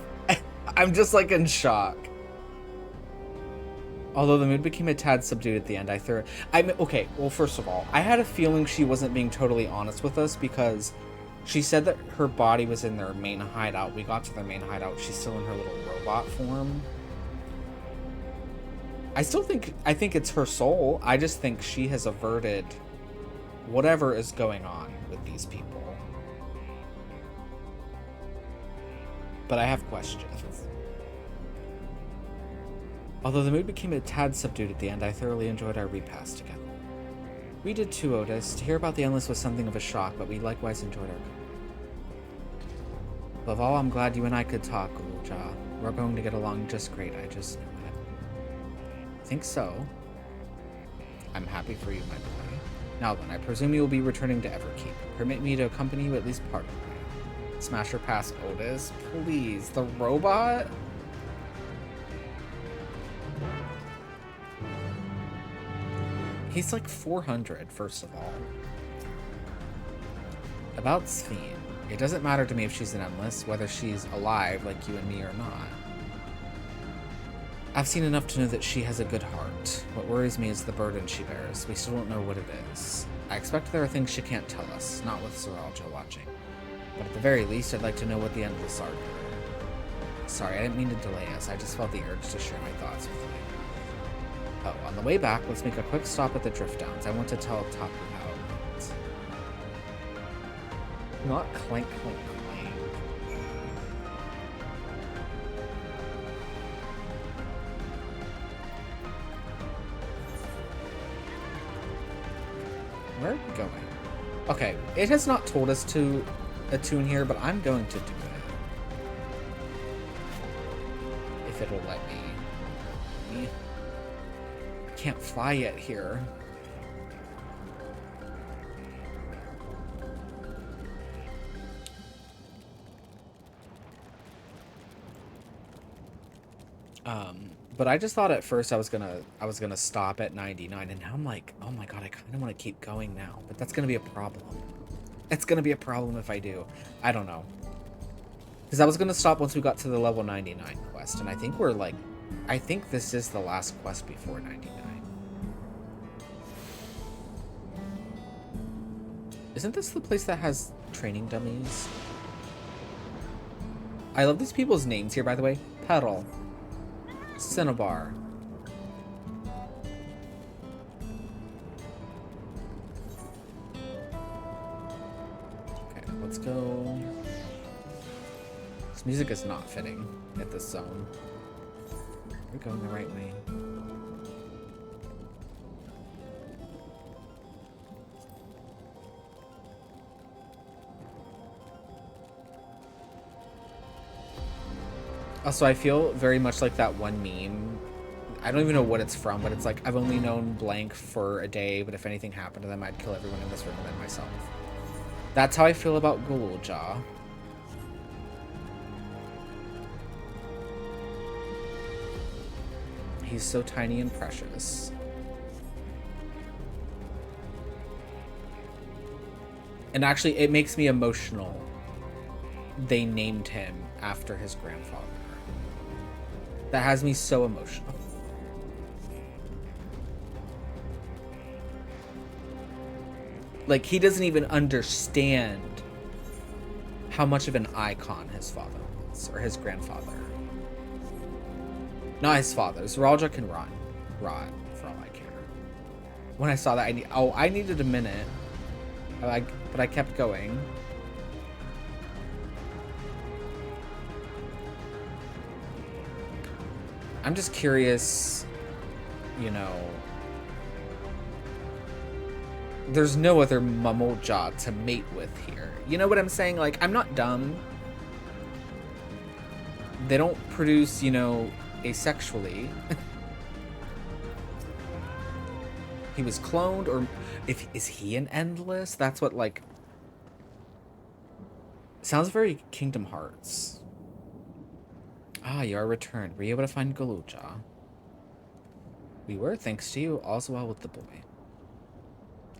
I'm just like in shock. Although the mood became a tad subdued at the end, okay, well, first of all, I had a feeling she wasn't being totally honest with us because she said that her body was in their main hideout. We got to their main hideout. She's still in her little robot form. I think it's her soul. I just think she has averted whatever is going on with these people. But I have questions. Although the mood became a tad subdued at the end, I thoroughly enjoyed our repast together. We did too, Otis. To hear about the Endless was something of a shock, but we likewise enjoyed our company. Above all, I'm glad you and I could talk, Gulja. We're going to get along just great, I just knew it. I think so. I'm happy for you, my boy. Now then, I presume you will be returning to Everkeep. Permit me to accompany you at least part of the way. Smash or pass, Otis? Please, the robot? He's like 400, first of all. About Sphene. It doesn't matter to me if she's an Endless, whether she's alive like you and me or not. I've seen enough to know that she has a good heart. What worries me is the burden she bears. We still don't know what it is. I expect there are things she can't tell us, not with Zoralja watching. But at the very least, I'd like to know what the Endless are doing. Sorry, I didn't mean to delay us. I just felt the urge to share my thoughts with you. Oh, on the way back, let's make a quick stop at the Drift Downs. I want to tell Tapu how it went. Not clank, clank, clank. Where are we going? Okay, it has not told us to attune here, but I'm going to do it. If it'll let me. I can't fly yet here. But I just thought at first I was gonna stop at 99, and now I'm like, oh my god, I kind of want to keep going now, but that's gonna be a problem. It's gonna be a problem if I do. I don't know, because I was gonna stop once we got to the level 99 quest, and I think we're like, I think this is the last quest before 99. Isn't this the place that has training dummies? I love these people's names here, by the way. Petal. Cinnabar. Okay, let's go. This music is not fitting at this zone. We're going the right way. Also, I feel very much like that one meme. I don't even know what it's from, but it's like, I've only known blank for a day, but if anything happened to them, I'd kill everyone in this room and then myself. That's how I feel about Gulja. He's so tiny and precious. And actually, it makes me emotional. They named him after his grandfather. That has me so emotional. Like, he doesn't even understand how much of an icon his father was, or his grandfather. Not his father. Zoralja can rot, for all I care. When I saw that, I needed a minute, but I kept going. I'm just curious, you know, there's no other Mamolja to mate with here. You know what I'm saying? Like, I'm not dumb. They don't produce, you know, asexually. He was cloned, or is he an Endless? That's what, like, sounds very Kingdom Hearts. Ah, you are returned. Were you able to find Gulja? We were, thanks to you. All's well with the boy.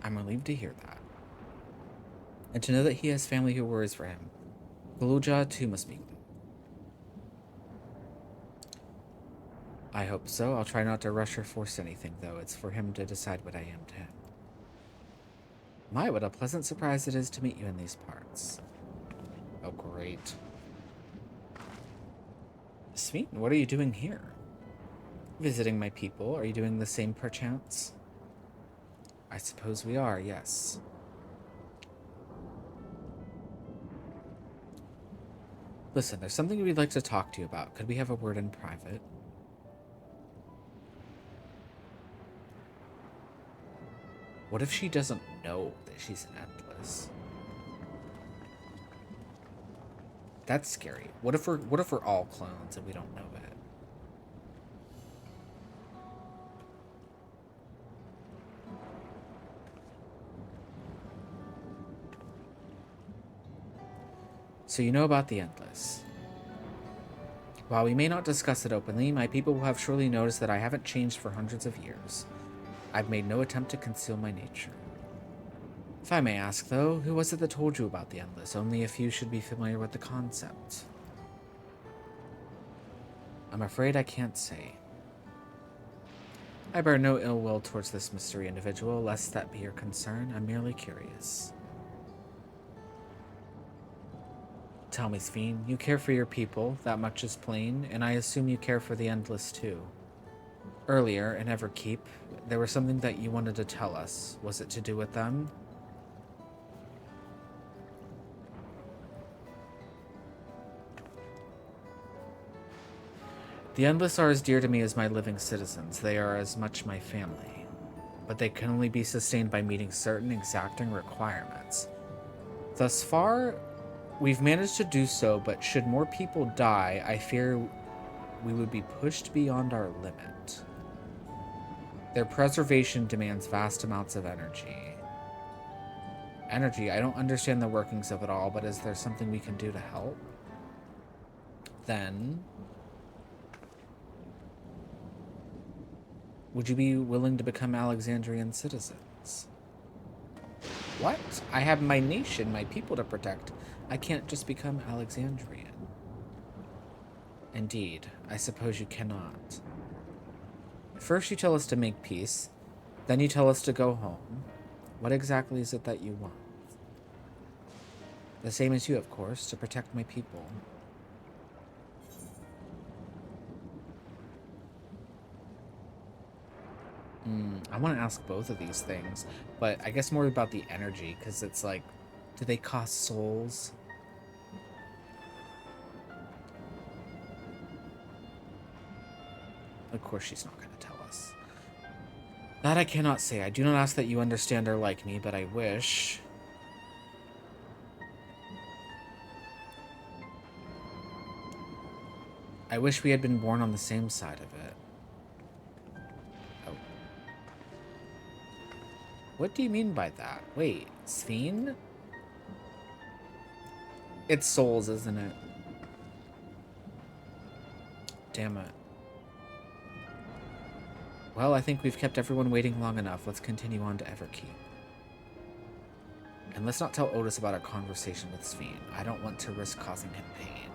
I'm relieved to hear that. And to know that he has family who worries for him. Gulja, too, must be. I hope so. I'll try not to rush or force anything, though. It's for him to decide what I am to him. My, what a pleasant surprise it is to meet you in these parts. Oh, great. Sweet, what are you doing here? Visiting my people. Are you doing the same perchance? I suppose we are, yes. Listen, there's something we'd like to talk to you about. Could we have a word in private? What if she doesn't know that she's an Endless? That's scary. What if we're all clones and we don't know it? So you know about the Endless. While we may not discuss it openly, my people will have surely noticed that I haven't changed for hundreds of years. I've made no attempt to conceal my nature. If I may ask, though, who was it that told you about the Endless? Only a few should be familiar with the concept. I'm afraid I can't say. I bear no ill will towards this mystery individual, lest that be your concern. I'm merely curious. Tell me, Sphene, you care for your people, that much is plain, and I assume you care for the Endless too. Earlier, in Everkeep, there was something that you wanted to tell us. Was it to do with them? The Endless are as dear to me as my living citizens. They are as much my family. But they can only be sustained by meeting certain exacting requirements. Thus far, we've managed to do so, but should more people die, I fear we would be pushed beyond our limit. Their preservation demands vast amounts of energy. Energy, I don't understand the workings of it all, but is there something we can do to help? Then, would you be willing to become Alexandrian citizens? What? I have my nation, my people to protect. I can't just become Alexandrian. Indeed, I suppose you cannot. First you tell us to make peace, then you tell us to go home. What exactly is it that you want? The same as you, of course, to protect my people. I want to ask both of these things, but I guess more about the energy, because it's like, do they cost souls? Of course she's not going to tell us. That I cannot say. I do not ask that you understand or like me, but I wish. I wish we had been born on the same side of it. What do you mean by that? Wait, Sphene? It's souls, isn't it? Damn it. Well, I think we've kept everyone waiting long enough. Let's continue on to Everkeep. And let's not tell Otis about our conversation with Sphene. I don't want to risk causing him pain.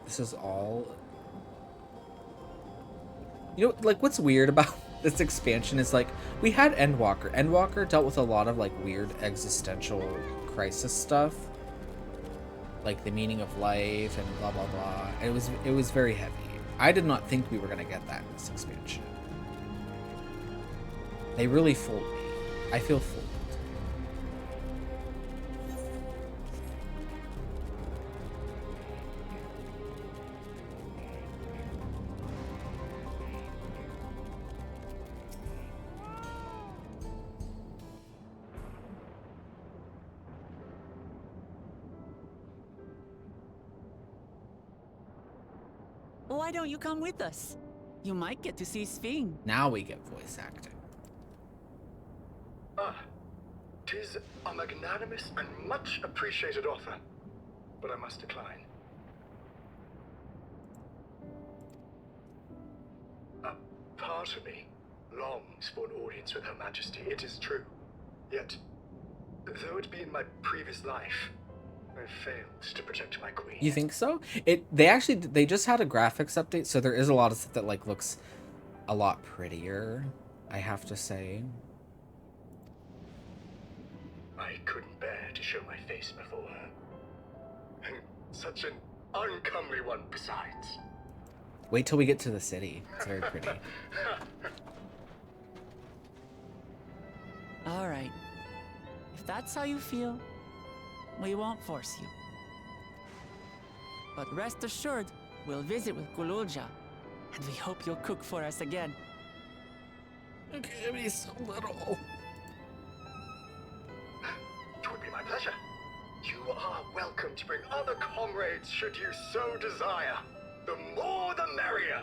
This is all... You know, like, what's weird about this expansion is, like, we had Endwalker. Endwalker dealt with a lot of, like, weird existential crisis stuff. Like, the meaning of life and blah, blah, blah. And it was very heavy. I did not think we were going to get that in this expansion. They really fooled me. I feel fooled. Why don't you come with us? You might get to see Sphene. Now we get voice acting. Tis a magnanimous and much appreciated offer, but I must decline. A part of me longs for an audience with Her Majesty, it is true. Yet, though it be in my previous life, I failed to protect my queen. You think so? They just had a graphics update, so there is a lot of stuff that like looks a lot prettier, I have to say. I couldn't bear to show my face before her. And such an uncomely one besides. Wait till we get to the city. It's very pretty. All right. If that's how you feel, we won't force you. But rest assured, We'll visit with Gululja, and we hope you'll cook for us again. Give me so little. It would be my pleasure. You are welcome to bring other comrades should you so desire. The more the merrier.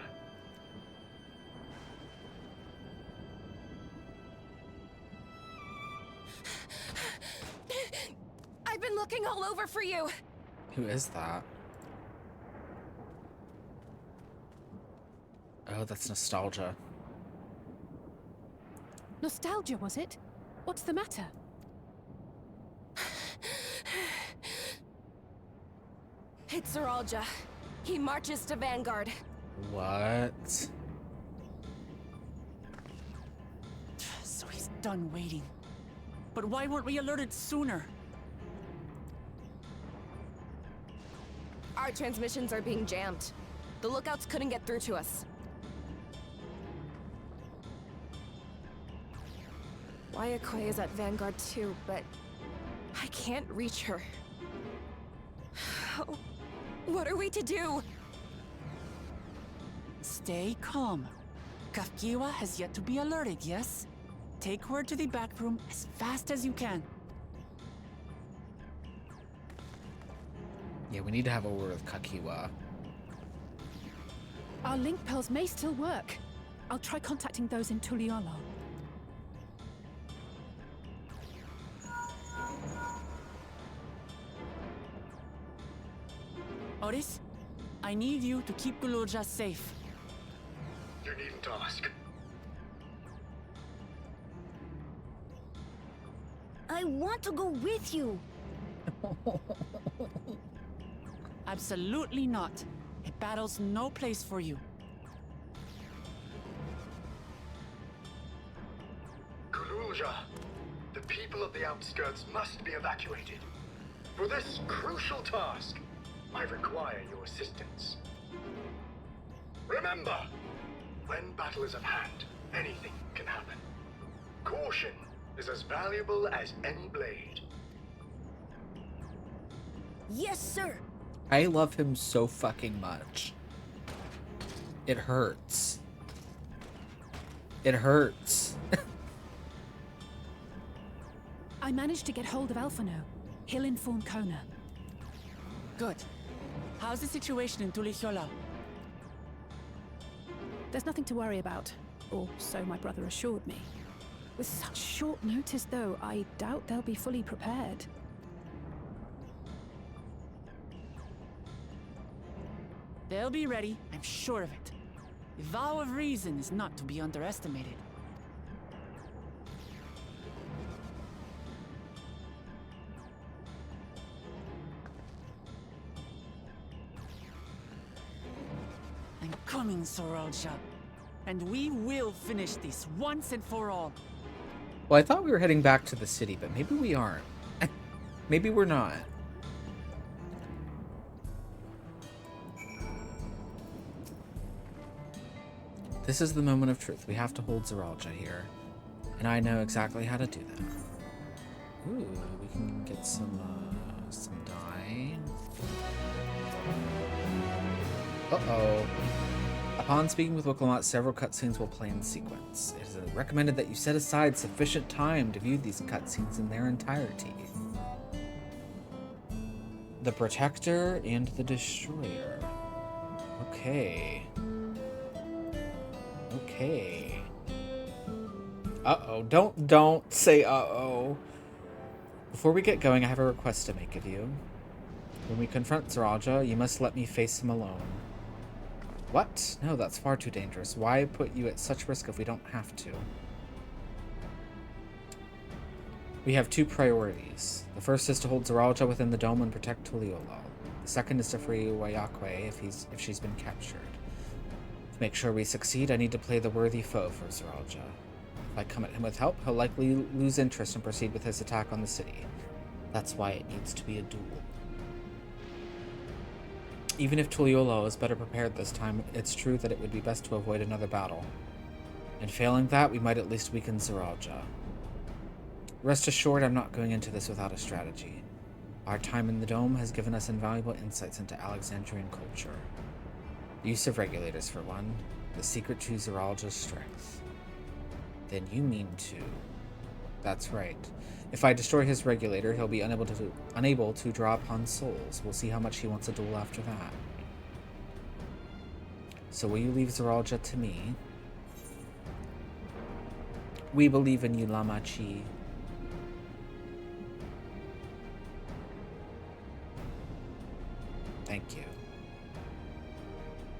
I've been looking all over for you. Who is that? Oh, that's nostalgia. Nostalgia, was it? What's the matter? It's Zeralja. He marches to Vanguard. What? So he's done waiting. But why weren't we alerted sooner? Our transmissions are being jammed. The lookouts couldn't get through to us. Wayakwe is at Vanguard too, but I can't reach her. What are we to do? Stay calm. Kafkiwa has yet to be alerted, yes? Take her to the back room as fast as you can. Yeah, we need to have a word with Kakiwa. Our link pearls may still work. I'll try contacting those in Tuliolo. Oris, I need you to keep Gululja safe. You needn't ask. I want to go with you. Absolutely not. A battle's no place for you. Gululja, the people of the outskirts must be evacuated. For this crucial task, I require your assistance. Remember, when battle is at hand, anything can happen. Caution is as valuable as any blade. Yes, sir. I love him so fucking much. It hurts. It hurts. I managed to get hold of Alphano. He'll inform Kona. Good. How's the situation in Tulihiola? There's nothing to worry about, or so my brother assured me. With such short notice, though, I doubt they'll be fully prepared. They'll be ready, I'm sure of it. The vow of reason is not to be underestimated. I'm coming, Zeralja. And we will finish this once and for all. Well, I thought we were heading back to the city, but maybe we aren't. Maybe we're not. This is the moment of truth. We have to hold Zeralja here. And I know exactly how to do that. Ooh, we can get some dye. Uh-oh. Upon speaking with Wiklamat, several cutscenes will play in sequence. It is recommended that you set aside sufficient time to view these cutscenes in their entirety. The Protector and the Destroyer. Okay. Okay. Uh-oh. Don't say uh-oh. Before we get going, I have a request to make of you. When we confront Zeralja, you must let me face him alone. What? No, that's far too dangerous. Why put you at such risk if we don't have to? We have two priorities. The first is to hold Zeralja within the dome and protect Tuliolo. The second is to free Wayakwe if she's been captured. To make sure we succeed, I need to play the worthy foe for Zeralja. If I come at him with help, he'll likely lose interest and proceed with his attack on the city. That's why it needs to be a duel. Even if Tuliolo is better prepared this time, it's true that it would be best to avoid another battle. And failing that, we might at least weaken Zeralja. Rest assured, I'm not going into this without a strategy. Our time in the Dome has given us invaluable insights into Alexandrian culture. Use of regulators for one. The secret to Zeralja's strength. Then you mean to... That's right. If I destroy his regulator, he'll be unable to draw upon souls. We'll see how much he wants a duel after that. So will you leave Zeralja to me? We believe in you, Lamachi. Thank you.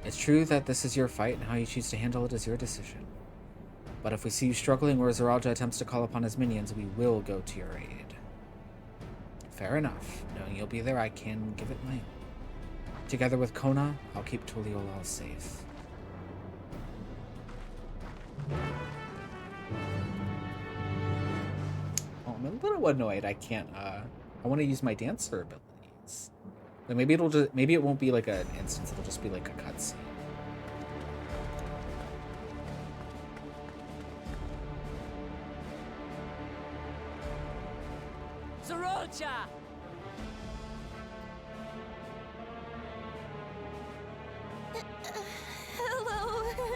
It's true that this is your fight, and how you choose to handle it is your decision. But if we see you struggling or Zeralja attempts to call upon his minions, we will go to your aid. Fair enough. Knowing you'll be there, I can give it my all. Together with Kona, I'll keep Tuliolal safe. Oh, I'm a little annoyed I can't, I want to use my dancer abilities. Like maybe it won't be like an instance, it'll just be like a cutscene. Zeralja! Hello.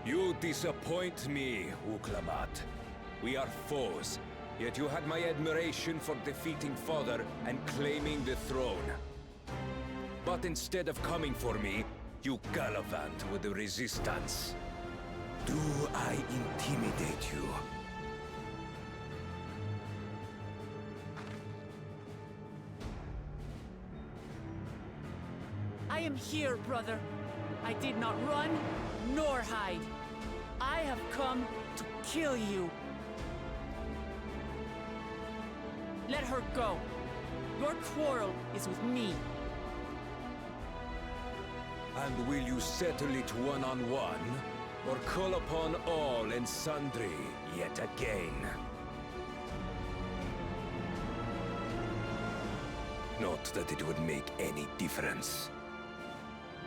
You disappoint me, Uklamat. We are foes, yet you had my admiration for defeating Father and claiming the throne. But instead of coming for me, you gallivant with the resistance. Do I intimidate you? I am here, brother. I did not run, nor hide. I have come to kill you. Let her go. Your quarrel is with me. And will you settle it one-on-one, or call upon all and sundry yet again? Not that it would make any difference.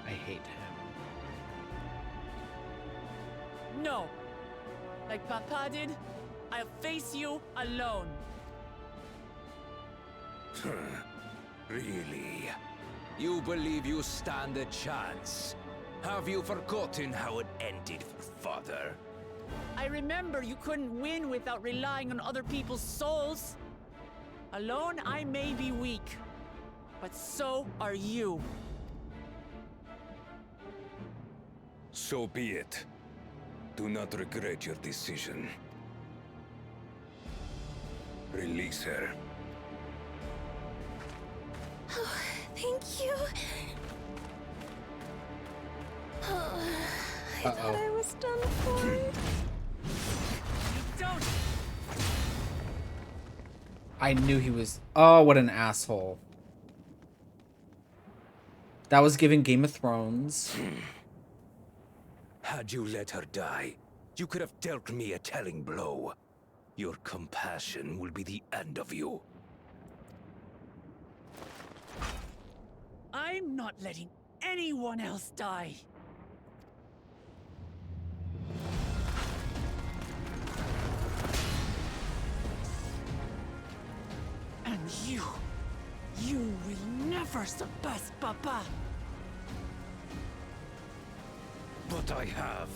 I hate him. No. Like Papa did, I'll face you alone. Really? You believe you stand a chance? Have you forgotten how it ended for Father? I remember you couldn't win without relying on other people's souls. Alone, I may be weak, but so are you. So be it. Do not regret your decision. Release her. Oh, thank you. Oh, I thought I was done for. Don't. I knew he was... Oh, what an asshole. That was giving Game of Thrones. Had you let her die, you could have dealt me a telling blow. Your compassion will be the end of you. I'm not letting anyone else die. And you will never surpass Papa. But I have.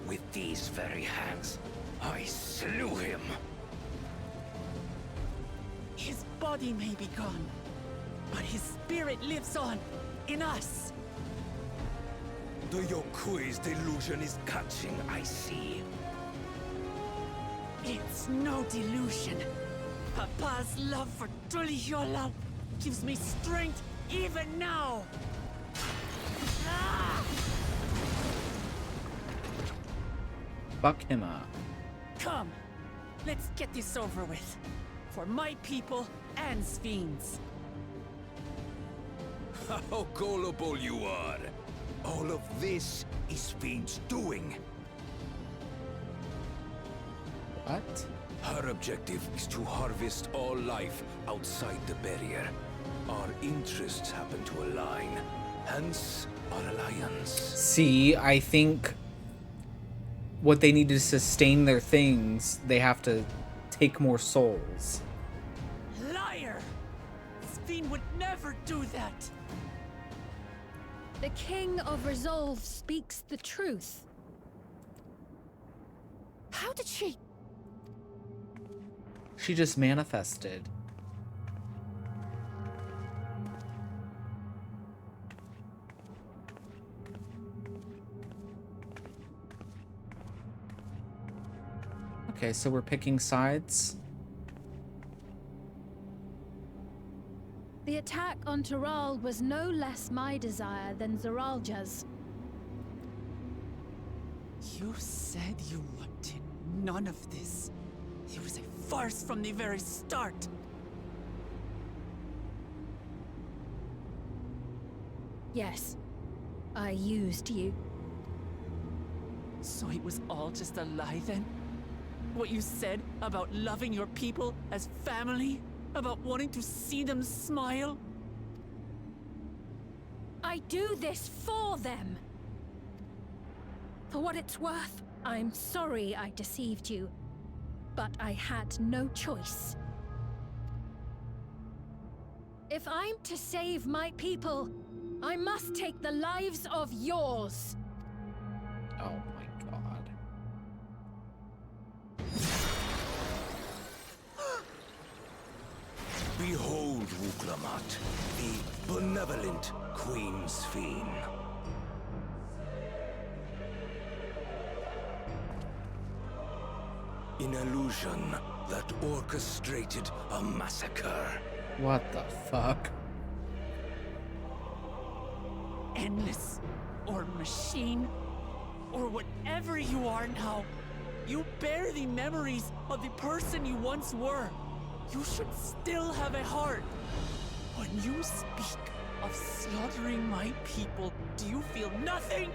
With these very hands, I slew him. His body may be gone, but his spirit lives on in us. The Yokui's delusion is catching, I see. It's no delusion. Papa's love for Tuliolal gives me strength even now. Ah! Fuck him up. Come, let's get this over with. For my people and Sphines. How gullible you are. All of this is Sphines' doing. What? Her objective is to harvest all life outside the barrier. Our interests happen to align. Hence, our alliance. See, I think what they need to sustain their things, they have to take more souls. Liar! Sphene would never do that! The King of Resolve speaks the truth. How did she... She just manifested. Okay, so we're picking sides. The attack on Taral was no less my desire than Zeralja's. You said you wanted none of this. It was a farce from the very start. Yes, I used you. So it was all just a lie then? What you said about loving your people as family? About wanting to see them smile? I do this for them. For what it's worth, I'm sorry I deceived you, but I had no choice. If I'm to save my people, I must take the lives of yours. Oh my god. Behold, Wuklamat, the benevolent Queen Sphene. An illusion that orchestrated a massacre. What the fuck? Endless, or machine, or whatever you are now, you bear the memories of the person you once were. You should still have a heart. When you speak of slaughtering my people, do you feel nothing?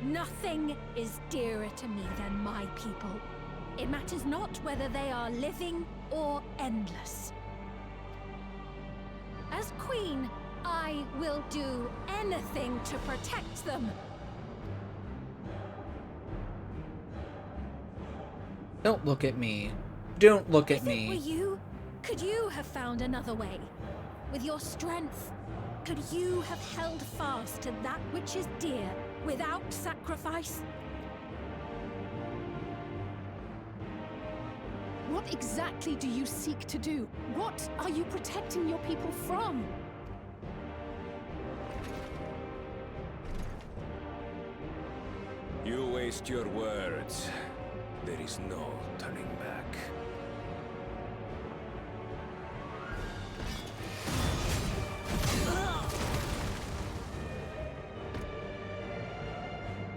Nothing is dearer to me than my people. It matters not whether they are living or endless. As queen, I will do anything to protect them. Don't look at me. Don't look at If it were me. you, could you have found another way? With your strength, could you have held fast to that which is dear without sacrifice? What exactly do you seek to do? What are you protecting your people from? You waste your words. There is no turning back.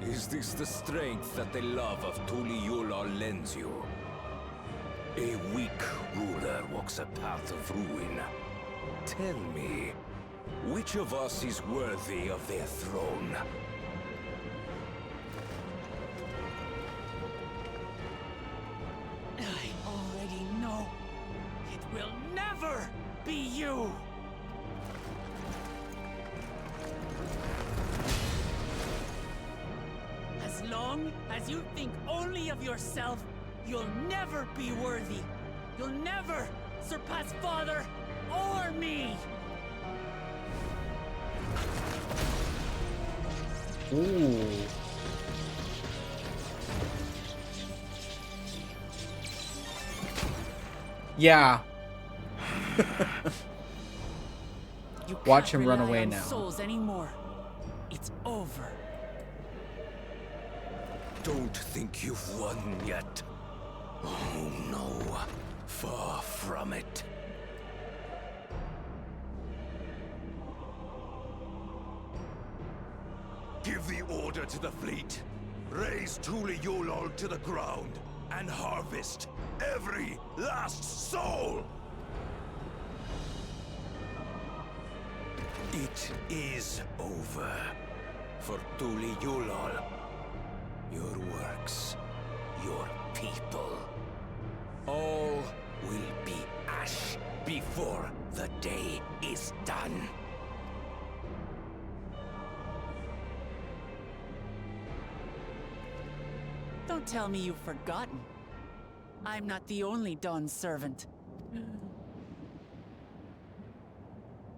Is this the strength that the love of Tuli Yulal lends you? A weak ruler walks a path of ruin. Tell me, which of us is worthy of their throne? I already know. It will never be you! As long as you think only of yourself, you'll never be worthy. You'll never surpass Father or me! Ooh. Yeah. You Watch can't him run rely away on now. souls anymore. It's over. Don't think you've won yet. Oh no, far from it. Give the order to the fleet. Raise Tuli Yulal to the ground and harvest every last soul! It is over. For Tuli Yulal, your works, your people. All will be ash before the day is done. Don't tell me you've forgotten. I'm not the only Dawn's servant.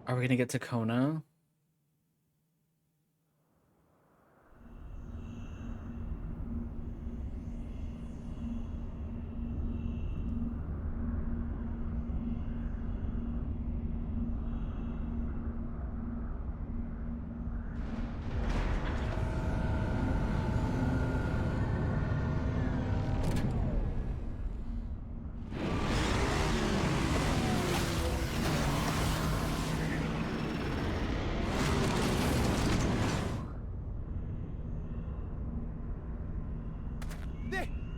Are we gonna get to Kona?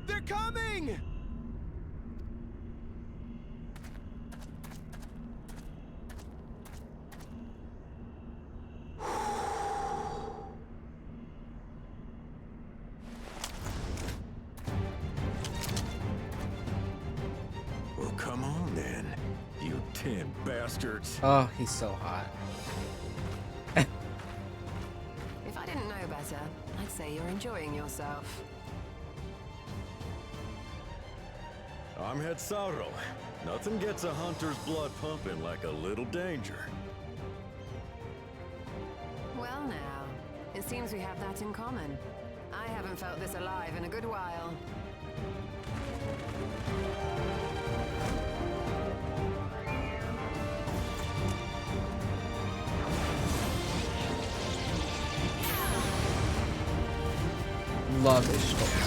They're coming! Well, come on then, you 10 bastards. Oh, he's so hot. If I didn't know better, I'd say you're enjoying yourself. I'm Head Sauro. Nothing gets a hunter's blood pumping like a little danger. Well now, it seems we have that in common. I haven't felt this alive in a good while. Love this story.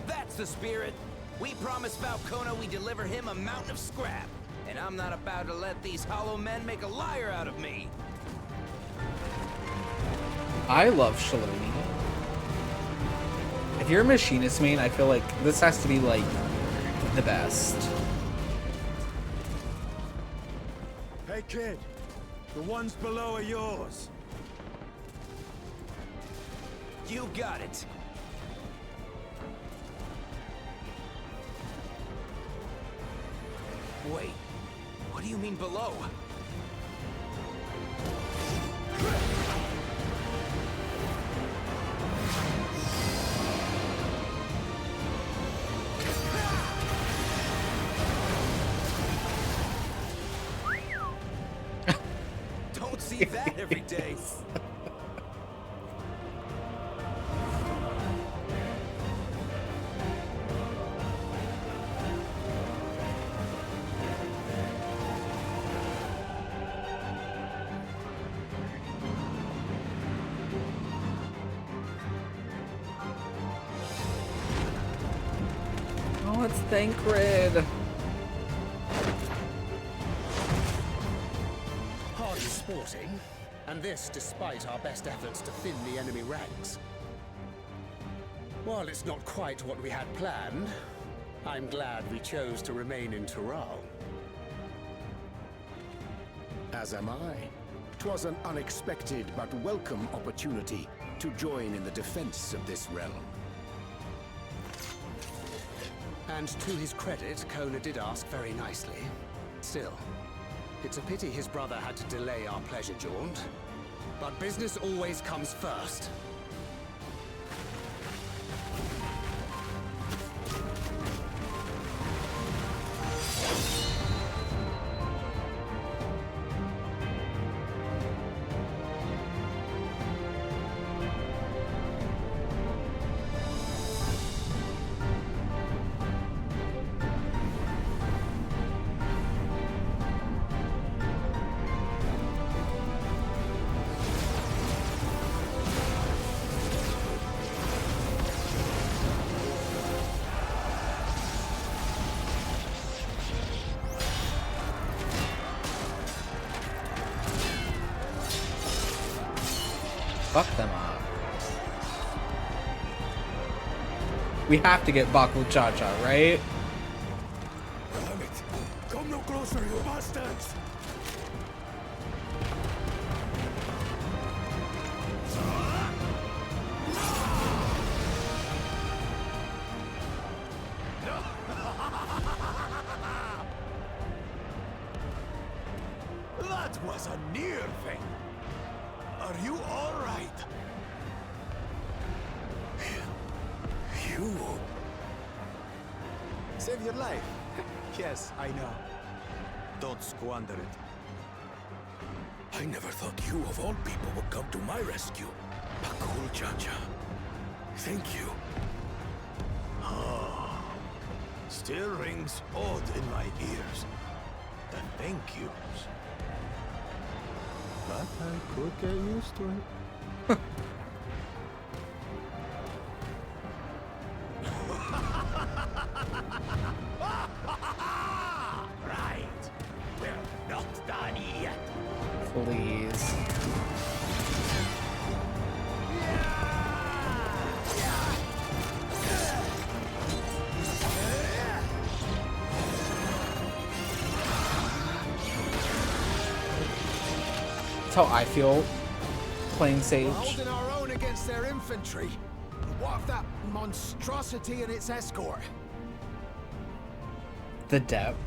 That's the spirit. We promised Falcona we deliver him a mountain of scrap. And I'm not about to let these hollow men make a liar out of me. I love Shaloni. If you're a machinist main, I feel like this has to be like the best. Hey kid, the ones below are yours. You got it. Wait, what do you mean below? Don't see that every day. Oh, it's Thancred. Hardly sporting, and this despite our best efforts to thin the enemy ranks. While it's not quite what we had planned, I'm glad we chose to remain in Tural. As am I. 'Twas an unexpected but welcome opportunity to join in the defense of this realm. And to his credit, Kona did ask very nicely. Still, it's a pity his brother had to delay our pleasure jaunt. But business always comes first. Fuck them up. We have to get Baku Cha-Cha, right? Damn it! Come no closer, you bastards! That was a near thing. Are you all right? You... Save your life. Yes, I know. Don't squander it. I never thought you of all people would come to my rescue. Bakul Cha-Cha. Thank you. Ah, still rings odd in my ears. The thank yous. But I could get used to it. Right. We're not done yet. Please. That's how I feel playing Sage. We're holding our own against their infantry. What of that monstrosity and its escort? The depth.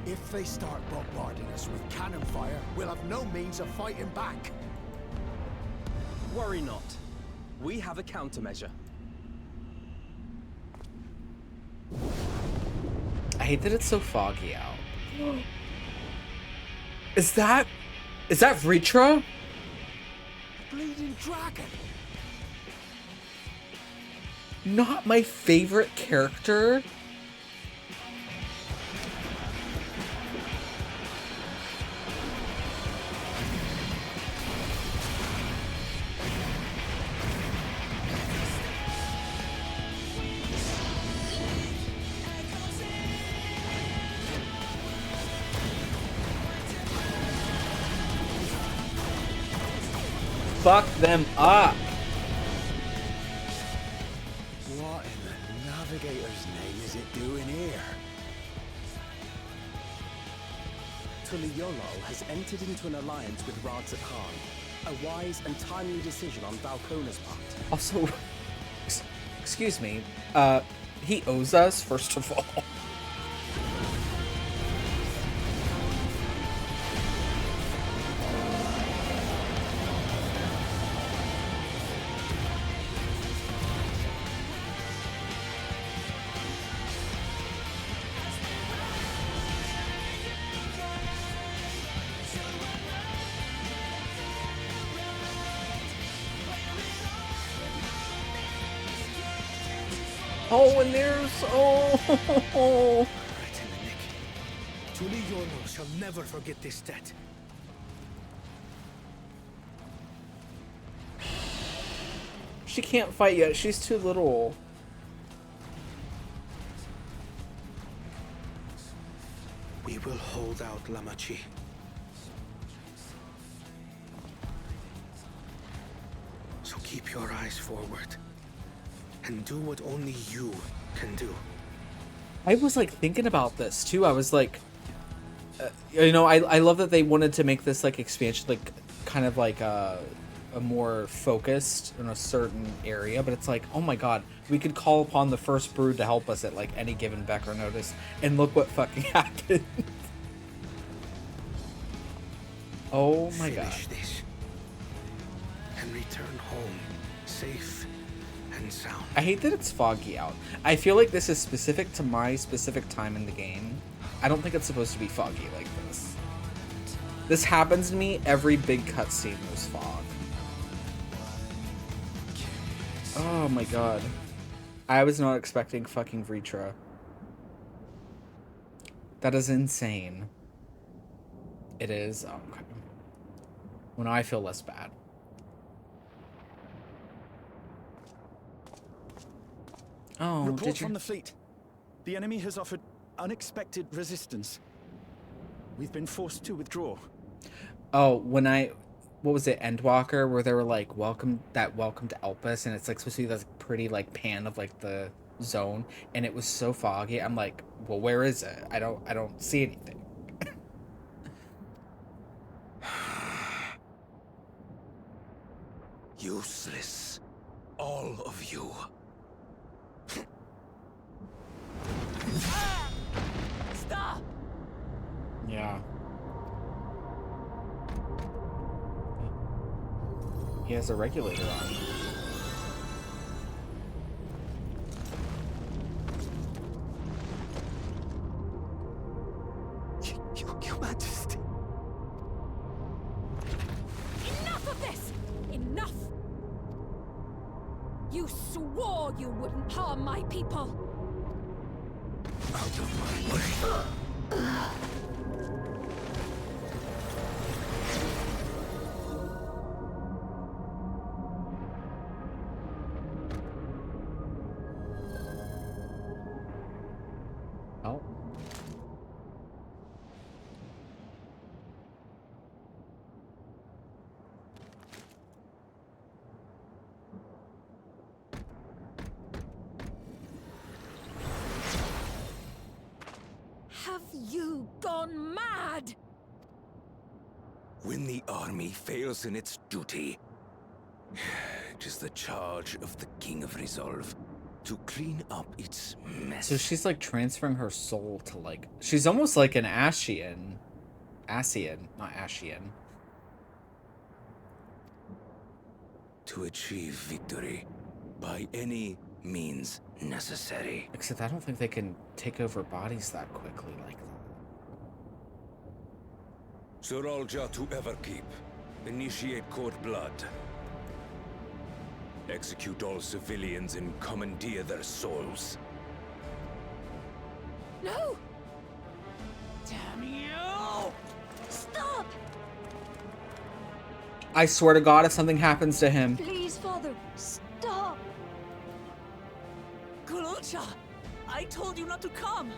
If they start bombarding us with cannon fire, we'll have no means of fighting back. Worry not. We have a countermeasure. I hate that it's so foggy out. Is that Vritra? Bleeding dragon. Not my favorite character. Fuck them up. What in the Navigator's name is it doing here? Tuliyollal has entered into an alliance with Radzat Khan. A wise and timely decision on Valkona's part. Also, excuse me, he owes us, first of all. Oh, and there's Right in the nick. Tuliyollal shall never forget this debt. She can't fight yet. She's too little. We will hold out, Lamachi. So keep your eyes forward. And do what only you can do. I was like thinking about this too. I was like, you know, I love that they wanted to make this like expansion, like kind of like a more focused in a certain area. But it's like, oh my god, we could call upon the first brood to help us at like any given beck or notice, and look what fucking happened. Oh my god. Finish this and return home safe. Sound. I hate that it's foggy out. I feel like this is specific to my specific time in the game. I don't think it's supposed to be foggy like this. This happens to me every big cutscene was fog. Oh my god. I was not expecting fucking Vritra. That is insane. It is. Oh, okay. Well, now I feel less bad. Oh, Report from the fleet. The enemy has offered unexpected resistance. We've been forced to withdraw. Oh, when I what was it, Endwalker, where they were like, welcome to Elpis, and it's like supposed to be this pretty like pan of like the zone, and it was so foggy. I'm like, well, where is it? I don't see anything. Useless. All of you. Stop! Yeah. He has a regulator on. Your Majesty. Enough of this! Enough! You swore you wouldn't harm my people! Out of my way. Oh. Have you gone mad? When the army fails in its duty, it is the charge of the King of Resolve to clean up its mess. So she's like transferring her soul to like, she's almost like an Ascian, not Ascian. To achieve victory by any means necessary. Except I don't think they can take over bodies that quickly like that. Suralja to Everkeep. Initiate Court Blood. Execute all civilians and commandeer their souls. No! Damn you! Stop! I swear to God, if something happens to him. Please, Father, stop! Kululcha! I told you not to come!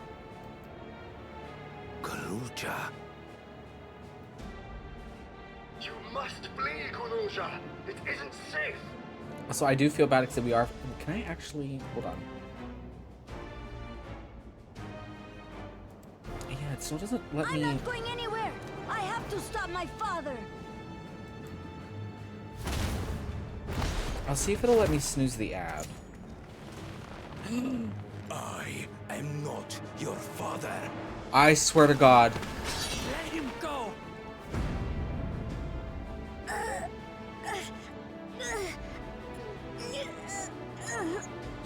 Kululcha. You must flee, Kululja. It isn't safe. So I do feel bad because we are. Can I actually hold on? Yeah, it still doesn't let me. I'm not going anywhere! I have to stop my father! I'll see if it'll let me snooze the ad. I am not your father. I swear to God. Let him go!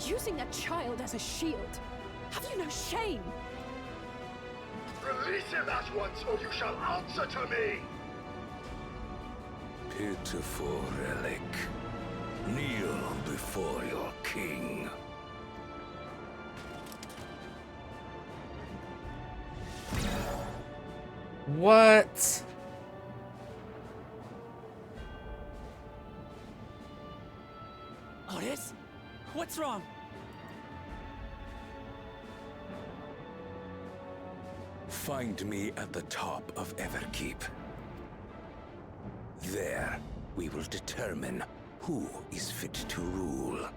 Using a child as a shield. Have you no shame? Release him at once, or you shall answer to me! Pitiful relic. Kneel before your king. What? Otis? What's wrong? Find me at the top of Everkeep. There, we will determine who is fit to rule.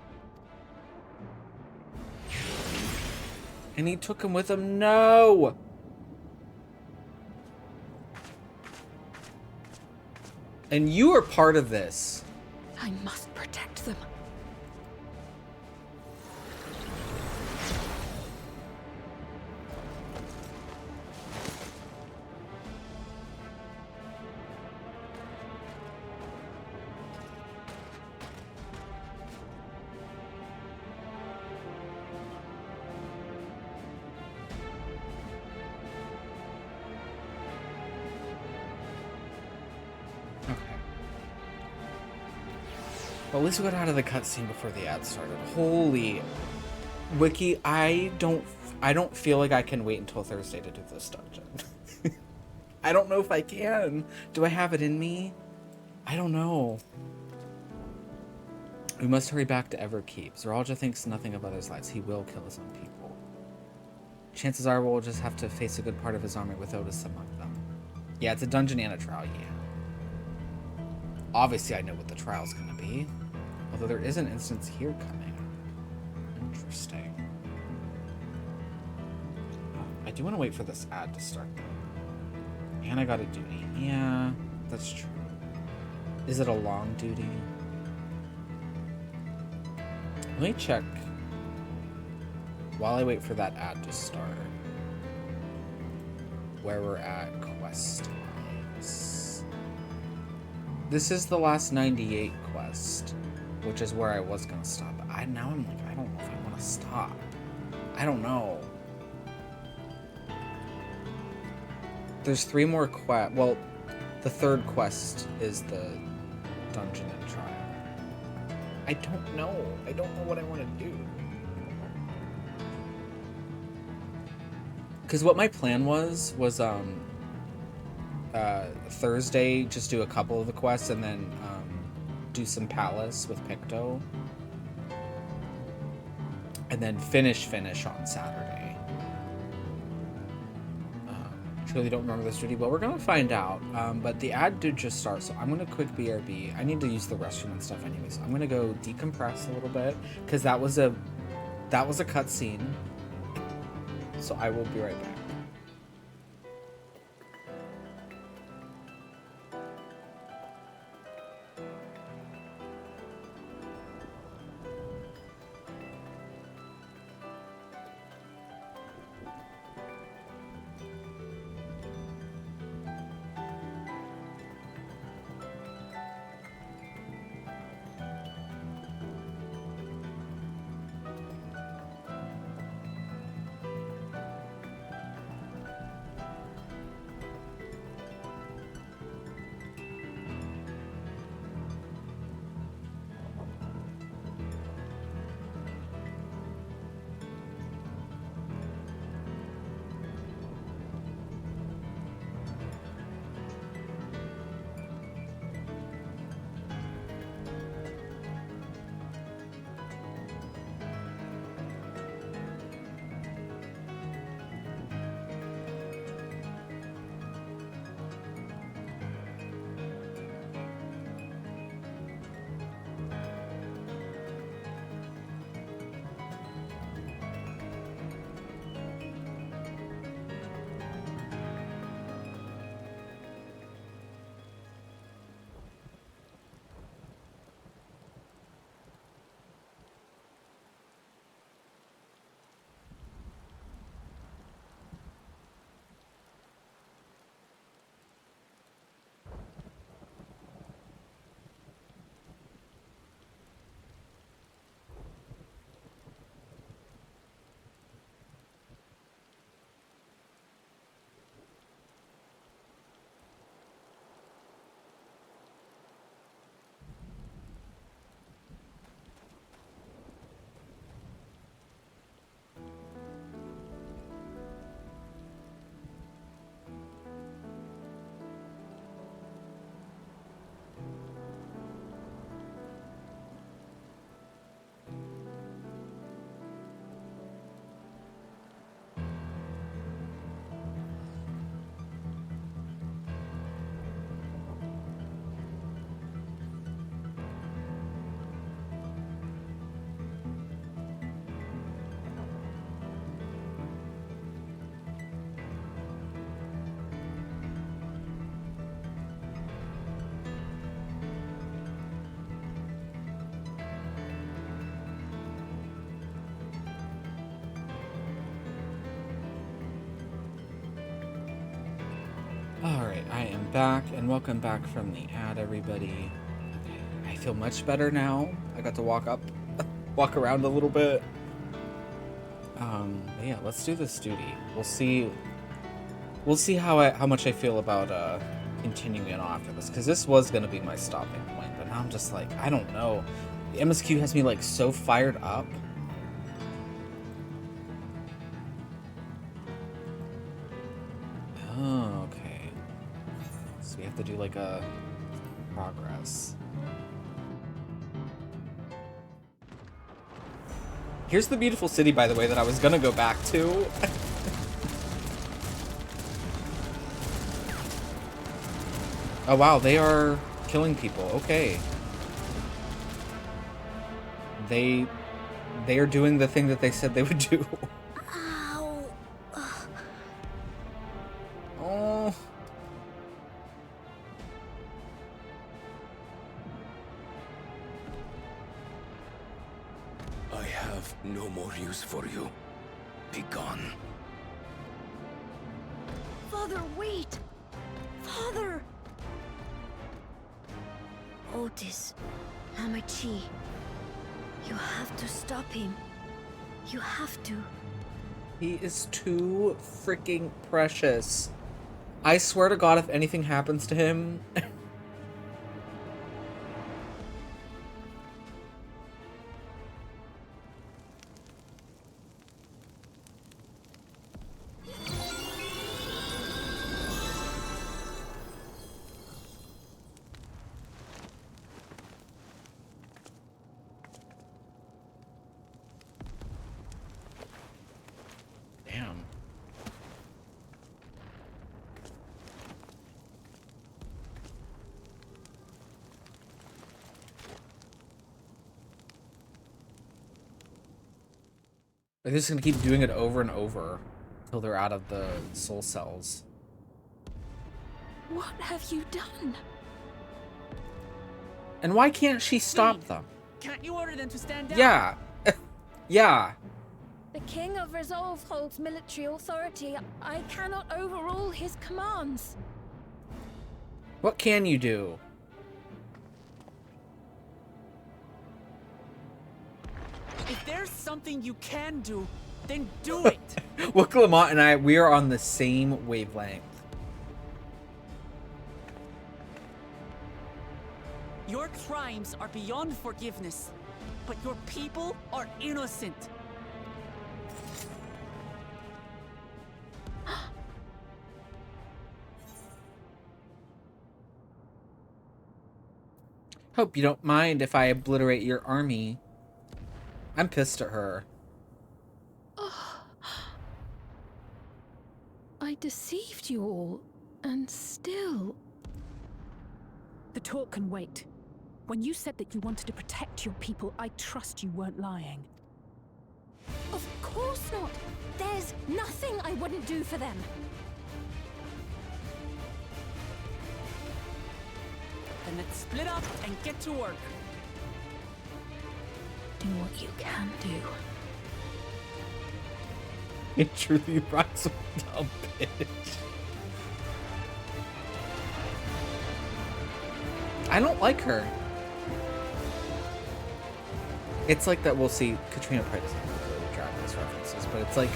And he took him with him? No! And you are part of this. I must protect them. Well, at least we got out of the cutscene before the ad started. Holy Wiki, I don't feel like I can wait until Thursday to do this dungeon. I don't know if I can. Do I have it in me? I don't know. We must hurry back to Everkeep. Zeralja thinks nothing of others' lives. He will kill his own people. Chances are we'll just have to face a good part of his army with Otis among them. Yeah, it's a dungeon and a trial, yeah. Obviously, I know what the trial's gonna be. Although there is an instance here coming. Interesting. I do want to wait for this ad to start, though. And I got a duty. Yeah, that's true. Is it a long duty? Let me check while I wait for that ad to start where we're at quest-wise. This is the last 98 quest, which is where I was gonna stop. Now I'm like, I don't know if I want to stop. I don't know. There's 3 more quests. Well, the 3rd quest is the dungeon and trial. I don't know. I don't know what I want to do. Because what my plan was Thursday, just do a couple of the quests and then do some palace with Picto. And then finish on Saturday. I really don't remember this duty, but we're gonna find out. But the ad did just start, so I'm gonna quick BRB. I need to use the restroom and stuff anyway, so I'm gonna go decompress a little bit because that was a cutscene. So I will be right back. Alright, I am back, and welcome back from the ad, everybody. I feel much better now. I got to walk around a little bit. But yeah, let's do this duty. We'll see how much I feel about continuing on after this, because this was gonna be my stopping point, but now I'm just like, I don't know. The MSQ has me like so fired up. Oh, okay. So we have to do like a progress. Here's the beautiful city, by the way, that I was gonna go back to. Oh wow, they are killing people. Okay. They are doing the thing that they said they would do. Ow. Oh. I have no more use for you. Be gone. Father, wait! Father! Otis, Hamachi, you have to stop him. You have to. He is too freaking precious. I swear to God, if anything happens to him... Damn. They're just gonna keep doing it over and over until they're out of the soul cells. What have you done? And why can't she stop them? Can't you order them to stand down? Yeah. Yeah. The King of Resolve holds military authority. I cannot overrule his commands. What can you do? If there's something you can do, then do it. Look, Lamont and I, we are on the same wavelength. Your crimes are beyond forgiveness, but your people are innocent. Hope you don't mind if I obliterate your army. I'm pissed at her. I deceived you all, and still... The talk can wait. When you said that you wanted to protect your people, I trust you weren't lying. Of course not. There's nothing I wouldn't do for them. Then let's split up and get to work. Do what you can do. It truly rocks a dumb bitch. I don't like her. It's like that. We'll see. Katrina probably doesn't really drop these references, but it's like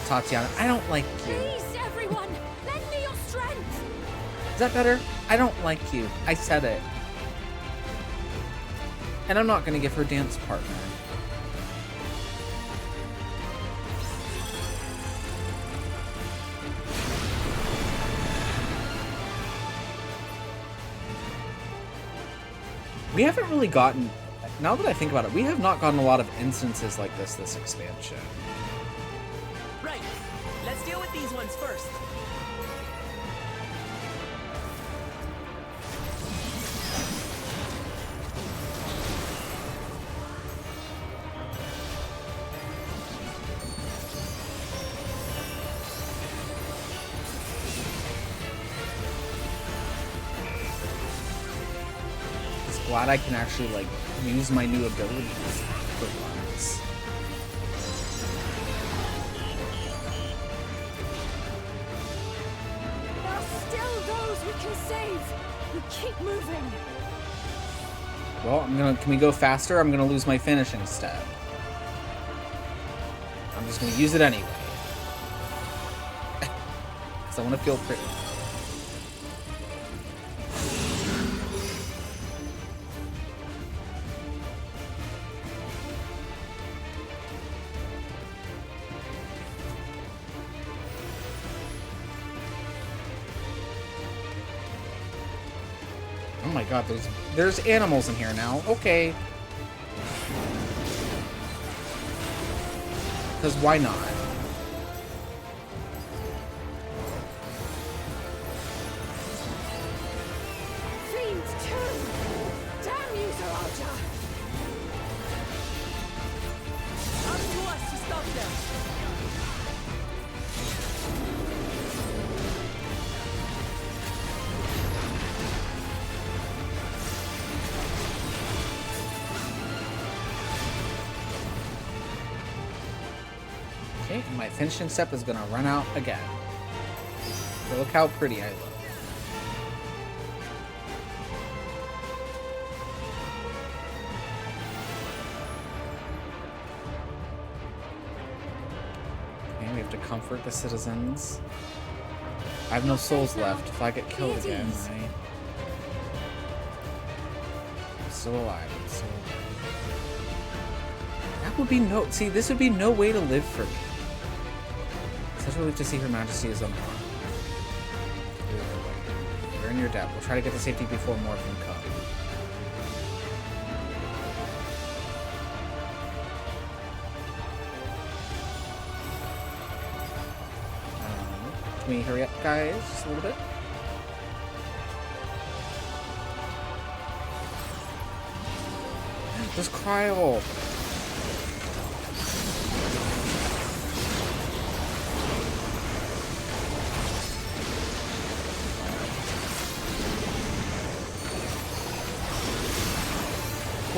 Tatiana. I don't like you. Please, everyone, lend me your strength. Is that better? I don't like you. I said it. And I'm not gonna give her dance partner. We haven't really gotten, now that I think about it, we have not gotten a lot of instances like this expansion. Right. Let's deal with these ones first. Glad I can actually like use my new abilities for once. There are still those we can save. We keep moving. Well, can we go faster? I'm gonna lose my finishing step. I'm just gonna use it anyway. Cause I wanna feel pretty. Oh my god, there's animals in here now. Okay. Because why not? Fiends Okay, my finishing step is gonna run out again. But look how pretty I look. Okay, we have to comfort the citizens. I have no souls left. If I get killed again, I'm still alive. I'm still alive. That would be no... See, this would be no way to live for me. Such a relief to see Her Majesty is unharmed. We're in your debt. We'll try to get to safety before more of them come. Can we hurry up, guys? Just a little bit? There's Cryo!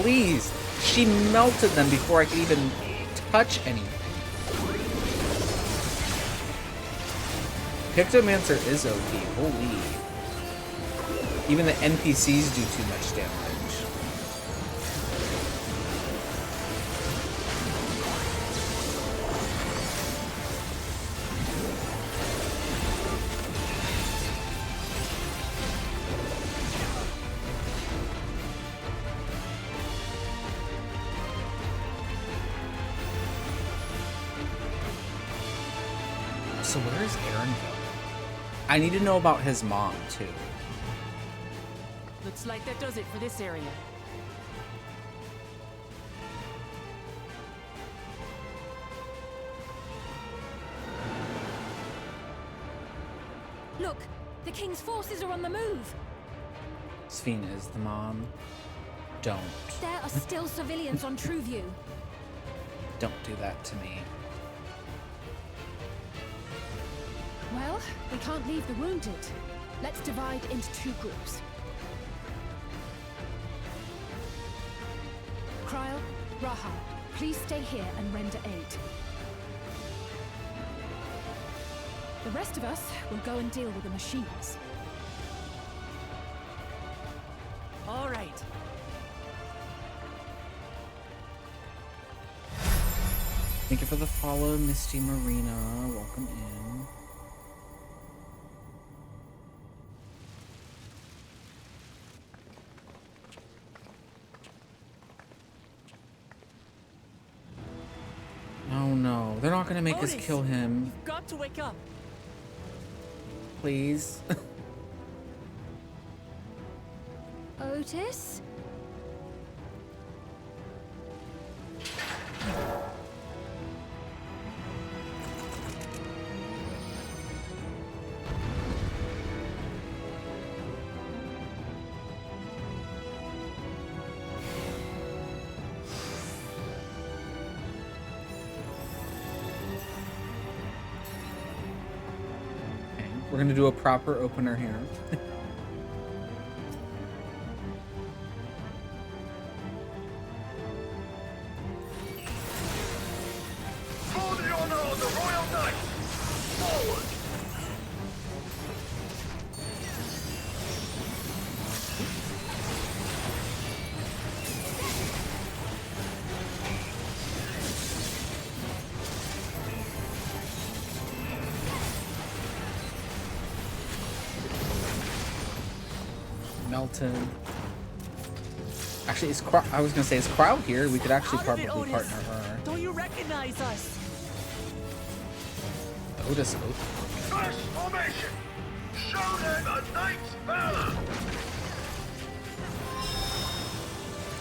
Please! She melted them before I could even touch anything. Pictomancer is OP. Holy. Even the NPCs do too much damage. So where is Aaron going? I need to know about his mom, too. Looks like that does it for this area. Look, the king's forces are on the move. Sphene is the mom. Don't. There are still civilians on Trueview. Don't do that to me. Well, we can't leave the wounded. Let's divide into two groups. Kryl, Raha, please stay here and render aid. The rest of us will go and deal with the machines. All right. Thank you for the follow, Misty Marina. Welcome in. Oh no, they're not gonna make us Otis, kill him. You've got to wake up. Please. Otis? We're gonna do a proper opener here. For the honor of the Royal Knight! Forward! Melton. Actually, I was gonna say, is Crowd here? We could actually probably partner her. Don't you recognize us? Otis. First formation! Show them a knight's valor!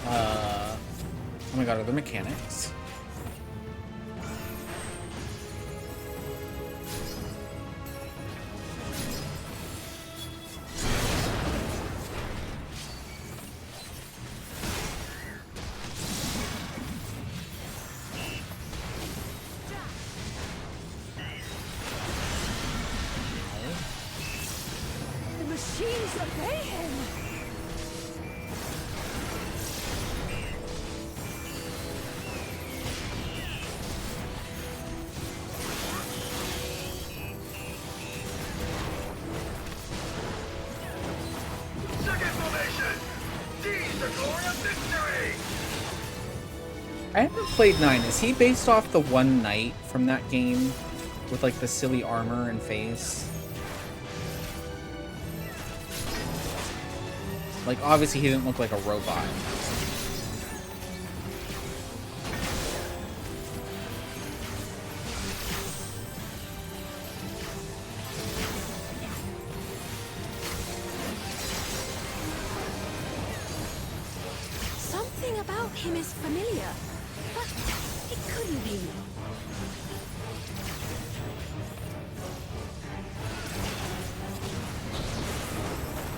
Oh my god, are there mechanics? Machines obey him! I haven't played 9. Is he based off the one knight from that game with like the silly armor and face? Like obviously he didn't look like a robot. Something about him is familiar, but it couldn't be.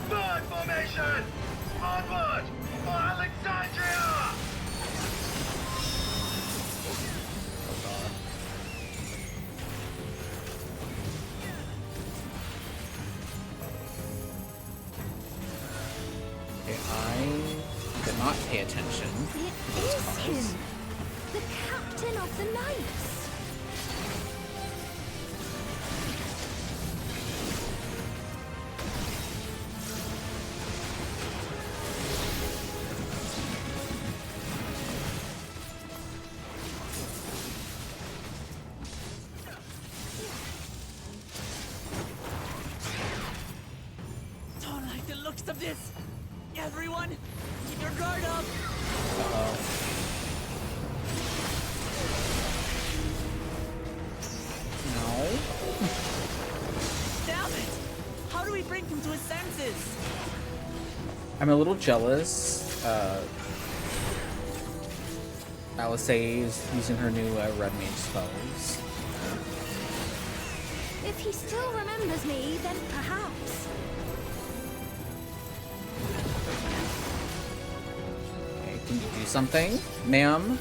Bird formation! Onward for Alexandria! Okay, I did not pay attention. It is him, the captain of the knights. Don't like the looks of this. Everyone, keep your guard up. No. Damn it! How do we bring him to his senses? I'm a little jealous. Alice is using her new red mage spells. If he still remembers me, then perhaps. Okay, can you do something, ma'am?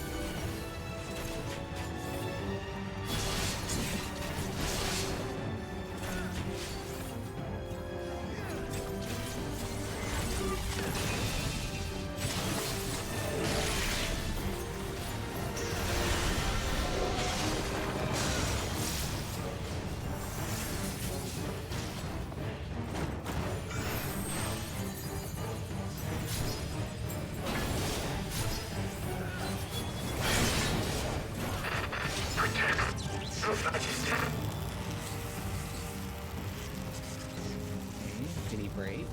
Did he break?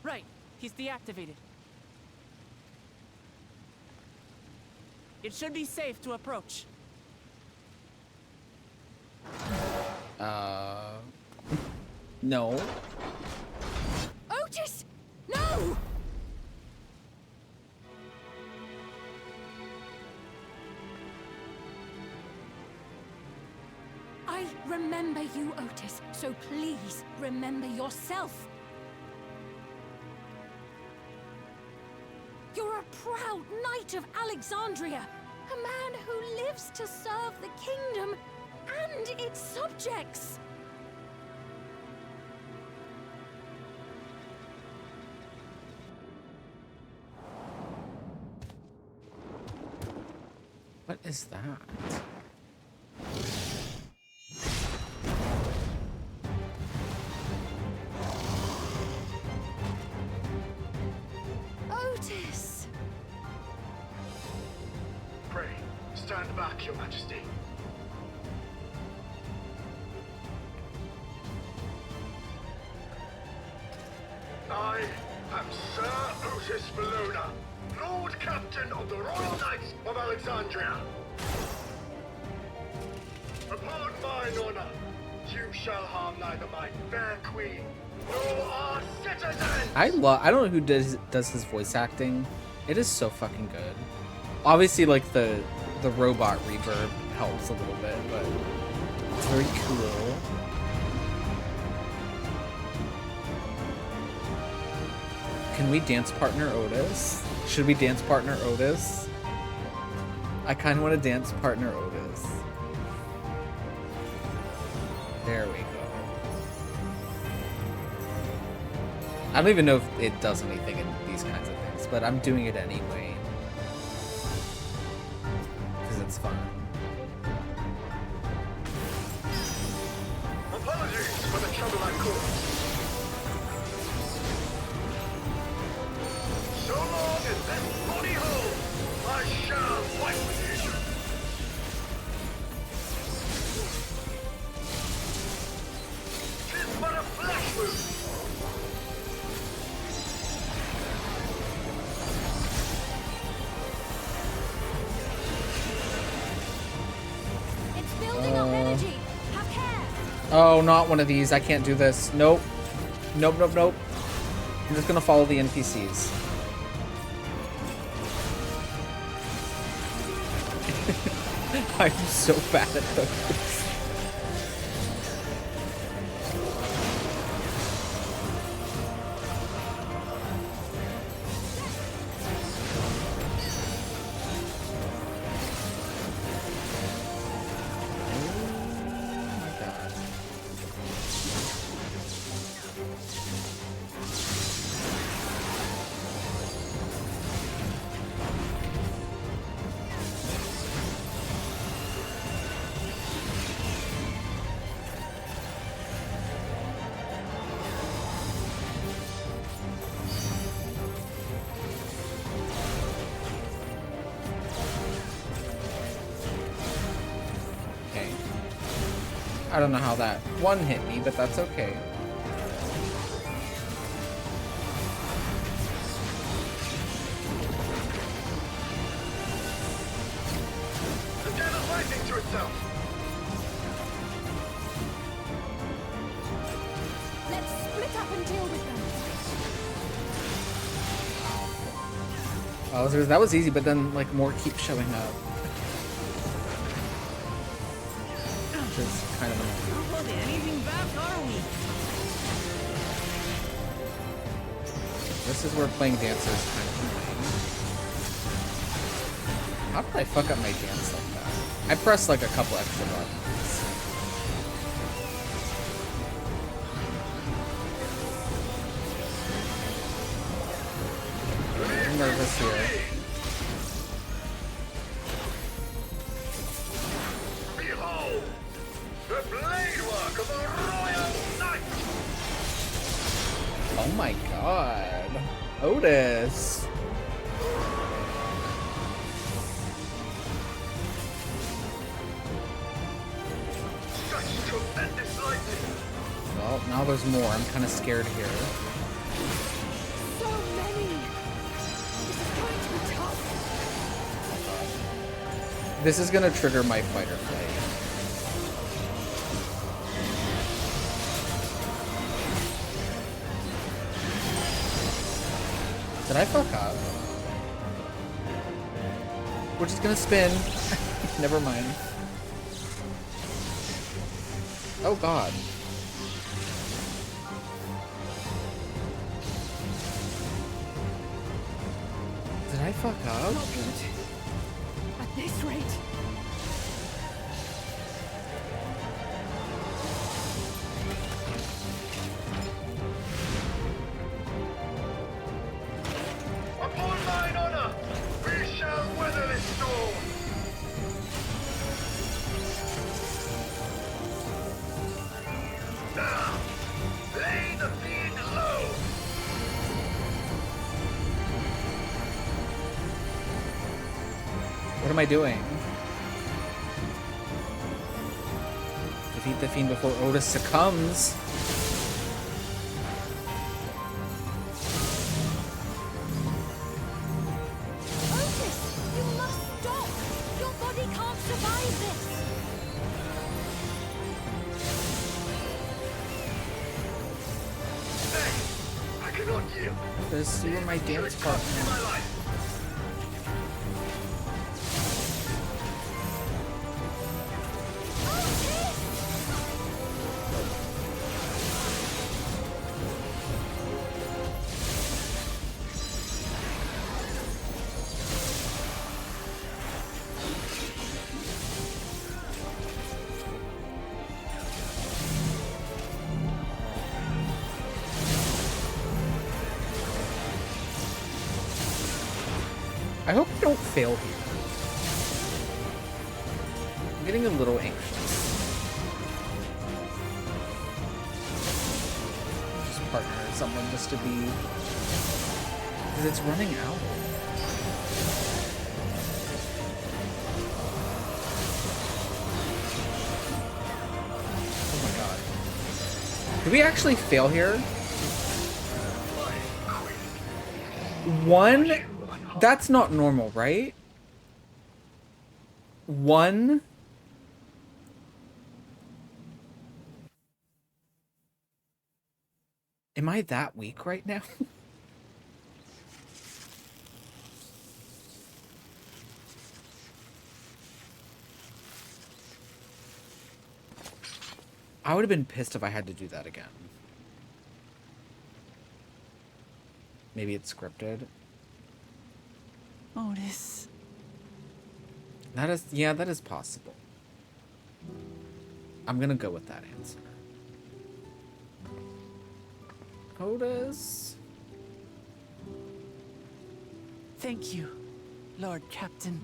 Right, he's deactivated. It should be safe to approach. No. Otis! No! I remember you, Otis, so please remember yourself. You're a proud knight of Alexandria, a man who lives to serve the kingdom and its subjects. What is that? Otis! Pray, stand back, Your Majesty. I am Sir Otis Bologna, Lord Captain of the Royal Knights of Alexandria. Upon mine honor, you shall harm neither my fair queen nor our citizens. I don't know who does his voice acting. It is so fucking good. Obviously, like the robot reverb helps a little bit, but it's very cool. Can we dance partner Otis? Should we dance partner Otis? I kind of want to dance partner Otis. There we go. I don't even know if it does anything in these kinds of things, but I'm doing it anyway. Because it's fun. trouble I could. So long as this body holds, I shall fight with you. Tis but a flesh wound. It's building up energy. Have care. Oh, not one of these. I can't do this. Nope. Nope, nope, nope. I'm just gonna follow the NPCs. I'm so bad at those. I don't know how that one hit me, but that's okay. The devil's rising to itself. Let's split up and deal with them. Oh, that was easy, but then like more keep showing up. Which is kind of annoying. Not holding anything back, are we? This is where playing dancer is kind of annoying. How did I fuck up my dance like that? I pressed like a couple extra buttons. I'm nervous here. Behold, the blade work of a royal knight. Oh my god. Otis. Such tremendous lightning. Well, now there's more. I'm kind of scared here. So many. This is going to be tough. This is gonna trigger my fight or flight. Did I fuck up? We're just gonna spin. Never mind. Oh god. Did I fuck up? Not good. At this rate. Upon mine honor, we shall weather this storm. Now, lay the fiend low. What am I doing? Defeat the fiend before Otis succumbs. Otis, you must stop. Your body can't survive this. I cannot yield. Otis, you were my dance partner. I hope you don't fail here. I'm getting a little anxious. partner or someone just to be... Because it's running out. Oh my god. Did we actually fail here? One? That's not normal, right? One? Am I that weak right now? I would have been pissed if I had to do that again. Maybe it's scripted. Otis. That is, yeah, that is possible. I'm gonna go with that answer. Otis. Thank you, Lord Captain,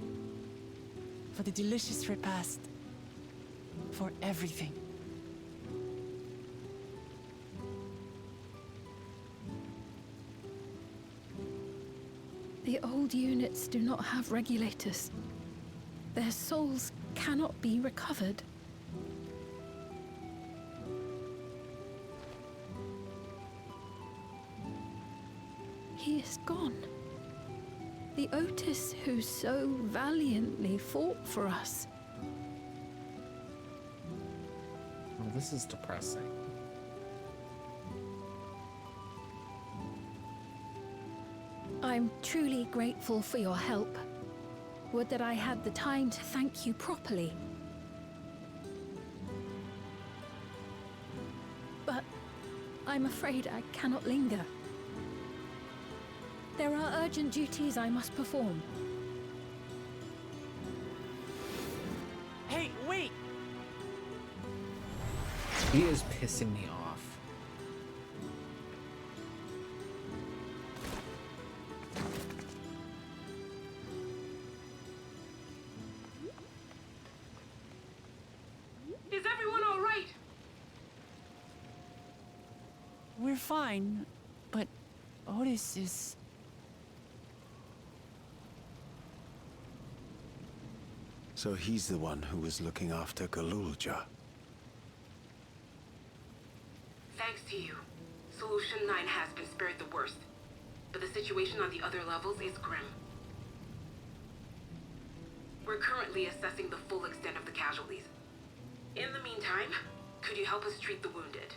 for the delicious repast, for everything. The old units do not have regulators. Their souls cannot be recovered. He is gone. The Otis who so valiantly fought for us. Oh, this is depressing. I'm truly grateful for your help. Would that I had the time to thank you properly. But I'm afraid I cannot linger. There are urgent duties I must perform. Hey, wait! He is pissing me off. Is everyone all right? We're fine, but Otis is... So he's the one who was looking after Galulja. Thanks to you, Solution 9 has been spared the worst. But the situation on the other levels is grim. We're currently assessing the full extent of the casualties. In the meantime, could you help us treat the wounded?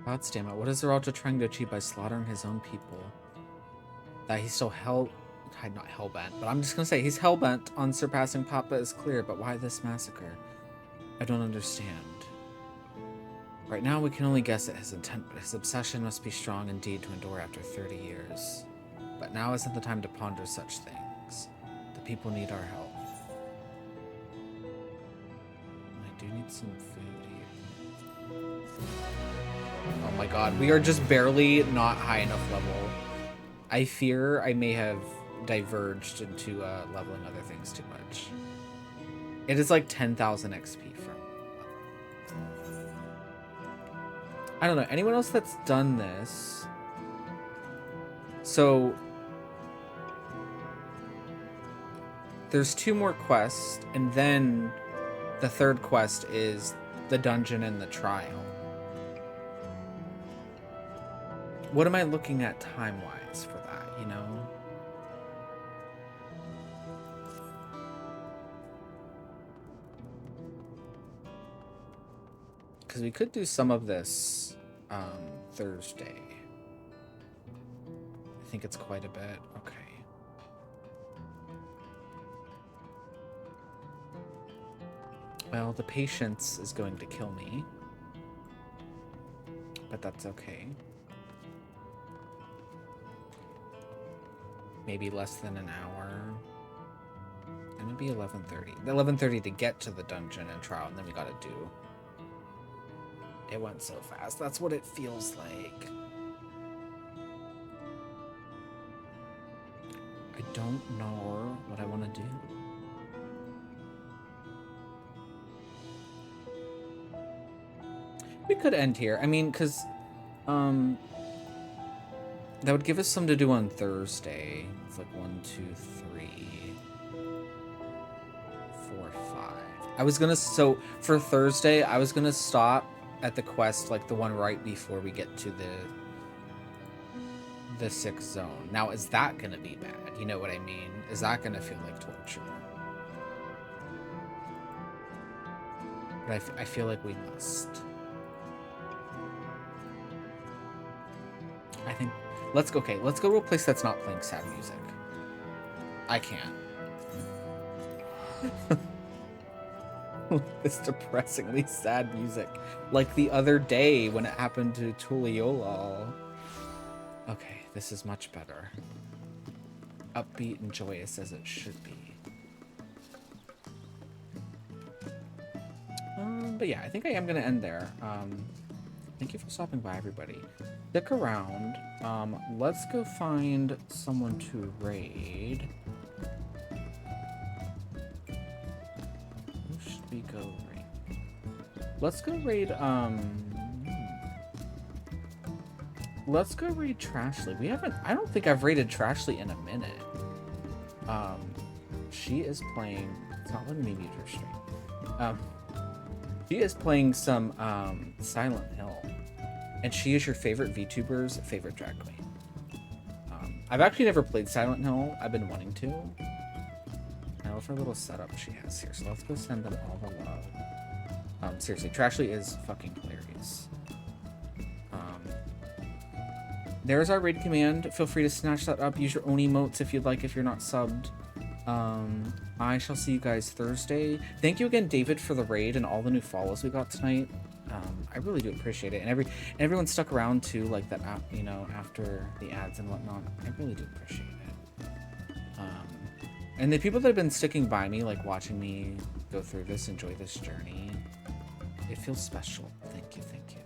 God damn it, what is Zeralta trying to achieve by slaughtering his own people? That he's so not hell-bent, but I'm just gonna say he's hell-bent on surpassing Papa is clear, but why this massacre? I don't understand. Right now we can only guess at his intent, but his obsession must be strong indeed to endure after 30 years. But now isn't the time to ponder such things. The people need our help. I do need some food here. Oh my god, we are just barely not high enough level. I fear I may have diverged into leveling other things too much. It is like 10,000 XP from... I don't know, anyone else that's done this? So... there's 2 more quests, and then the 3rd quest is the dungeon and the trial. What am I looking at time-wise for that, you know? Because we could do some of this Thursday. I think it's quite a bit. Okay. Well, the patience is going to kill me. But that's okay. Maybe less than an hour. And it'd be 11:30. 11:30 to get to the dungeon and trial, and then we gotta do It went so fast. That's what it feels like. I don't know what I want to do. We could end here. I mean, because that would give us some to do on Thursday. It's like 1, 2, 3, 4, 5. I was gonna, so for Thursday, I was gonna stop at the quest, like the one right before we get to the 6th zone. Now, is that gonna be bad? You know what I mean? Is that gonna feel like torture? But I feel like we must. I think, let's go to a place that's not playing sad music. I can't. This depressingly sad music. Like the other day when it happened to Tuliolal. Okay, this is much better. Upbeat and joyous as it should be. But yeah, I think I am going to end there. Thank you for stopping by, everybody. Stick around. Let's go find someone to raid. Who should we go raid? Let's go raid, let's go raid Trashly. We haven't, I don't think I've raided Trashly in a minute. She is playing, it's not letting me mute her stream. She is playing some, Silent Hill. And she is your favorite VTuber's favorite drag queen. I've actually never played Silent Hill. I've been wanting to. I love her little setup she has here. So let's go send them all the love. Seriously, Trashly is fucking hilarious. There's our raid command. Feel free to snatch that up. Use your own emotes if you'd like, if you're not subbed. I shall see you guys Thursday. Thank you again, David, for the raid and all the new follows we got tonight. I really do appreciate it, and everyone stuck around too, like that, you know, after the ads and whatnot. I really do appreciate it. And the people that have been sticking by me, like watching me go through this, enjoy this journey, it feels special. Thank you, thank you.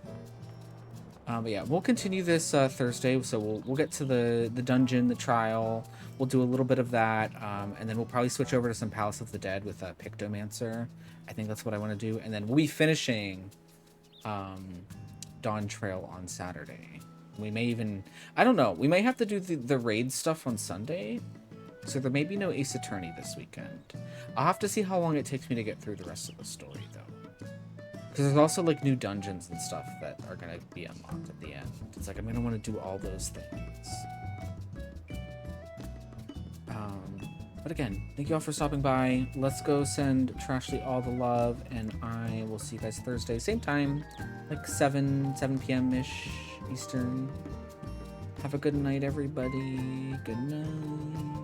But yeah, we'll continue this Thursday. So we'll get to the dungeon, the trial. We'll do a little bit of that, and then we'll probably switch over to some Palace of the Dead with Pictomancer. I think that's what I want to do, and then we'll be finishing Dawntrail on Saturday. We may even, I don't know, we may have to do the raid stuff on Sunday, so there may be no Ace Attorney this weekend. I'll have to see how long it takes me to get through the rest of the story, though, because there's also like new dungeons and stuff that are gonna be unlocked at the end. It's like I'm gonna want to do all those things. But again, thank you all for stopping by. Let's go send Trashly all the love, and I will see you guys Thursday, same time, like 7 p.m.-ish Eastern. Have a good night, everybody. Good night.